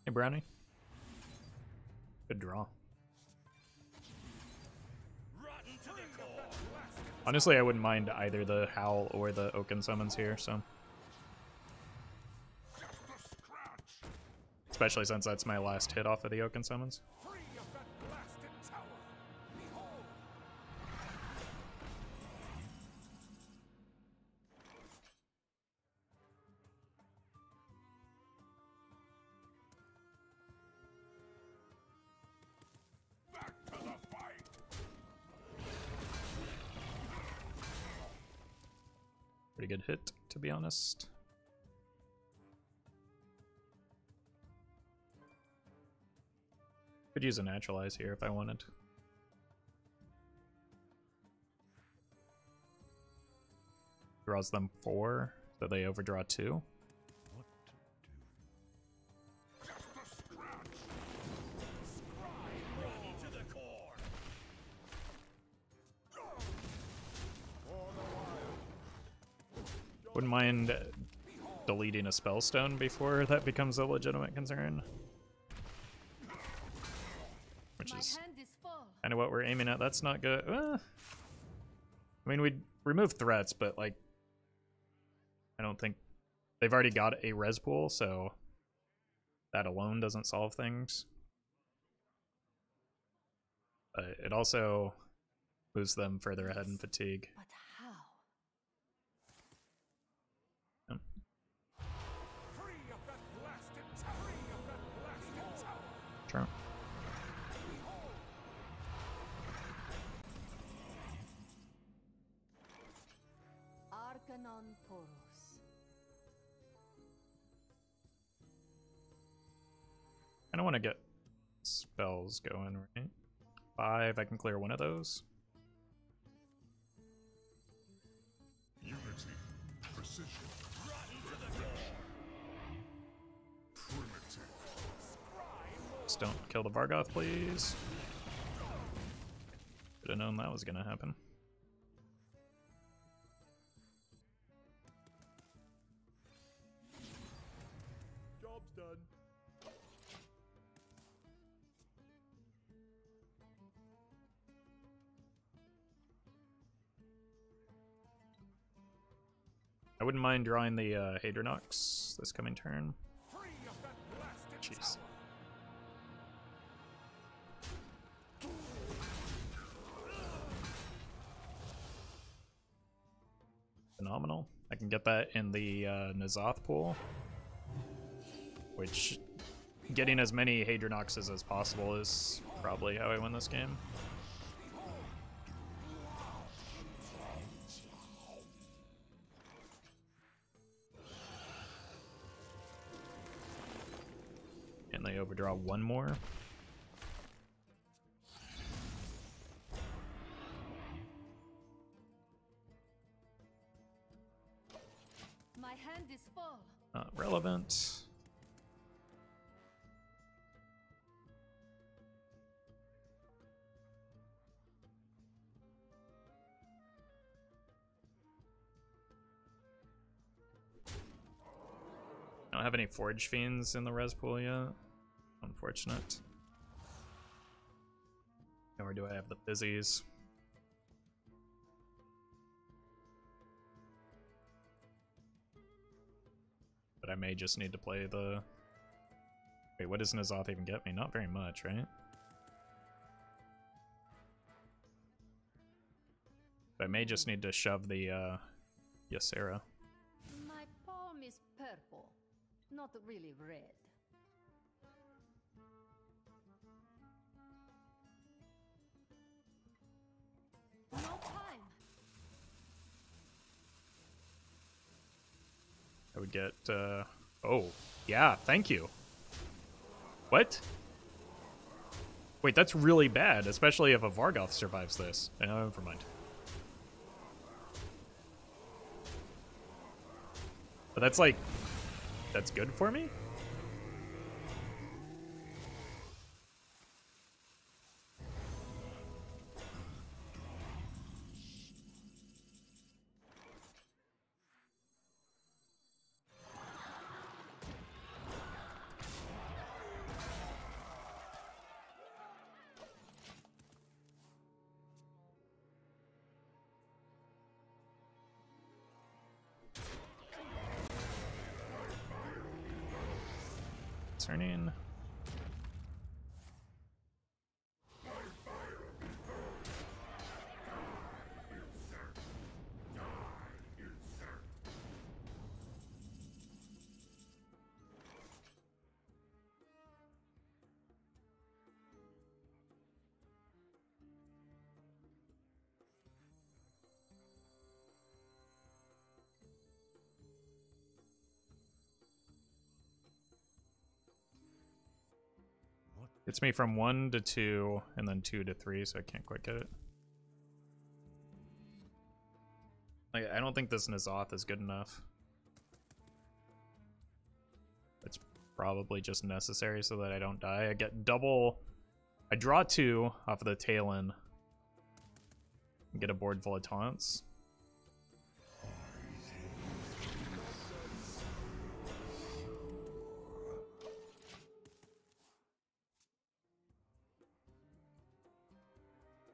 Hey, Brownie. Good draw. Honestly, I wouldn't mind either the Howl or the Oaken Summons here, so. Especially since that's my last hit off of the Oaken Summons. Free of that blasted tower. Behold. Back to the fight. Pretty good hit, to be honest. Could use a naturalize here if I wanted. Draws them 4, so they overdraw 2. What to do? Just a scratch. Scry to the core. For the wild. Wouldn't mind deleting a spellstone before that becomes a legitimate concern. Which is kind of what we're aiming at. That's not good. I mean, we'd remove threats, but like, I don't think they've already got a res pool, so that alone doesn't solve things. It also moves them further ahead in fatigue. But how? Yep. Free of that blasted tower! Free of that blasted tower! Sure. Arcanon Taurus. I don't want to get spells going, right? 5, I can clear one of those. Unity, precision, primitive. Just don't kill the Vargoth, please. Should have known that was gonna happen. Job's done. I wouldn't mind drawing the Hadronox this coming turn. Free of that blasted Jeez. tower! Phenomenal. I can get that in the N'Zoth pool, which getting as many Hadronoxes as possible is probably how I win this game. And they overdraw one more. My hand is full. Not relevant. I don't have any Forge Fiends in the res pool yet. Unfortunate. Nor do I have the Fizzies. But I may just need to play the... Wait, what does N'Zoth even get me? Not very much, right? But I may just need to shove the Ysera. My palm is purple, not really red. No time. I would get, oh, yeah, thank you. What? Wait, that's really bad, especially if a Vargoth survives this. Never mind. But that's like, that's good for me? Turning. It's me from 1 to 2, and then 2 to 3, so I can't quite get it. Like, I don't think this N'Zoth is good enough. It's probably just necessary so that I don't die. I get double... I draw 2 off of the Talon. And get a board full of taunts.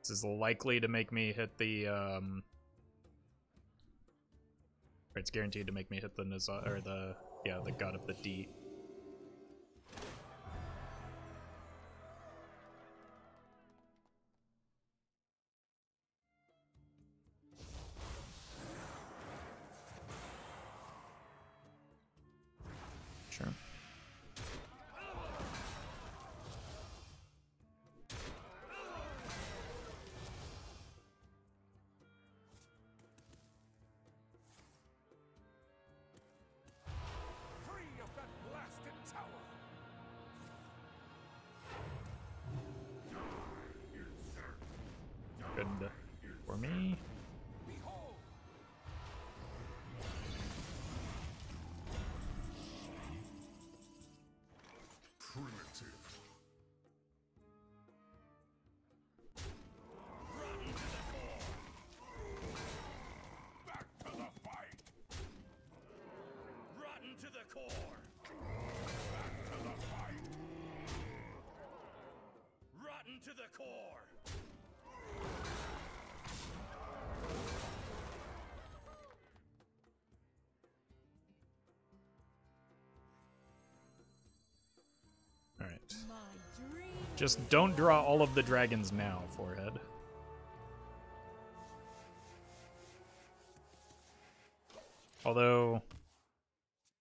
This is likely to make me hit the or it's guaranteed to make me hit the or the God of the Deep. Sure. Free of that blasted tower! Good for me. Behold! Primitive. Back to the fight! Rotten to the core! Back to the fight! Rotten to the core! All right. My dream. Just don't draw all of the dragons now, forehead. Although,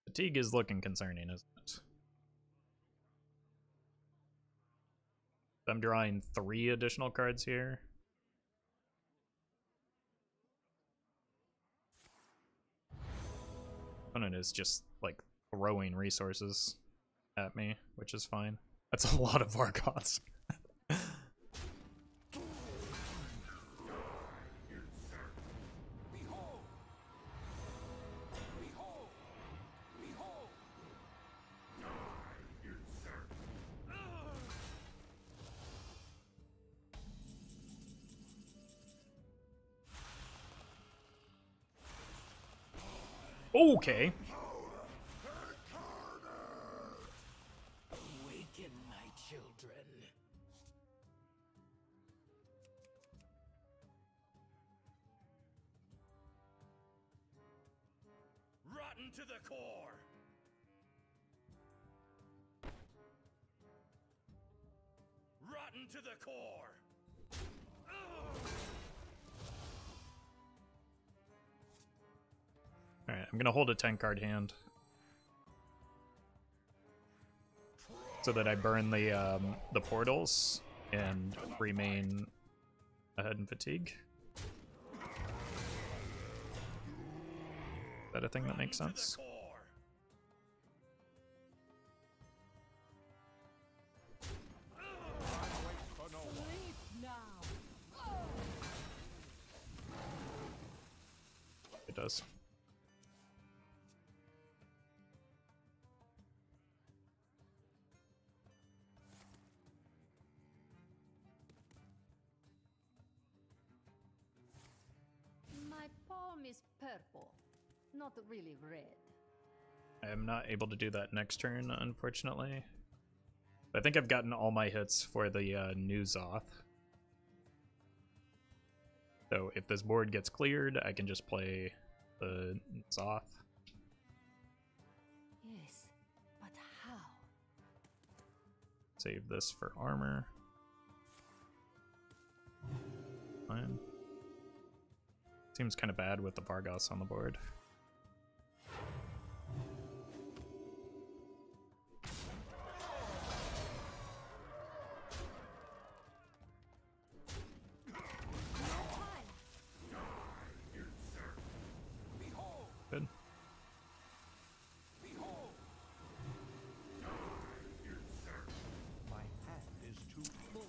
fatigue is looking concerning, isn't it? I'm drawing 3 additional cards here. Opponent is just, like, throwing resources at me, which is fine. That's a lot of Vargoths. Behold! Behold! Behold! Okay. Awaken, my children. Rotten to the core! Rotten to the core! Alright, I'm gonna hold a 10-card hand. So that I burn the portals and remain ahead in fatigue. Is that a thing that makes sense? Sleep now. It does. My palm is purple, not really red. I am not able to do that next turn, unfortunately. I think I've gotten all my hits for the new Zoth. So if this board gets cleared, I can just play the Zoth. Yes, but how? Save this for armor. Fine. Seems kind of bad with the Vargoths on the board. Good. My hand is too full.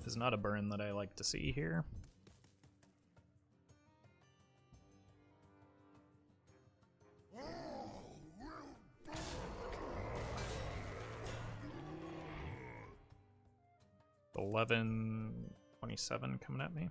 This is not a burn that I like to see here. $11.27 coming at me.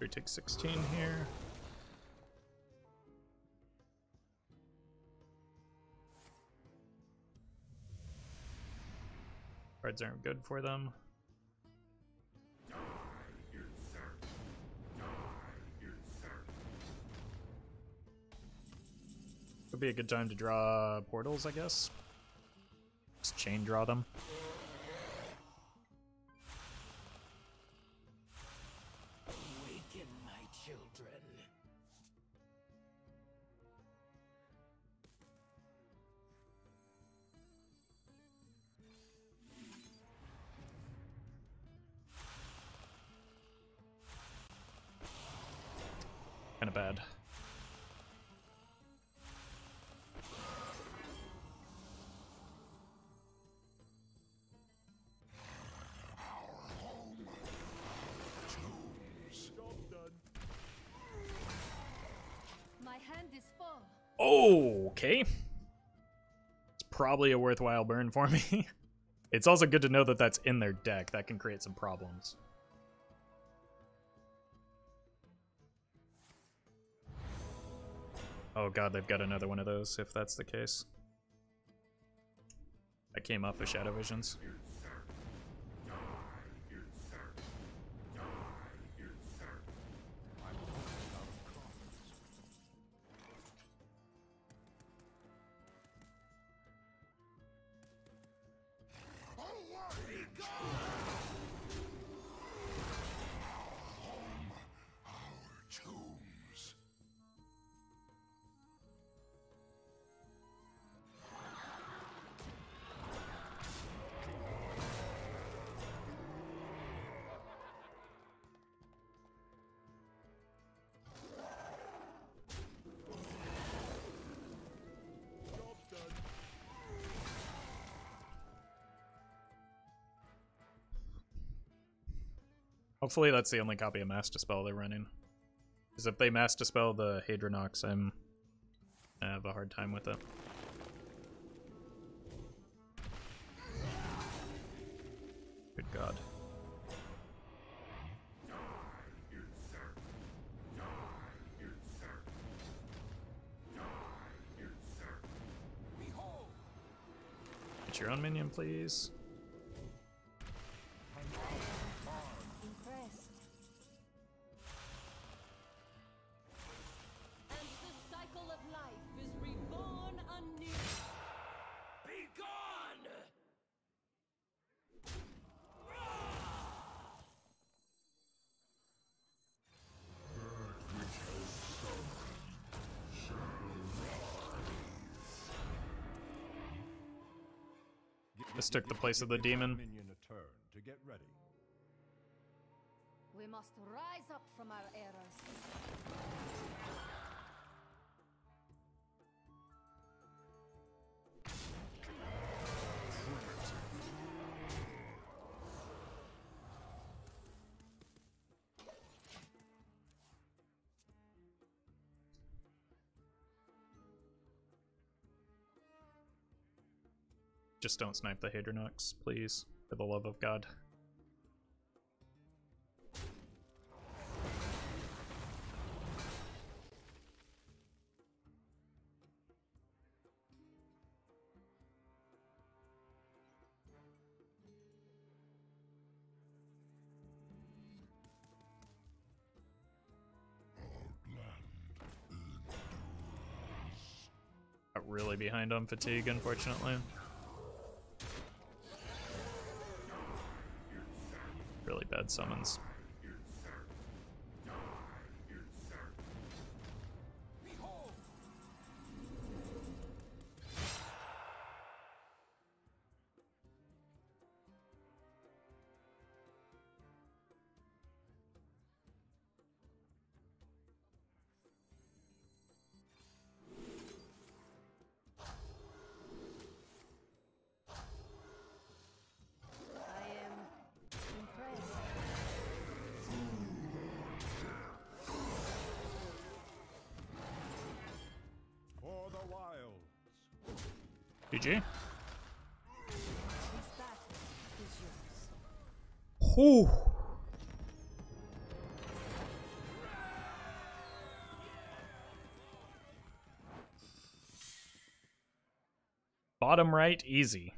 Better take 16 here. Cards aren't good for them. Would be a good time to draw portals, I guess. Just chain draw them. Awaken, my children. Kind of bad. My hand is full. Oh, okay. It's probably a worthwhile burn for me. It's also good to know that that's in their deck. That can create some problems. Oh god, they've got another one of those, if that's the case. I came off of Shadow Visions. Hopefully that's the only copy of Mass Dispel they're running. Because if they Mass Dispel the Hadronox, I have a hard time with it. Good god. Get your own minion, please. Impressed. And the cycle of life is reborn anew. Be gone! This took the place of the demon. Minion a turn to get ready. We must rise up from our errors. Just don't snipe the Hadronox, please, for the love of God. Got really behind on fatigue, unfortunately. Really bad summons. For the wilds. GG. This battle is yours. Whew. Bottom right, easy.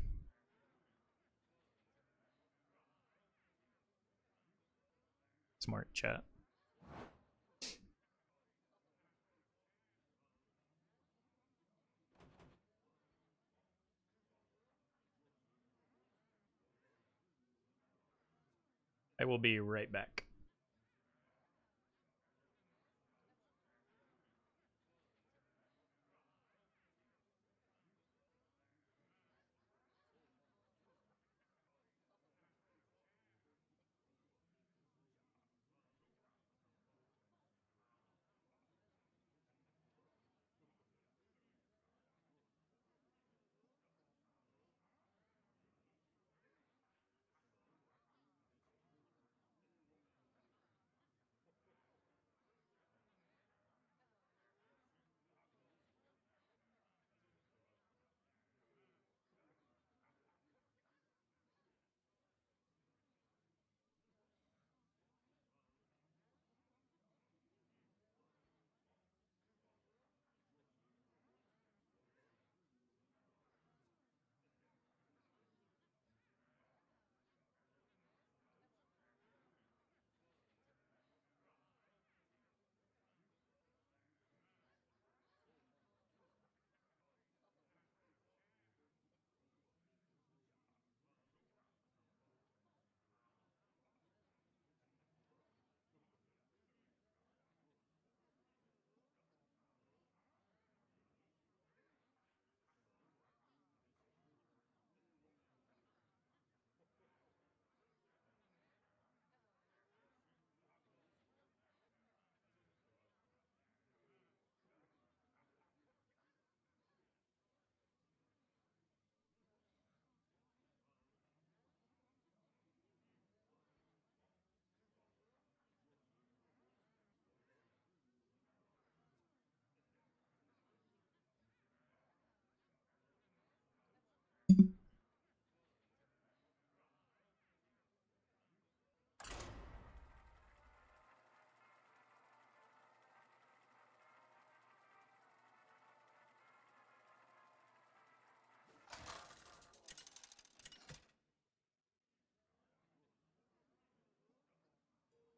Smart chat. I will be right back.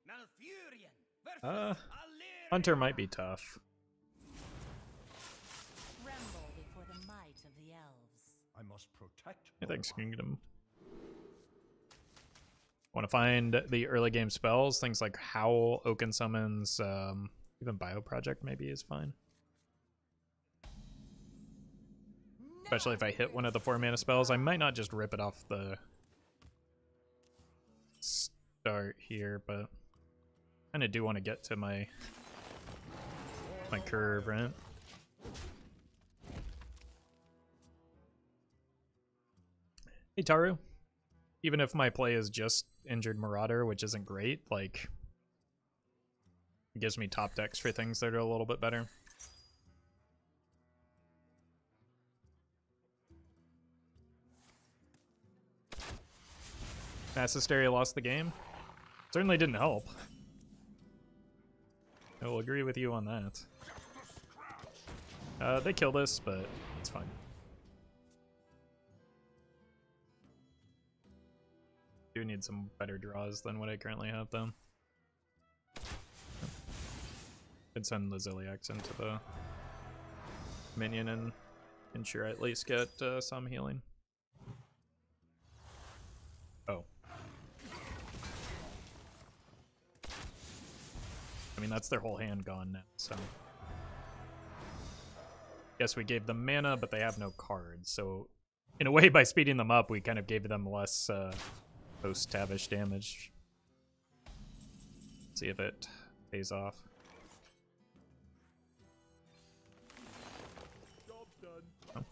Malfurion versus Hunter might be tough. Tremble before the might of the elves. I must protect. Yeah, thanks, Kingdom. Want to find the early game spells, things like Howl, Oaken Summons, even Bioproject maybe is fine. Especially if I hit one of the 4-mana spells. I might not just rip it off the start here, but I kind of do want to get to my curve, right? Hey Taru, even if my play is just Injured Marauder, which isn't great, like, it gives me top decks for things that are a little bit better. Mass Hysteria lost the game. Certainly didn't help. I will agree with you on that. They killed us, but it's fine. Do need some better draws than what I currently have, though. Could send Laziliax into the minion and ensure I at least get some healing. Oh. I mean, that's their whole hand gone now, so. Guess we gave them mana, but they have no cards, so in a way, by speeding them up, we kind of gave them less post-Tavish damage. See if it pays off. Job's done. Oh.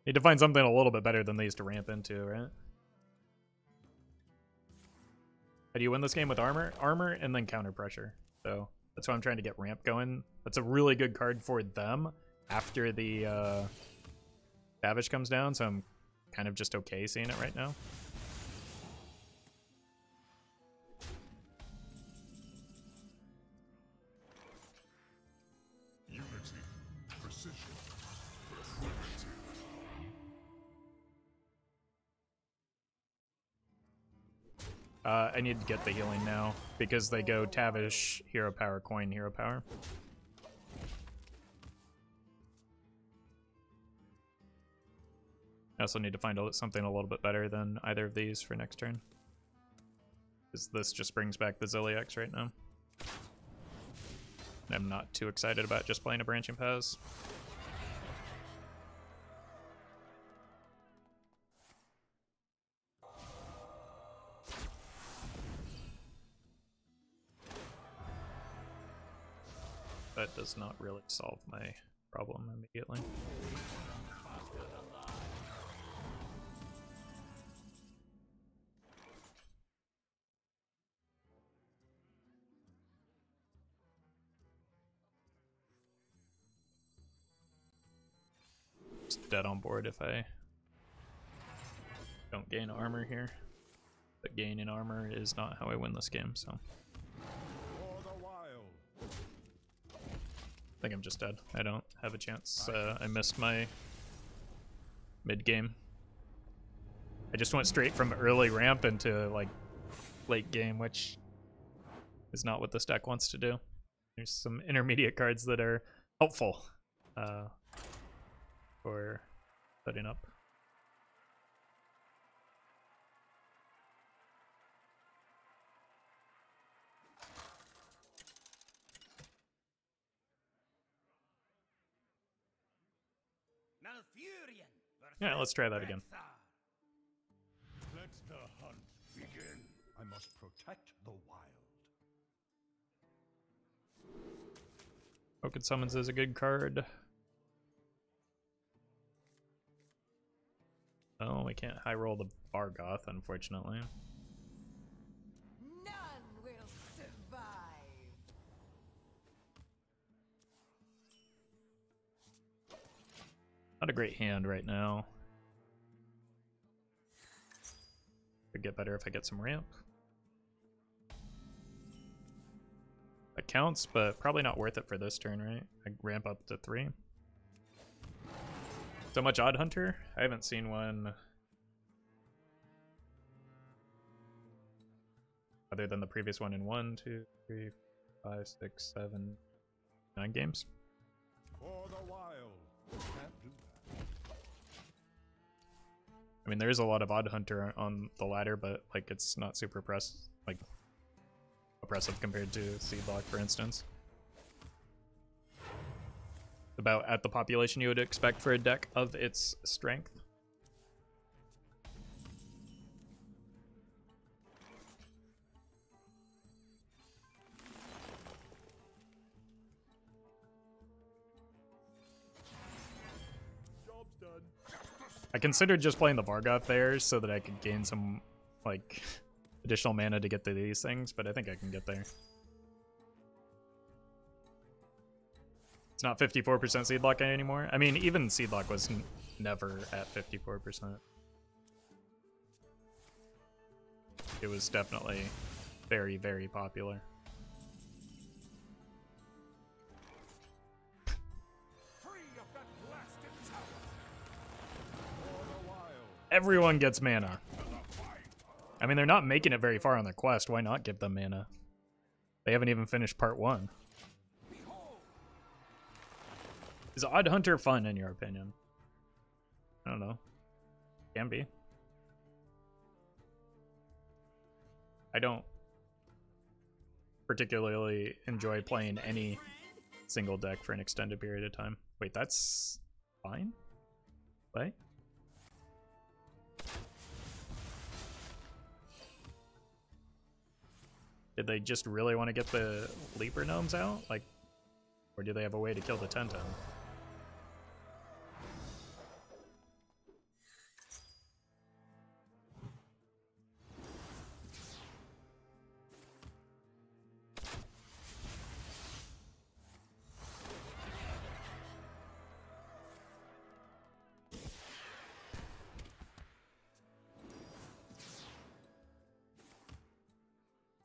Need to find something a little bit better than these to ramp into, right? How do you win this game with armor? Armor and then counter pressure. So that's why I'm trying to get ramp going. That's a really good card for them after the Tavish comes down, so I'm kind of just okay seeing it right now. Unity, precision, refresh. I need to get the healing now because they go Tavish, hero power, coin, hero power. I also need to find something a little bit better than either of these for next turn. Because this just brings back the Zilliax right now. I'm not too excited about just playing a Branching Paths. That does not really solve my problem immediately. Just dead on board if I don't gain armor here. But gaining armor is not how I win this game, so. I think I'm just dead. I don't have a chance. I missed my mid game. I just went straight from early ramp into like late game, which is not what this deck wants to do. There's some intermediate cards that are helpful for setting up. Yeah, let's try that again. Let the hunt begin. I must protect the wild. Broken Summons is a good card. Oh, we can't high roll the Bargoth, unfortunately. None will survive. Not a great hand right now. Could get better if I get some ramp. That counts, but probably not worth it for this turn, right? I ramp up to 3. So much Odd Hunter? I haven't seen one other than the previous one in 1, 2, 3, 5, 6, 7, 9 games. For the wild. Can't do that. I mean, there is a lot of Odd Hunter on the ladder, but like it's not super oppressive compared to Seedlock, for instance. About at the population you would expect for a deck of its strength. Job's done. I considered just playing the Vargoth there so that I could gain some like additional mana to get to these things, but I think I can get there. It's not 54% Seedlock anymore. I mean, even Seedlock was never at 54%. It was definitely very, very popular. Everyone gets mana. I mean, they're not making it very far on their quest. Why not give them mana? They haven't even finished part 1. Is Odd Hunter fun in your opinion? I don't know. Can be. I don't particularly enjoy playing any single deck for an extended period of time. Wait, that's fine? Play? Did they just really want to get the Leaper Gnomes out? Like, or do they have a way to kill the 10-10?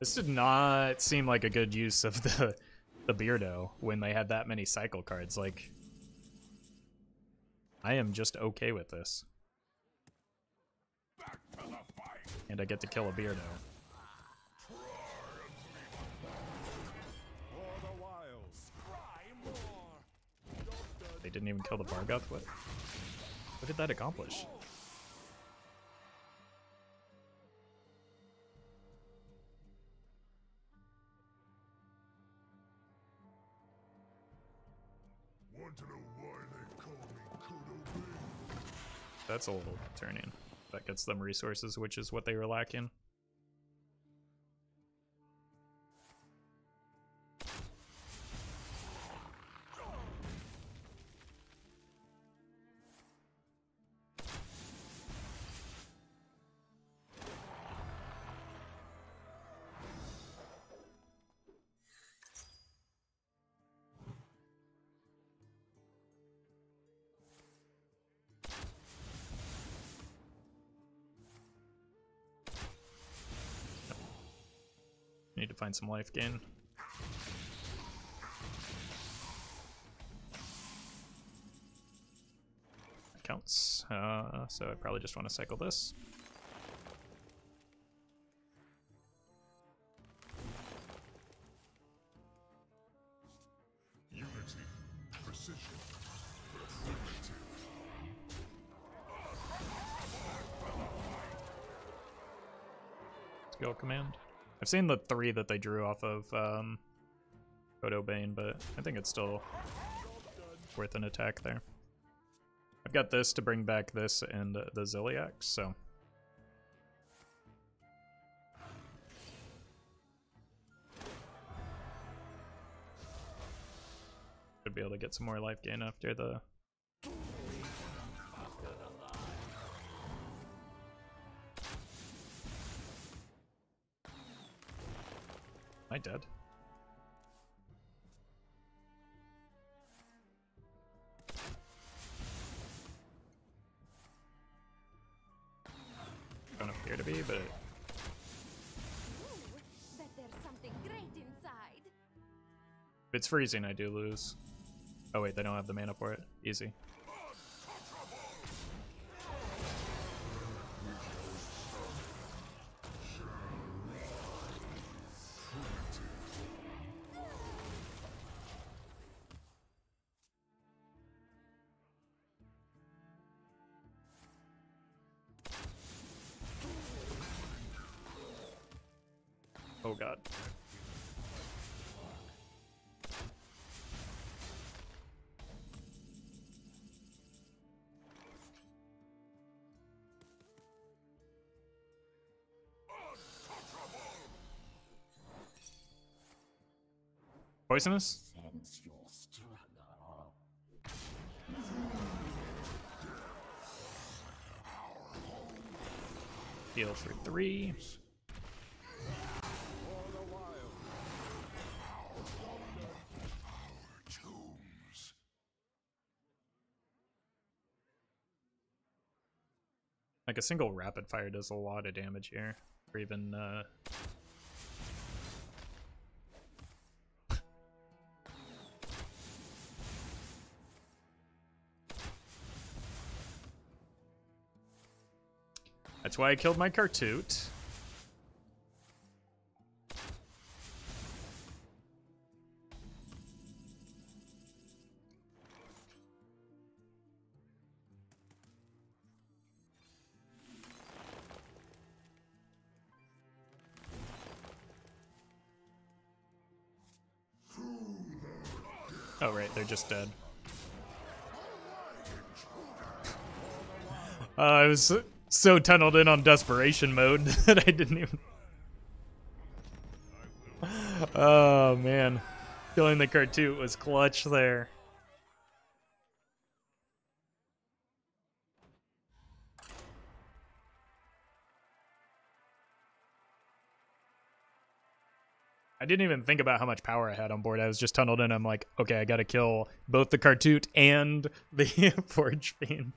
This did not seem like a good use of the Beardo when they had that many cycle cards. Like, I am just okay with this. And I get to kill a Beardo. didn't even kill the Bargoth. What did that accomplish? Want to know why they call me Kodo Bane? That's a little turning. That gets them resources, which is what they were lacking. Need to find some life gain. That counts. So I probably just want to cycle this. Unity, precision, primitive. Skill command. I've seen the 3 that they drew off of Kodo Bane, but I think it's still worth an attack there. I've got this to bring back this and the Ziliax, so. Should be able to get some more life gain after the. Am I dead? Don't appear to be, but Ooh, bet there's something great inside. if it's freezing, I do lose. Oh wait, they don't have the mana for it. Easy. Oh god. Poisonous? Sense your struggle. Heal for 3. Like a single rapid fire does a lot of damage here, or even that's why I killed my Kartut. Oh right, they're just dead. I was so tunneled in on desperation mode that I didn't even. Oh man, killing the Kartut was clutch there. I didn't even think about how much power I had on board. I was just tunneled in. I'm like, okay, I gotta kill both the Kartut and the Forge Fiend.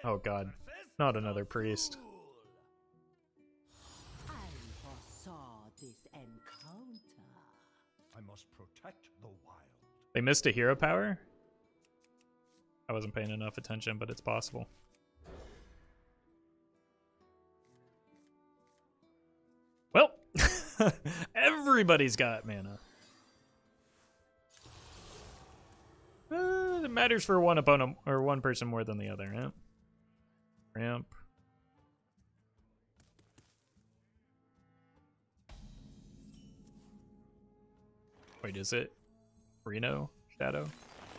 Oh god, not another priest. I foresaw this encounter. I must protect the wild. They missed a hero power? I wasn't paying enough attention, but it's possible. Well, Everybody's got mana. It matters for one opponent or one person more than the other, yeah. Ramp. Wait, is it Reno Shadow?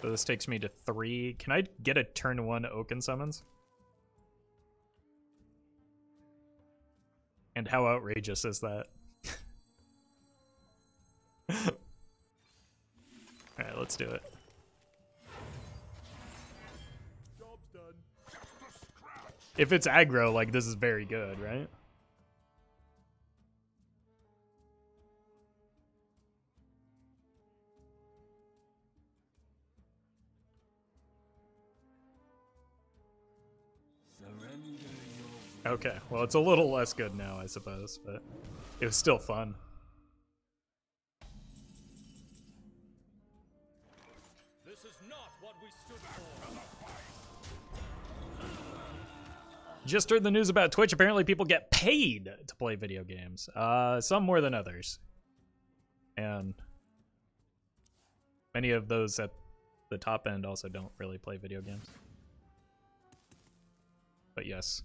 So this takes me to 3. Can I get a turn 1 Oaken Summons? And how outrageous is that? Alright, let's do it. Job's done. If it's aggro, like, this is very good, right? Okay, well, it's a little less good now, I suppose, but it was still fun. This is not what we stood for. Just heard the news about Twitch. Apparently people get paid to play video games. Some more than others. And many of those at the top end also don't really play video games. But yes.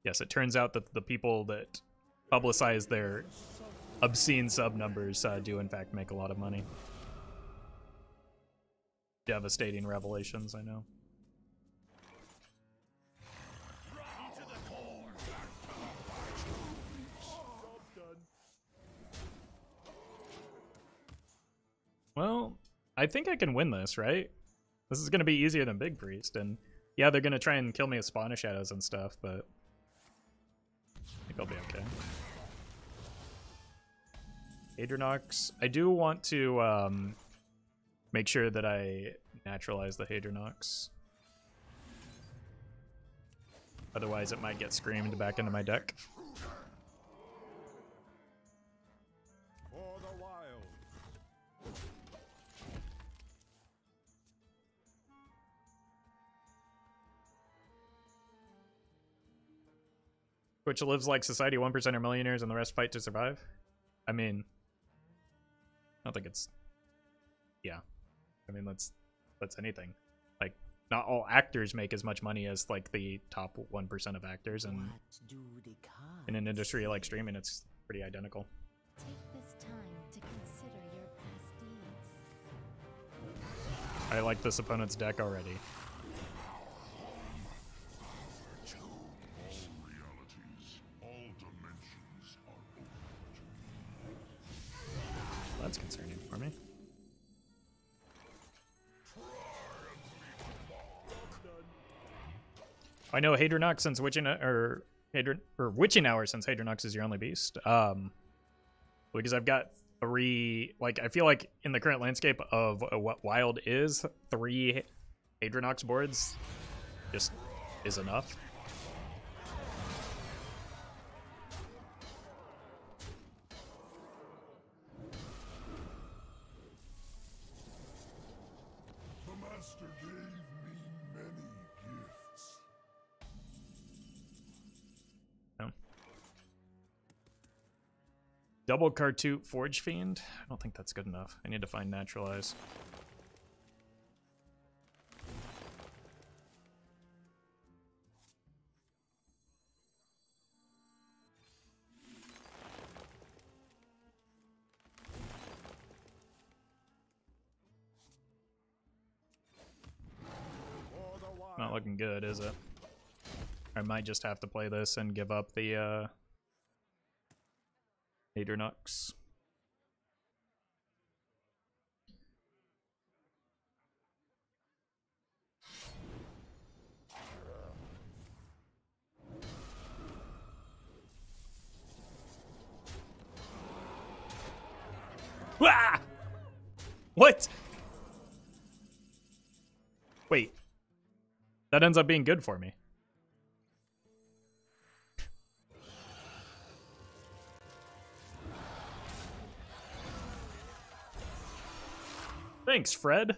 Yes, it turns out that the people that publicize their obscene sub numbers do in fact make a lot of money. Devastating revelations, I know. Well, I think I can win this, right? This is going to be easier than Big Priest, and yeah, they're going to try and kill me with Spawn of Shadows and stuff, but I think I'll be okay. Hadronox. I do want to make sure that I naturalize the Hadronox. Otherwise, it might get screamed back into my deck. For the wild. Twitch lives like society, 1% are millionaires and the rest fight to survive. I mean, I don't think it's, yeah. I mean, that's anything. Like, not all actors make as much money as like the top 1% of actors, and in an industry like streaming, it's pretty identical. Take this time to consider your past deeds. I like this opponent's deck already. That's concerning for me. I know Hadronox since Witching Witching Hour since Hadronox is your only beast. Because I've got 3, like, I feel like in the current landscape of what Wild is, 3 Hadronox boards just is enough. Double Cartoot Forge Fiend? I don't think that's good enough. I need to find Naturalize. Not looking good, is it? I might just have to play this and give up the Hadronox. Wah! What? Wait. That ends up being good for me. Thanks, Fred.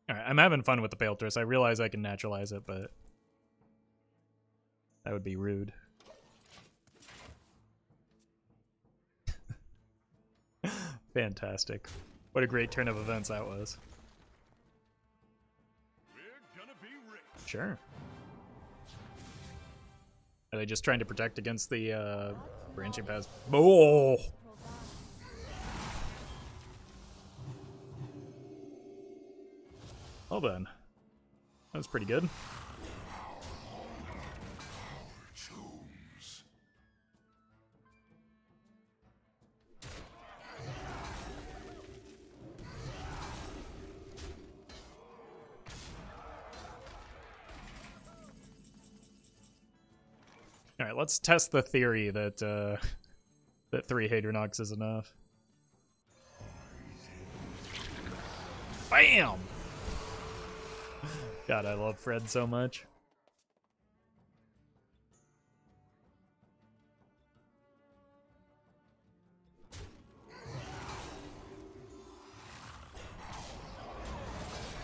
Alright, I'm having fun with the Paletress. I realize I can naturalize it, but That would be rude. Fantastic. What a great turn of events that was. We're gonna be rich. Sure. Are they just trying to protect against the branching paths? Oh! Well then. That was pretty good. All right, let's test the theory that that 3 Hadronox is enough. Bam! God, I love Fred so much.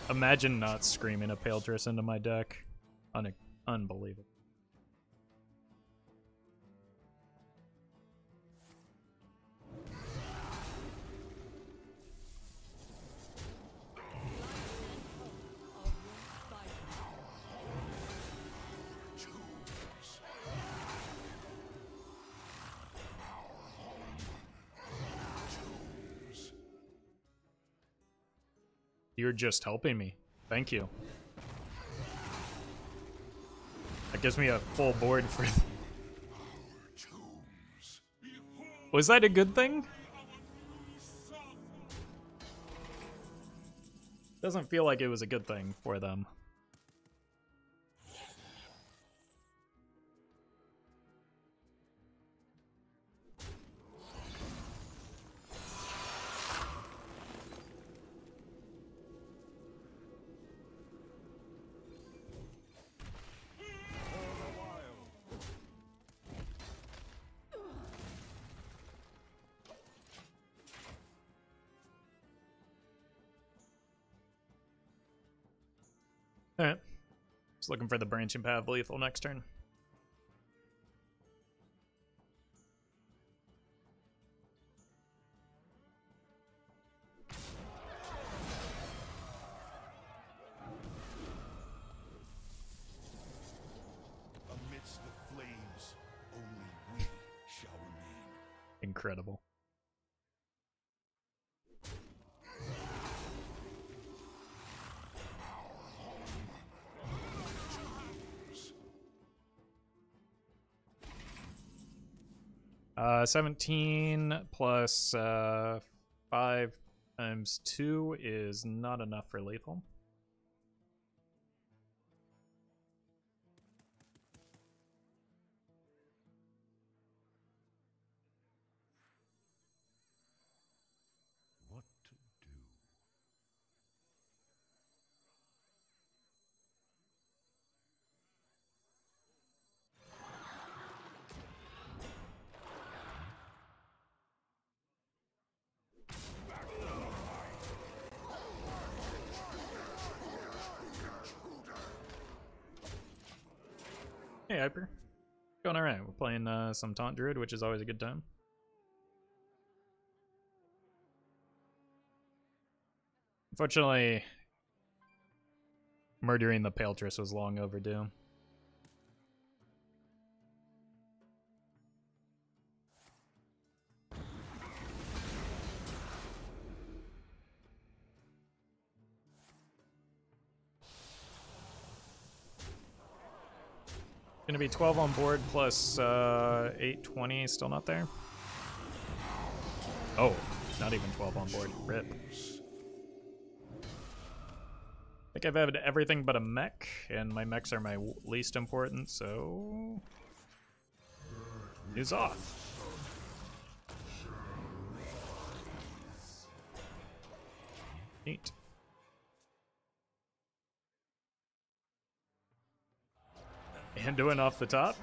Imagine not screaming a Paletress into my deck. Unbelievable. You're just helping me. Thank you. That gives me a full board for... Was that a good thing? Doesn't feel like it was a good thing for them. Alright. Just looking for the branching path lethal next turn. Amidst the flames, only we shall remain. Incredible. Uh, 17 plus 5 times 2 is not enough for lethal. What to do? Hey, Hyper. Going alright. We're playing some Taunt Druid, which is always a good time. Unfortunately, murdering the Paletress was long overdue. Gonna be 12 on board plus 820, still not there. Oh, not even 12 on board. Rip. I think I've had everything but a mech, and my mechs are my least important, so... He's off. Neat. And doing off the top.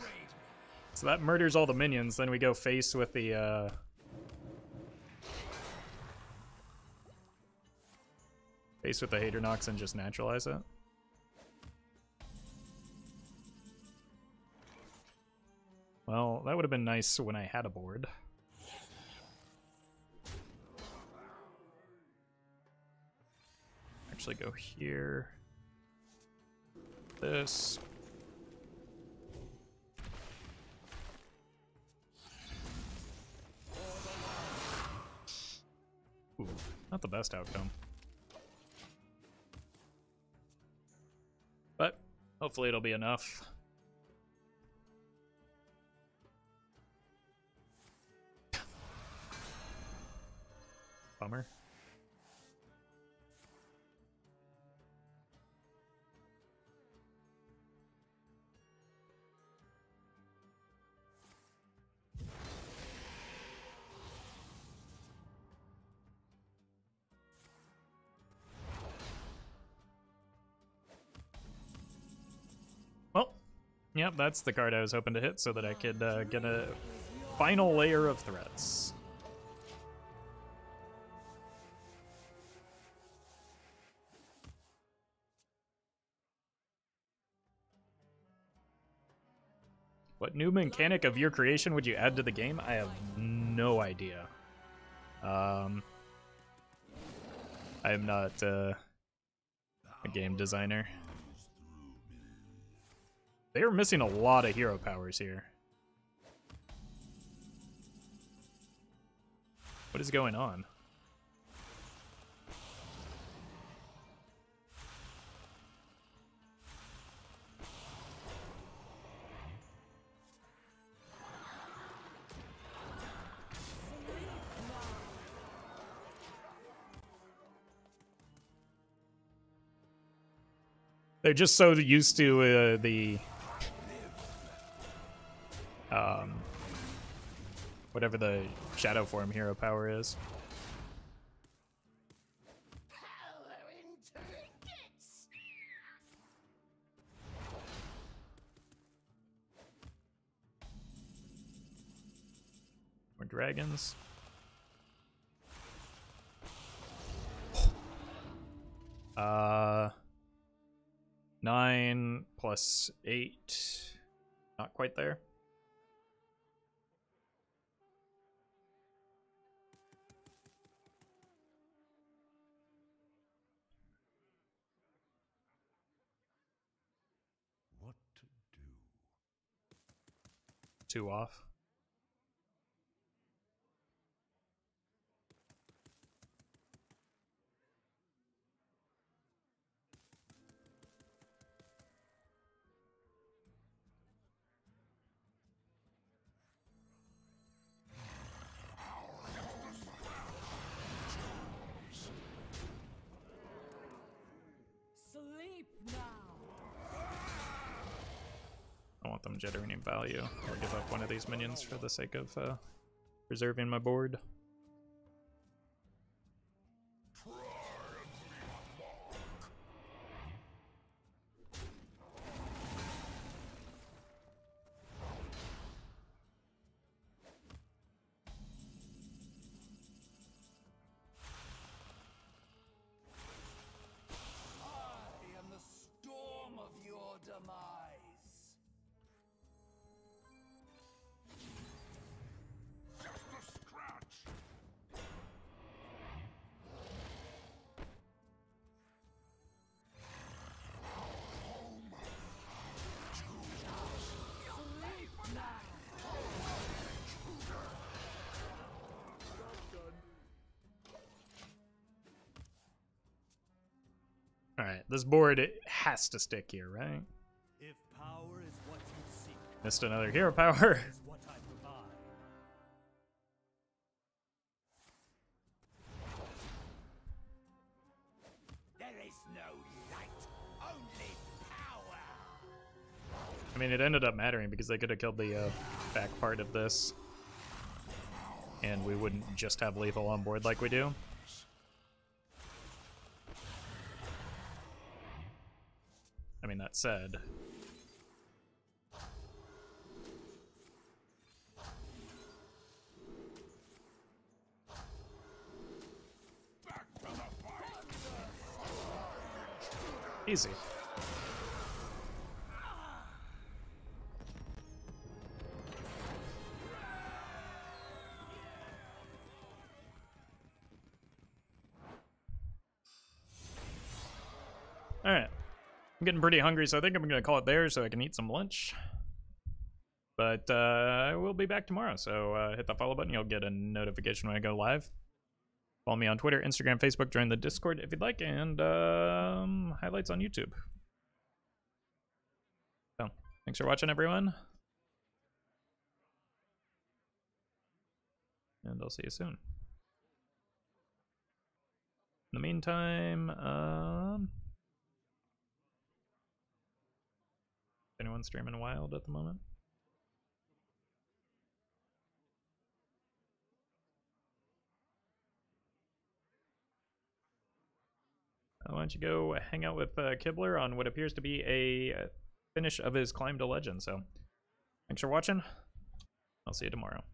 So that murders all the minions, then we go face with the Hadronox and just naturalize it. Well, that would have been nice when I had a board. Actually go here. This. Ooh, not the best outcome. But hopefully it'll be enough. Bummer. Well, yep, that's the card I was hoping to hit so that I could get a final layer of threats. What new mechanic of your creation would you add to the game? I have no idea. I am not a game designer. They are missing a lot of hero powers here. What is going on? They're just so used to the whatever the shadow form hero power is. More dragons. 9 plus 8. Not quite there. What to do? 2 off. Sleep now. I want them jittering value, or give up one of these minions for the sake of preserving my board. I am the storm of your demise. Just a scratch. Alright, this board it has to stick here, right? If power is what you seek, Missed another hero power. is what I provide. There is no light, only power. I mean, it ended up mattering because they could have killed the back part of this. And we wouldn't just have lethal on board like we do. I mean, that said, easy. Alright. I'm getting pretty hungry, so I think I'm going to call it there so I can eat some lunch. But I will be back tomorrow, so hit that follow button. You'll get a notification when I go live. Follow me on Twitter, Instagram, Facebook, join the Discord if you'd like, and highlights on YouTube. So, thanks for watching, everyone. And I'll see you soon. In the meantime, anyone streaming Wild at the moment? Why don't you go hang out with Kibler on what appears to be a finish of his climb to legend. So, thanks for watching. I'll see you tomorrow.